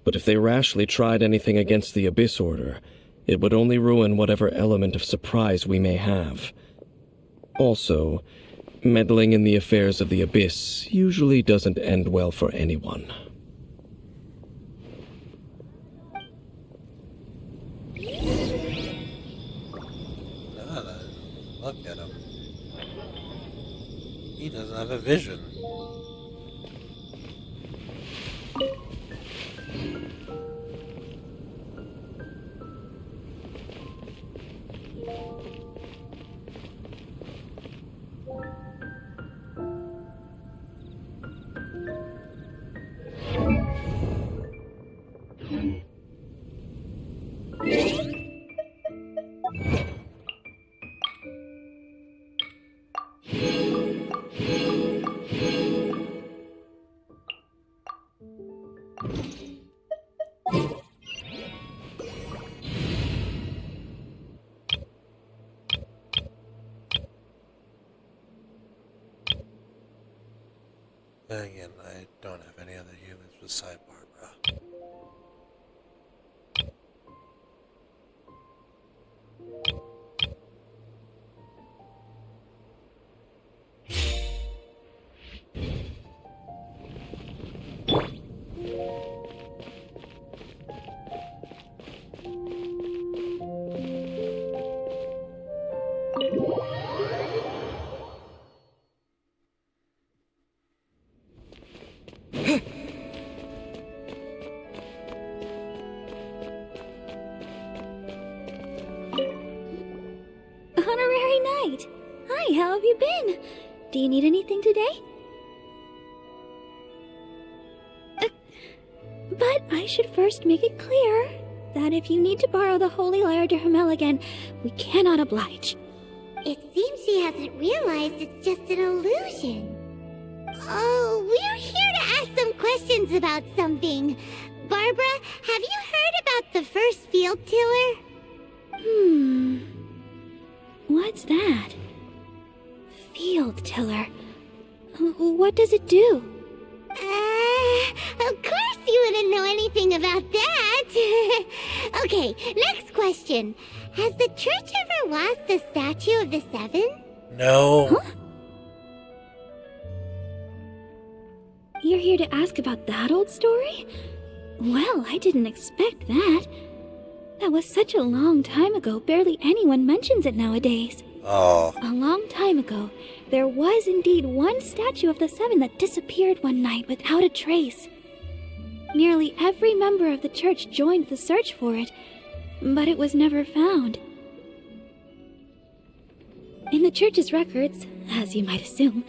but if they rashly tried anything against the Abyss Order, it would only ruin whatever element of surprise we may have. Also, meddling in the affairs of the Abyss usually doesn't end well for anyone. Look at him. He doesn't have a vision. Then again, I don't have any other humans beside Barbara. right. Hi, how have you been? Do you need anything today? But I should first make it clear that if you need to borrow the Holy Lyre to Hermel again, we cannot oblige. It seems she hasn't realized it's just an illusion. Oh, we're here to ask some questions about something. Barbara, have you heard about the first field tiller? What's that? Field tiller. What does it do? Of course you wouldn't know anything about that. Okay, next question. Has the church ever lost a statue of the Seven? No. Huh? You're here to ask about that old story? Well, I didn't expect that. That was such a long time ago, barely anyone mentions it nowadays. Oh. A long time ago, there was indeed one statue of the Seven that disappeared one night without a trace. Nearly every member of the church joined the search for it, but it was never found. In the church's records, as you might assume,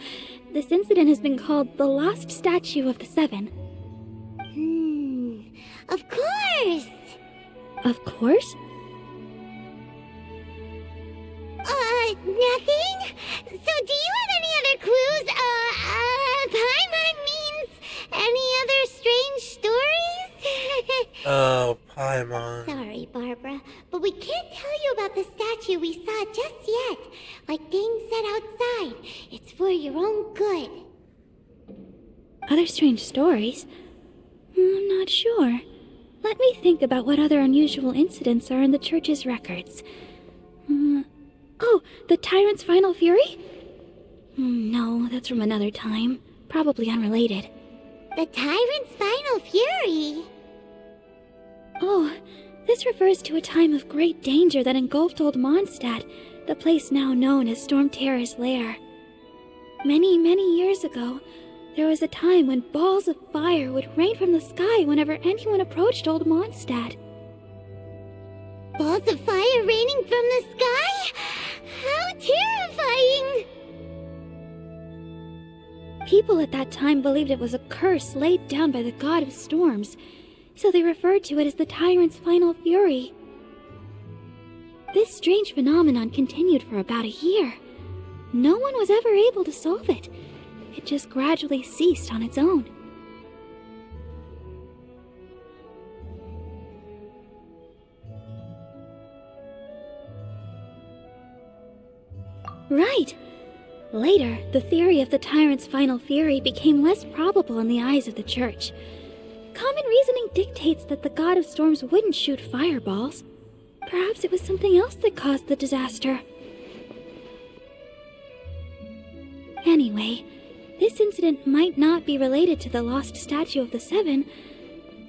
this incident has been called the Lost Statue of the Seven. Of course! Of course? Nothing? So do you have any other clues? Paimon means any other strange stories? Oh, Paimon. Sorry, Barbara, but we can't tell you about the statue we saw just yet. Like Dane said outside, it's for your own good. Other strange stories? I'm not sure. Let me think about what other unusual incidents are in the church's records. Oh, the tyrant's final fury? No, that's from another time. Probably unrelated. The tyrant's final fury? Oh, this refers to a time of great danger that engulfed Old Mondstadt, the place now known as Storm Terror's lair. Many, many years ago, there was a time when balls of fire would rain from the sky whenever anyone approached Old Mondstadt. Balls of fire raining from the sky? How terrifying! People at that time believed it was a curse laid down by the god of storms, so they referred to it as the tyrant's final fury. This strange phenomenon continued for about a year. No one was ever able to solve it. It just gradually ceased on its own. Right. Later, the theory of the tyrant's final fury became less probable in the eyes of the church. Common reasoning dictates that the god of storms wouldn't shoot fireballs. Perhaps it was something else that caused the disaster. Anyway, this incident might not be related to the lost statue of the Seven,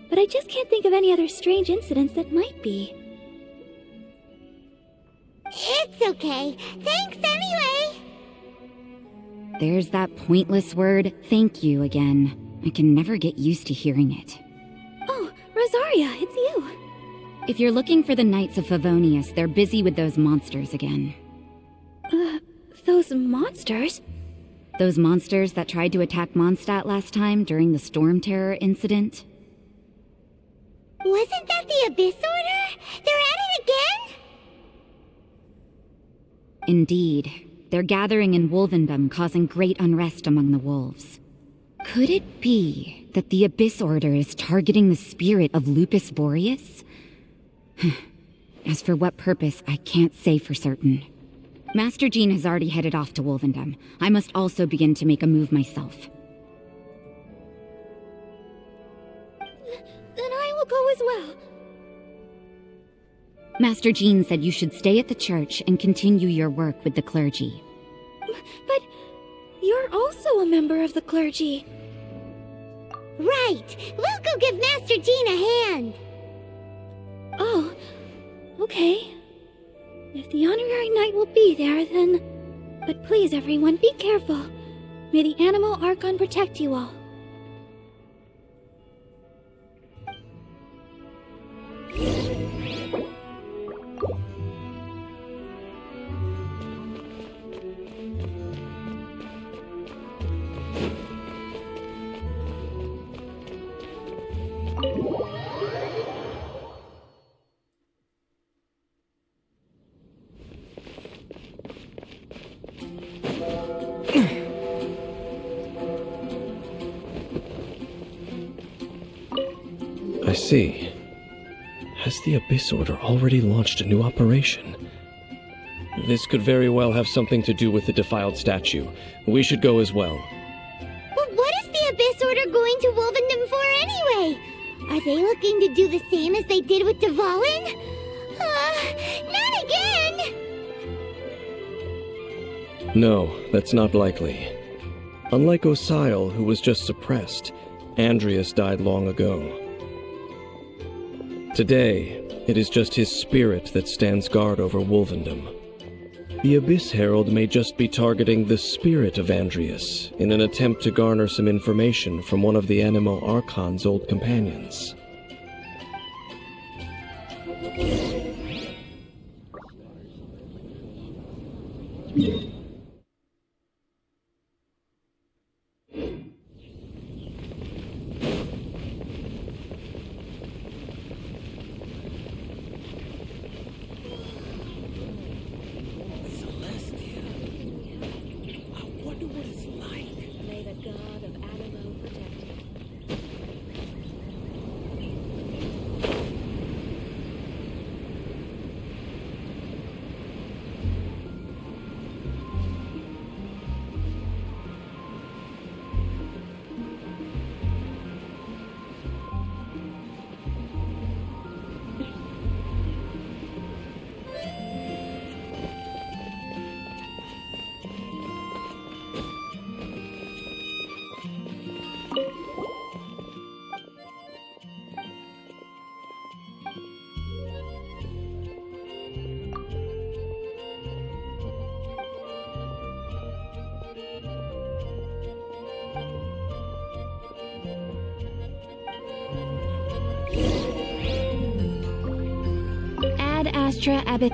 but I just can't think of any other strange incidents that might be. It's okay. Thanks anyway. There's that pointless word, thank you, again. I can never get used to hearing it. Oh, Rosaria, it's you. If you're looking for the Knights of Favonius, they're busy with those monsters again. Those monsters? Those monsters that tried to attack Mondstadt last time during the Storm Terror incident? Wasn't that the Abyss Order? They're at it again? Indeed. They're gathering in Wolvendom, causing great unrest among the wolves. Could it be that the Abyss Order is targeting the spirit of Lupus Boreas? As for what purpose, I can't say for certain. Master Jean has already headed off to Wolvendom. I must also begin to make a move myself. Then I will go as well. Master Jean said you should stay at the church and continue your work with the clergy. But you're also a member of the clergy. Right. We'll go give Master Jean a hand. Oh, okay. If the honorary knight will be there, then... But please, everyone, be careful. May the Animal Archon protect you all. I see. Has the Abyss Order already launched a new operation? This could very well have something to do with the defiled statue. We should go as well. But what is the Abyss Order going to Wolvendom for anyway? Are they looking to do the same as they did with Dvalin? Not again! No, that's not likely. Unlike Osile, who was just suppressed, Andreas died long ago. Today, it is just his spirit that stands guard over Wolvendom. The Abyss Herald may just be targeting the spirit of Andreas in an attempt to garner some information from one of the Animo Archon's old companions. May the god of Animo protect you. Ad Astra Abbot.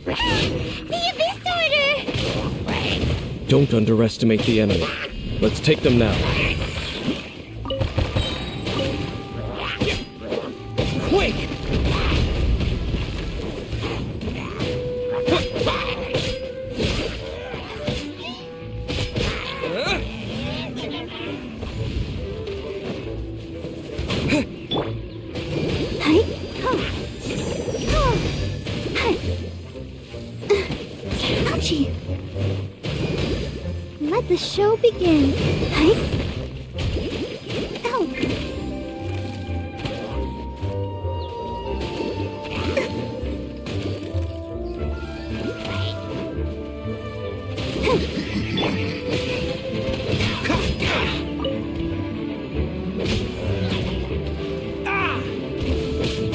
The Abyss Order! Don't underestimate the enemy. Let's take them now. Quick! Ouchie! Let the show begin. Ow!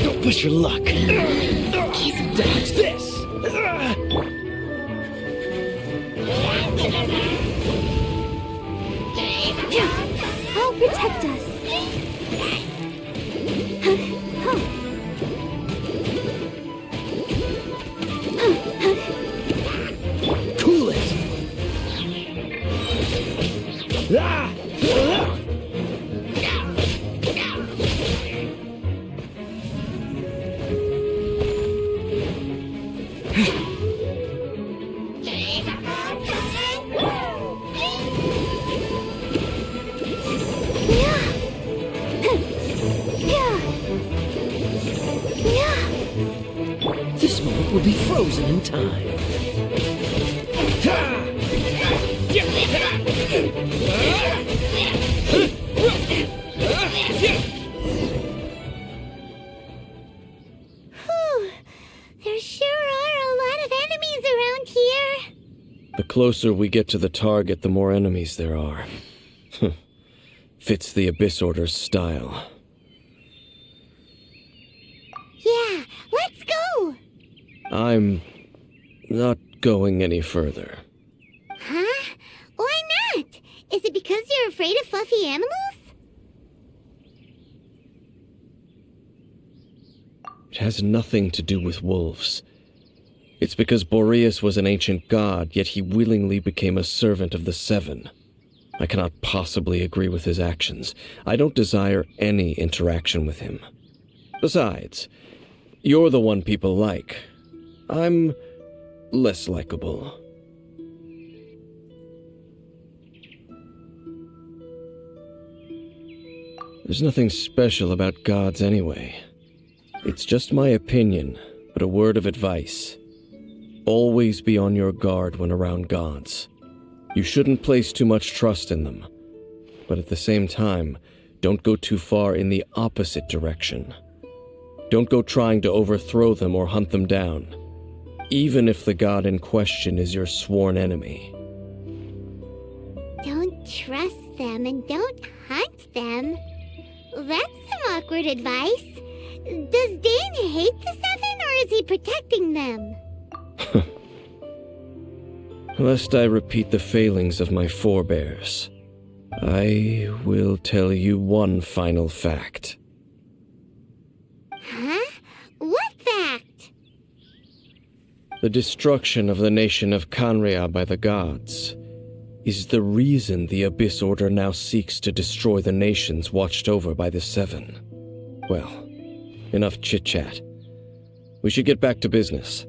Don't push your luck. Dodge this! I'll protect us. Cool it! Ah! This moment will be frozen in time. Whew. There sure are a lot of enemies around here. The closer we get to the target, the more enemies there are. Fits the Abyss Order's style. Yeah, let's go! I'm not going any further. Huh? Why not? Is it because you're afraid of fluffy animals? It has nothing to do with wolves. It's because Boreas was an ancient god, yet he willingly became a servant of the Seven. I cannot possibly agree with his actions. I don't desire any interaction with him. Besides, you're the one people like. I'm less likable. There's nothing special about gods anyway. It's just my opinion, but a word of advice. Always be on your guard when around gods. You shouldn't place too much trust in them, but at the same time, don't go too far in the opposite direction. Don't go trying to overthrow them or hunt them down, even if the god in question is your sworn enemy. Don't trust them and don't hunt them. That's some awkward advice. Does Dane hate the Seven, or is he protecting them? Lest I repeat the failings of my forebears, I will tell you one final fact. Huh? What fact? The destruction of the nation of Canria by the gods is the reason the Abyss Order now seeks to destroy the nations watched over by the Seven. Well, enough chit-chat. We should get back to business.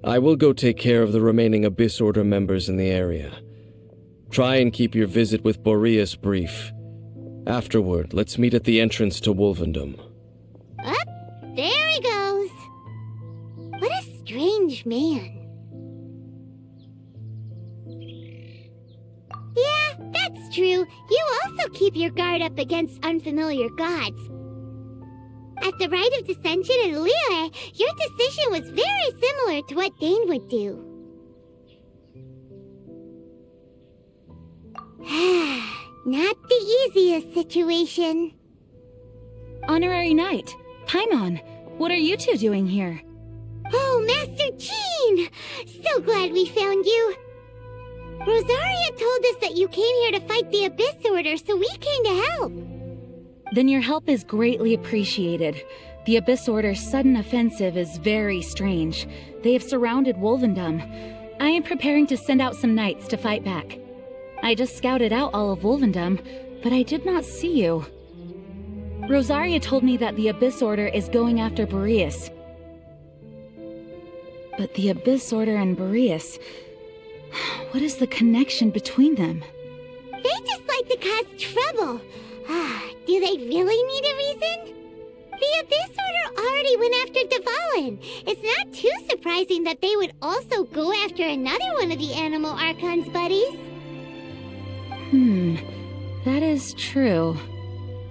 I will go take care of the remaining Abyss Order members in the area. Try and keep your visit with Boreas brief. Afterward, let's meet at the entrance to Wolvendom. Up, there he goes. What a strange man. Yeah, that's true. You also keep your guard up against unfamiliar gods. At the Rite of Dissension in Liyue, your decision was very similar to what Dane would do. Not the easiest situation. Honorary Knight, Paimon, what are you two doing here? Oh, Master Jean! So glad we found you. Rosaria told us that you came here to fight the Abyss Order, so we came to help. Then your help is greatly appreciated. The Abyss Order's sudden offensive is very strange. They have surrounded Wolvendom. I am preparing to send out some knights to fight back. I just scouted out all of Wolvendom, but I did not see you. Rosaria told me that the Abyss Order is going after Boreas. But the Abyss Order and Boreas... what is the connection between them? They just like to cause trouble. Do they really need a reason? The Abyss Order already went after Dvalin. It's not too surprising that they would also go after another one of the Animal Archon's buddies. That is true.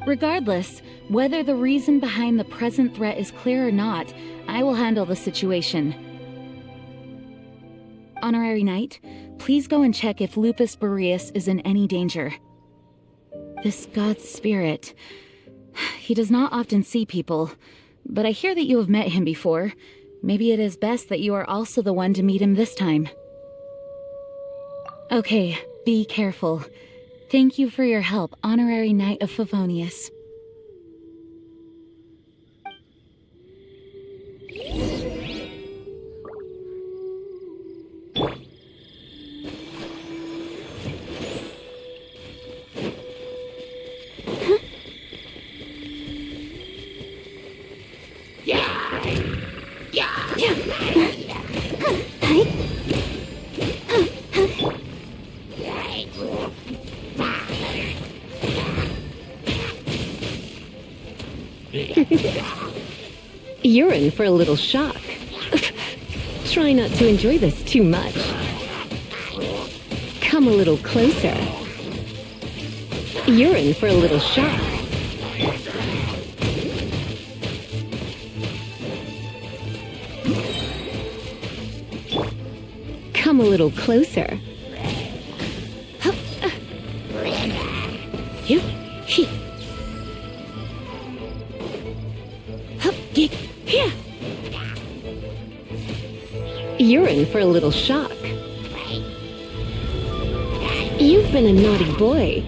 Regardless, whether the reason behind the present threat is clear or not, I will handle the situation. Honorary Knight, please go and check if Lupus Boreas is in any danger. This god's spirit... he does not often see people, but I hear that you have met him before. Maybe it is best that you are also the one to meet him this time. Okay, be careful. Thank you for your help, Honorary Knight of Favonius. You're in for a little shock. Try not to enjoy this too much. Come a little closer. You're in for a little shock. Come a little closer. You. You're in for a little shock. You've been a naughty boy.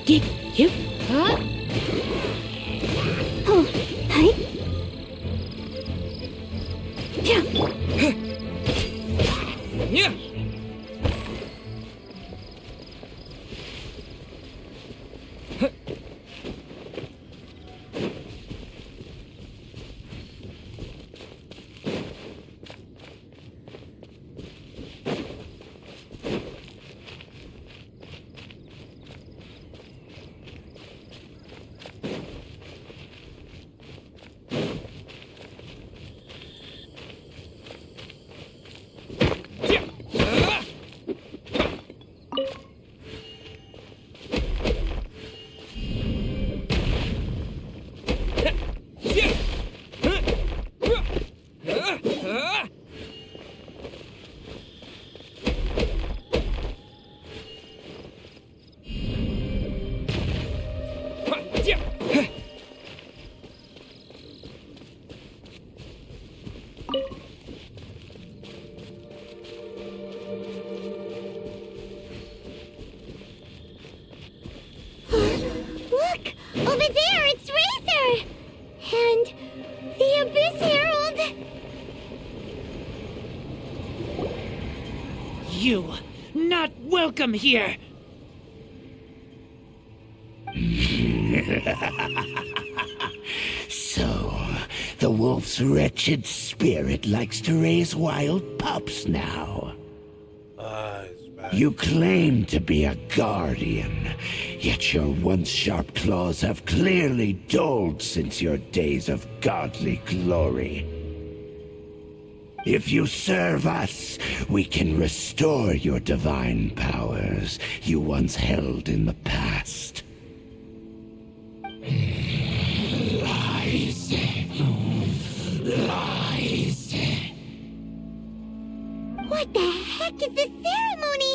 Get you. Oh, hi. Yeah. Look! Over there, it's Razor! And the Abyss Herald! You not welcome here. So, the wolf's wretched spirit likes to raise wild pups now. It's bad. You claim to be a guardian, yet your once sharp claws have clearly dulled since your days of godly glory. If you serve us, we can restore your divine powers you once held in the past. Lies. Lies. What the heck is this ceremony?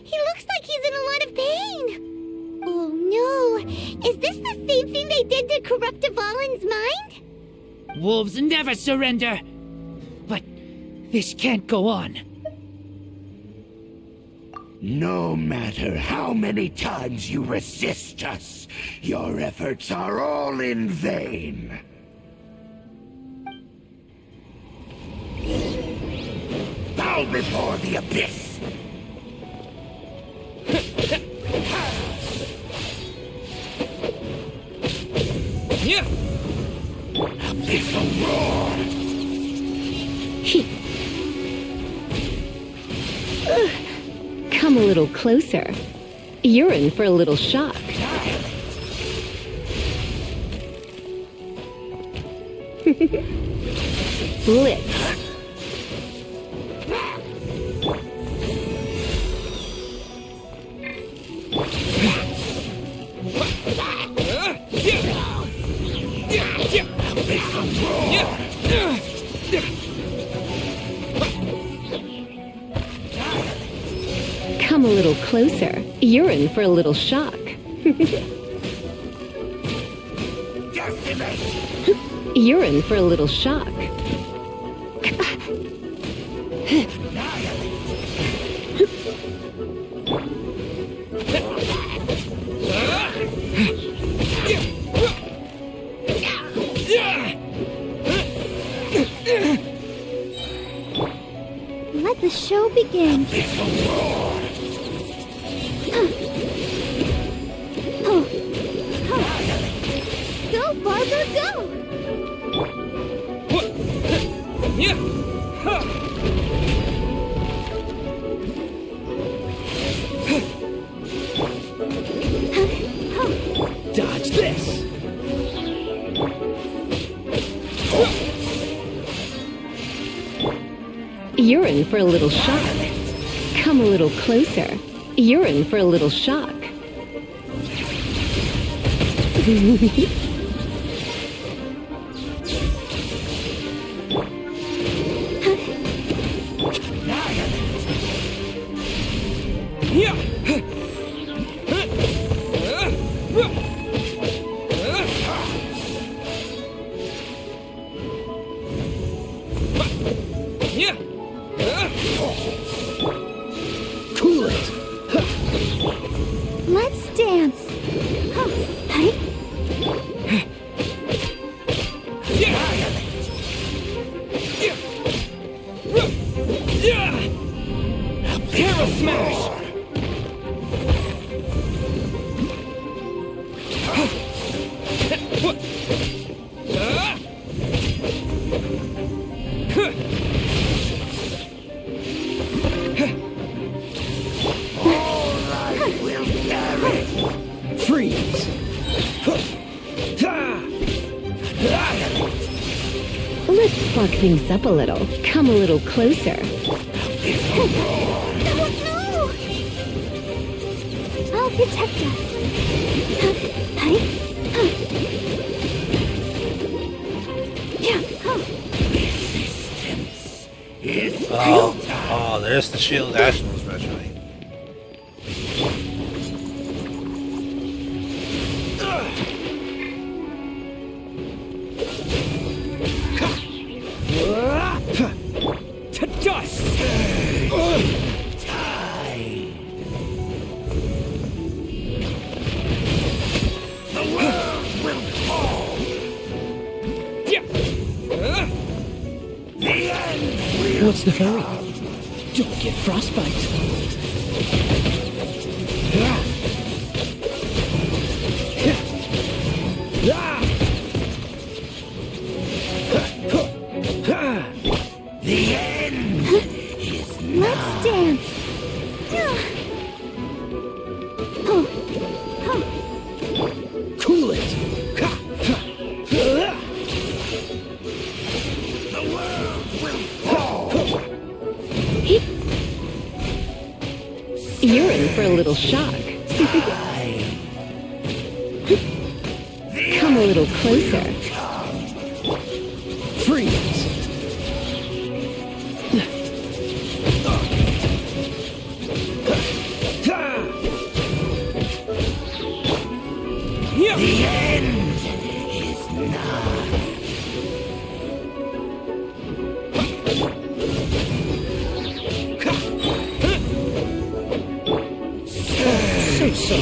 He looks like he's in a lot of pain. Oh no! Is this the same thing they did to corrupt Dvalin's mind? Wolves never surrender. But this can't go on. No matter how many times you resist us, your efforts are all in vain. Bow before the abyss! Yeah. Abyssal roar! Come a little closer. You're in for a little shock. Blitz. Come a little closer. You're in for a little shock. You're in for a little shock. Let the show begin. Go, Barbara, go! Dodge this. You're in for a little shock. Come a little closer. You're in for a little shock. Cool it. Let's dance. Huh. Hey. Terra smash. Freeze. Let's spark things up a little. Come a little closer. No! I'll protect us. Hey. Yeah. Oh, there's the shield Ashen was mentioning. To dust! The world will fall! The end will What's the hurry? Don't get frostbite. The end is Let's dance. Cool it. the world will fall! You're in for a little shock. Come a little closer. Freeze. The end is nigh. So.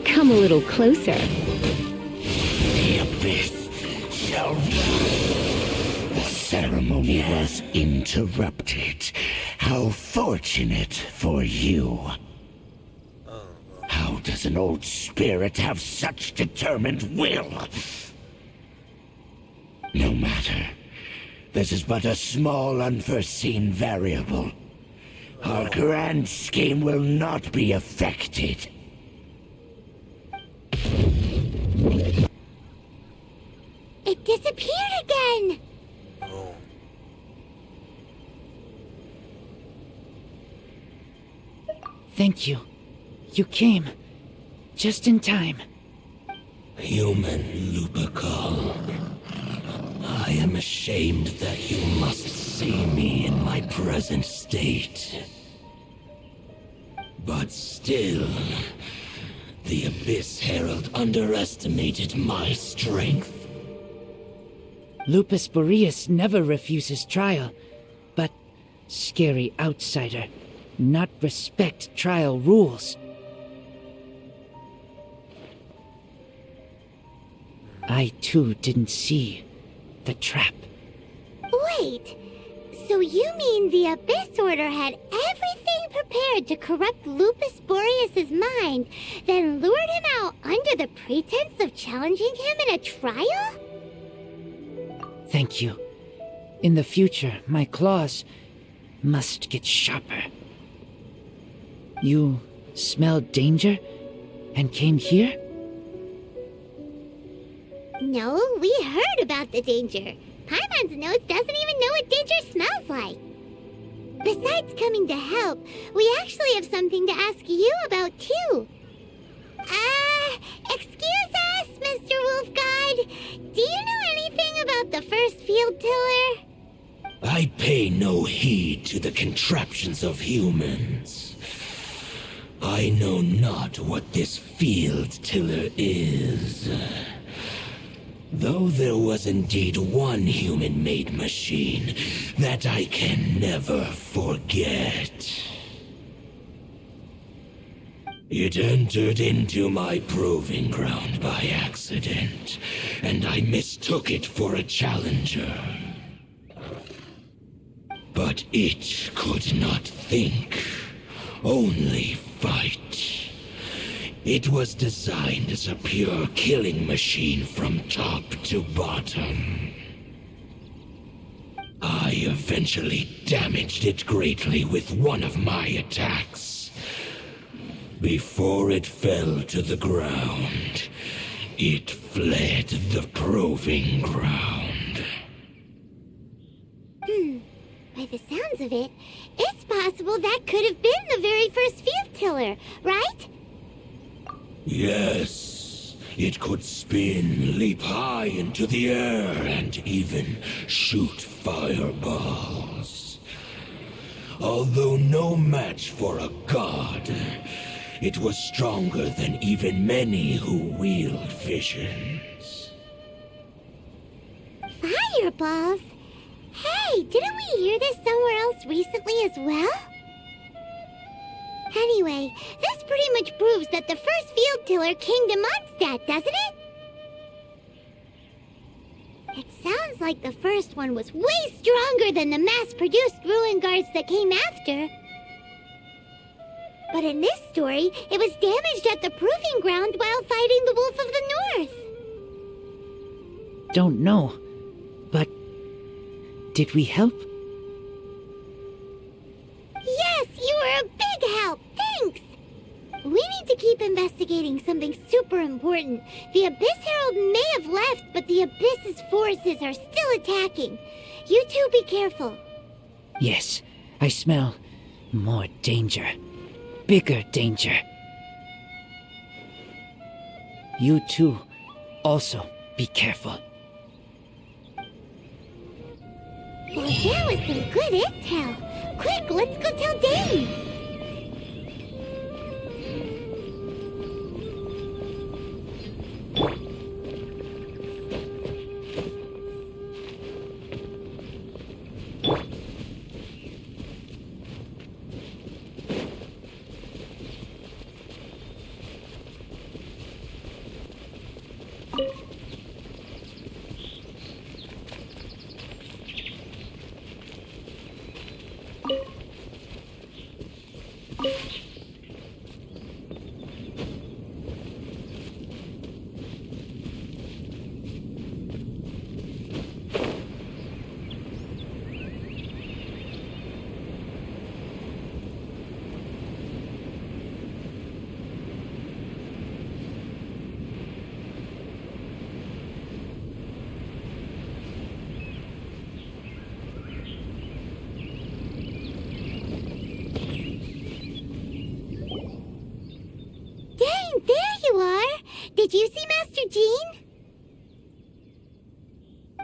Come a little closer. The abyss shall rise. The ceremony was interrupted. How fortunate for you. How does an old spirit have such determined will? No matter. This is but a small unforeseen variable. Our grand scheme will not be affected. It disappeared again! Thank you. You came. Just in time. Human Lupercal. I am ashamed that you must see me in my present state. But still, the Abyss Herald underestimated my strength. Lupus Boreas never refuses trial, but scary outsider, not respect trial rules. I too didn't see the trap. Wait, so you mean the Abyss Order had everything prepared to corrupt Lupus Boreas' mind, then lured him out under the pretense of challenging him in a trial? Thank you. In the future, my claws must get sharper. You smelled danger and came here? No, we heard about the danger. Paimon's nose doesn't even know what danger smells like. Besides coming to help, we actually have something to ask you about too. Excuse us, Mr. Wolf God. Do you know anything about the first few field tiller? I pay no heed to the contraptions of humans. I know not what this field tiller is. Though there was indeed one human-made machine that I can never forget. It entered into my proving ground by accident, and I mistook it for a challenger. But it could not think, only fight. It was designed as a pure killing machine from top to bottom. I eventually damaged it greatly with one of my attacks. Before it fell to the ground, it fled the proving ground. By the sounds of it, it's possible that could have been the very first field tiller, right? Yes, it could spin, leap high into the air, and even shoot fireballs. Although no match for a god, it was stronger than even many who wield visions. Fireballs? Hey, didn't we hear this somewhere else recently as well? Anyway, this pretty much proves that the first field tiller came to Mondstadt, doesn't it? It sounds like the first one was way stronger than the mass-produced ruin guards that came after. But in this story, it was damaged at the proving ground while fighting the Wolf of the North. Don't know, but did we help? Yes, you were a big help. Thanks. We need to keep investigating something super important. The Abyss Herald may have left, but the Abyss's forces are still attacking. You two be careful. Yes, I smell more danger. Bigger danger. You too, also be careful. Well, that was some good intel. Quick, let's go tell Dane. Did you see Master Jean?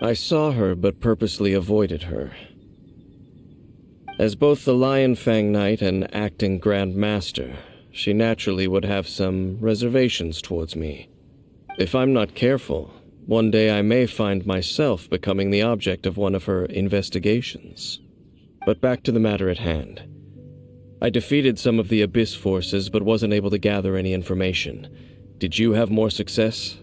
I saw her, but purposely avoided her. As both the Lion Fang Knight and acting Grand Master, she naturally would have some reservations towards me. If I'm not careful, one day I may find myself becoming the object of one of her investigations. But back to the matter at hand. I defeated some of the Abyss forces, but wasn't able to gather any information. Did you have more success?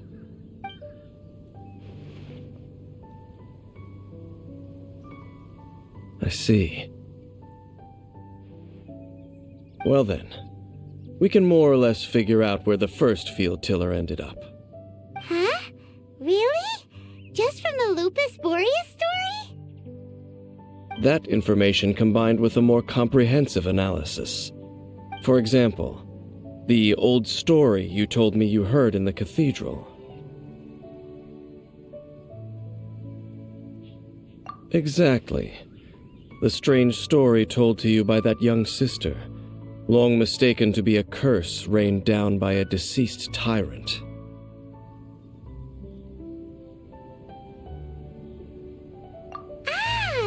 I see. Well then, we can more or less figure out where the first field tiller ended up. Huh? Really? Just from the Lupus Boreas story? That information combined with a more comprehensive analysis. For example, the old story you told me you heard in the cathedral. Exactly. The strange story told to you by that young sister, long mistaken to be a curse rained down by a deceased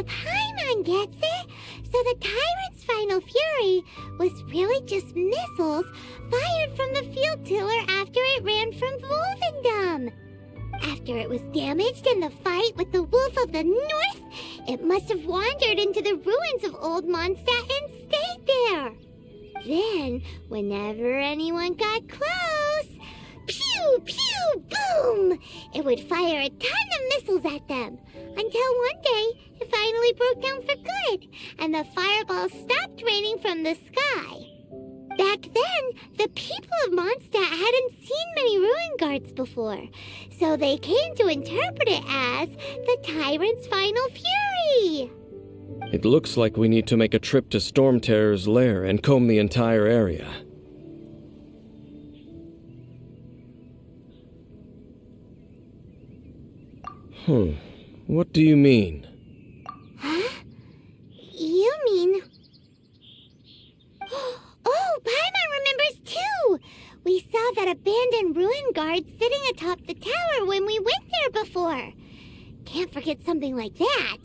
Paimon gets it. So the Tyrant's final fury was really just missiles fired from the field tiller after it ran from Wolvendom. After it was damaged in the fight with the Wolf of the North, it must have wandered into the ruins of Old Mondstadt and stayed there. Then, whenever anyone got close, pew, pew, boom! It would fire a ton of missiles at them, until one day it finally broke down for good, and the fireballs stopped raining from the sky. Back then, the people of Mondstadt hadn't seen many ruin guards before, so they came to interpret it as the Tyrant's final fury. It looks like we need to make a trip to Storm Terror's lair and comb the entire area. What do you mean? Huh? You mean... Oh, Paimon remembers too! We saw that abandoned ruin guard sitting atop the tower when we went there before. Can't forget something like that.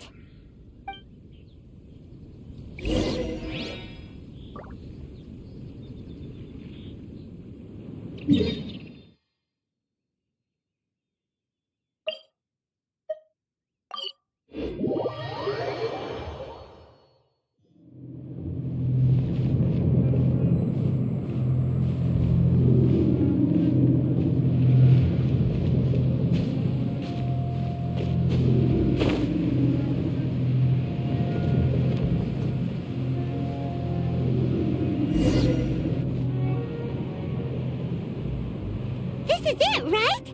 This is it, right?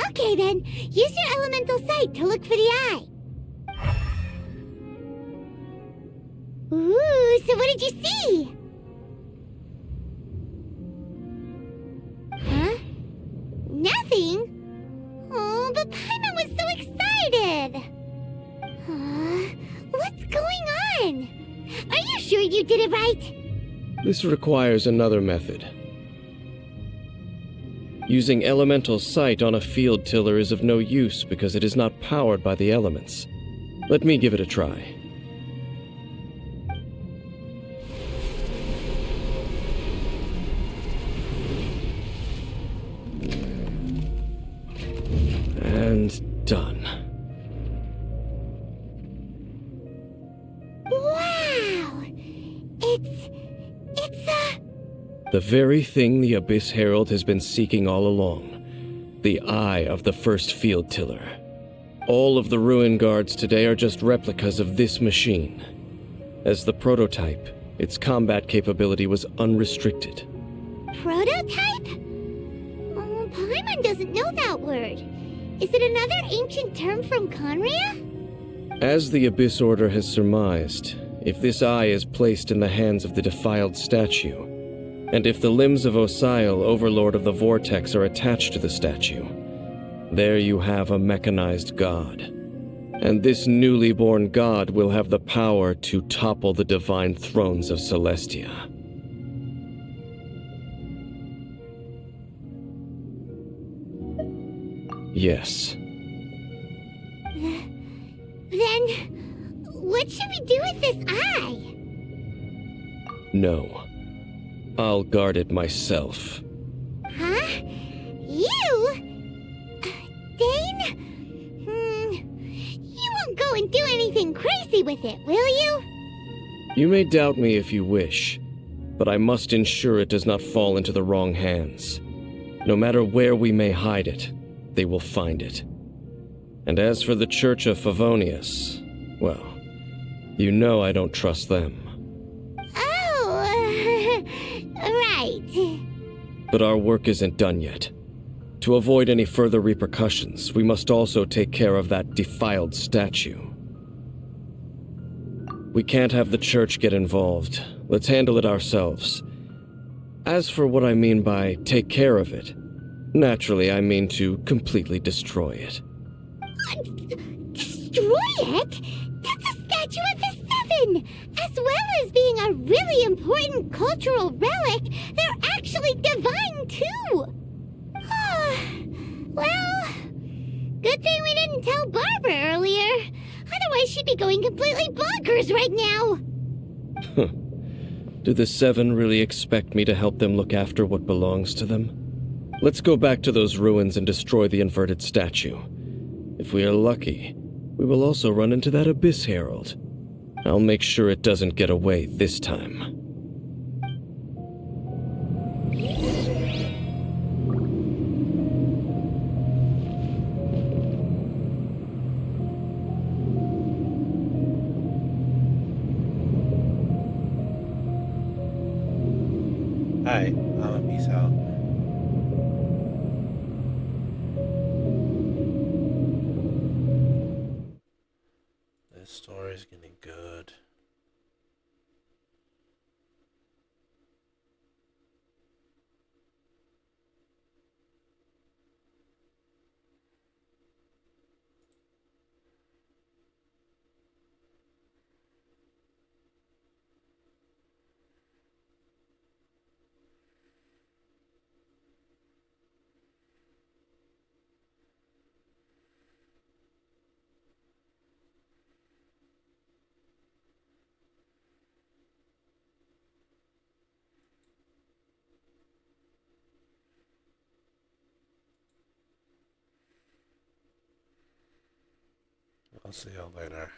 Okay then, use your elemental sight to look for the eye. Ooh, so what did you see? Huh? Nothing? Oh, but Paimon was so excited! What's going on? Are you sure you did it right? This requires another method. Using elemental sight on a field tiller is of no use because it is not powered by the elements. Let me give it a try. And done. Wow! It's The very thing the Abyss Herald has been seeking all along. The eye of the first field tiller. All of the ruin guards today are just replicas of this machine. As the prototype, its combat capability was unrestricted. Prototype? Oh, Paimon doesn't know that word. Is it another ancient term from Conria? As the Abyss Order has surmised, if this eye is placed in the hands of the defiled statue, and if the limbs of Osiel, Overlord of the Vortex, are attached to the statue, there you have a mechanized god. And this newly born god will have the power to topple the divine thrones of Celestia. Yes. Then, what should we do with this eye? No. I'll guard it myself. Huh? You? Dane? You won't go and do anything crazy with it, will you? You may doubt me if you wish, but I must ensure it does not fall into the wrong hands. No matter where we may hide it, they will find it. And as for the Church of Favonius, well, you know I don't trust them. Right. But our work isn't done yet. To avoid any further repercussions, we must also take care of that defiled statue. We can't have the church get involved. Let's handle it ourselves. As for what I mean by take care of it, naturally I mean to completely destroy it. Destroy it? That's a statue of the Seven! As well as being a really important cultural relic, they're actually divine too! Well, good thing we didn't tell Barbara earlier. Otherwise, she'd be going completely bonkers right now. Do the Seven really expect me to help them look after what belongs to them? Let's go back to those ruins and destroy the inverted statue. If we are lucky, we will also run into that Abyss Herald. I'll make sure it doesn't get away this time. Alright, peace out. This story's getting good. I'll see y'all later.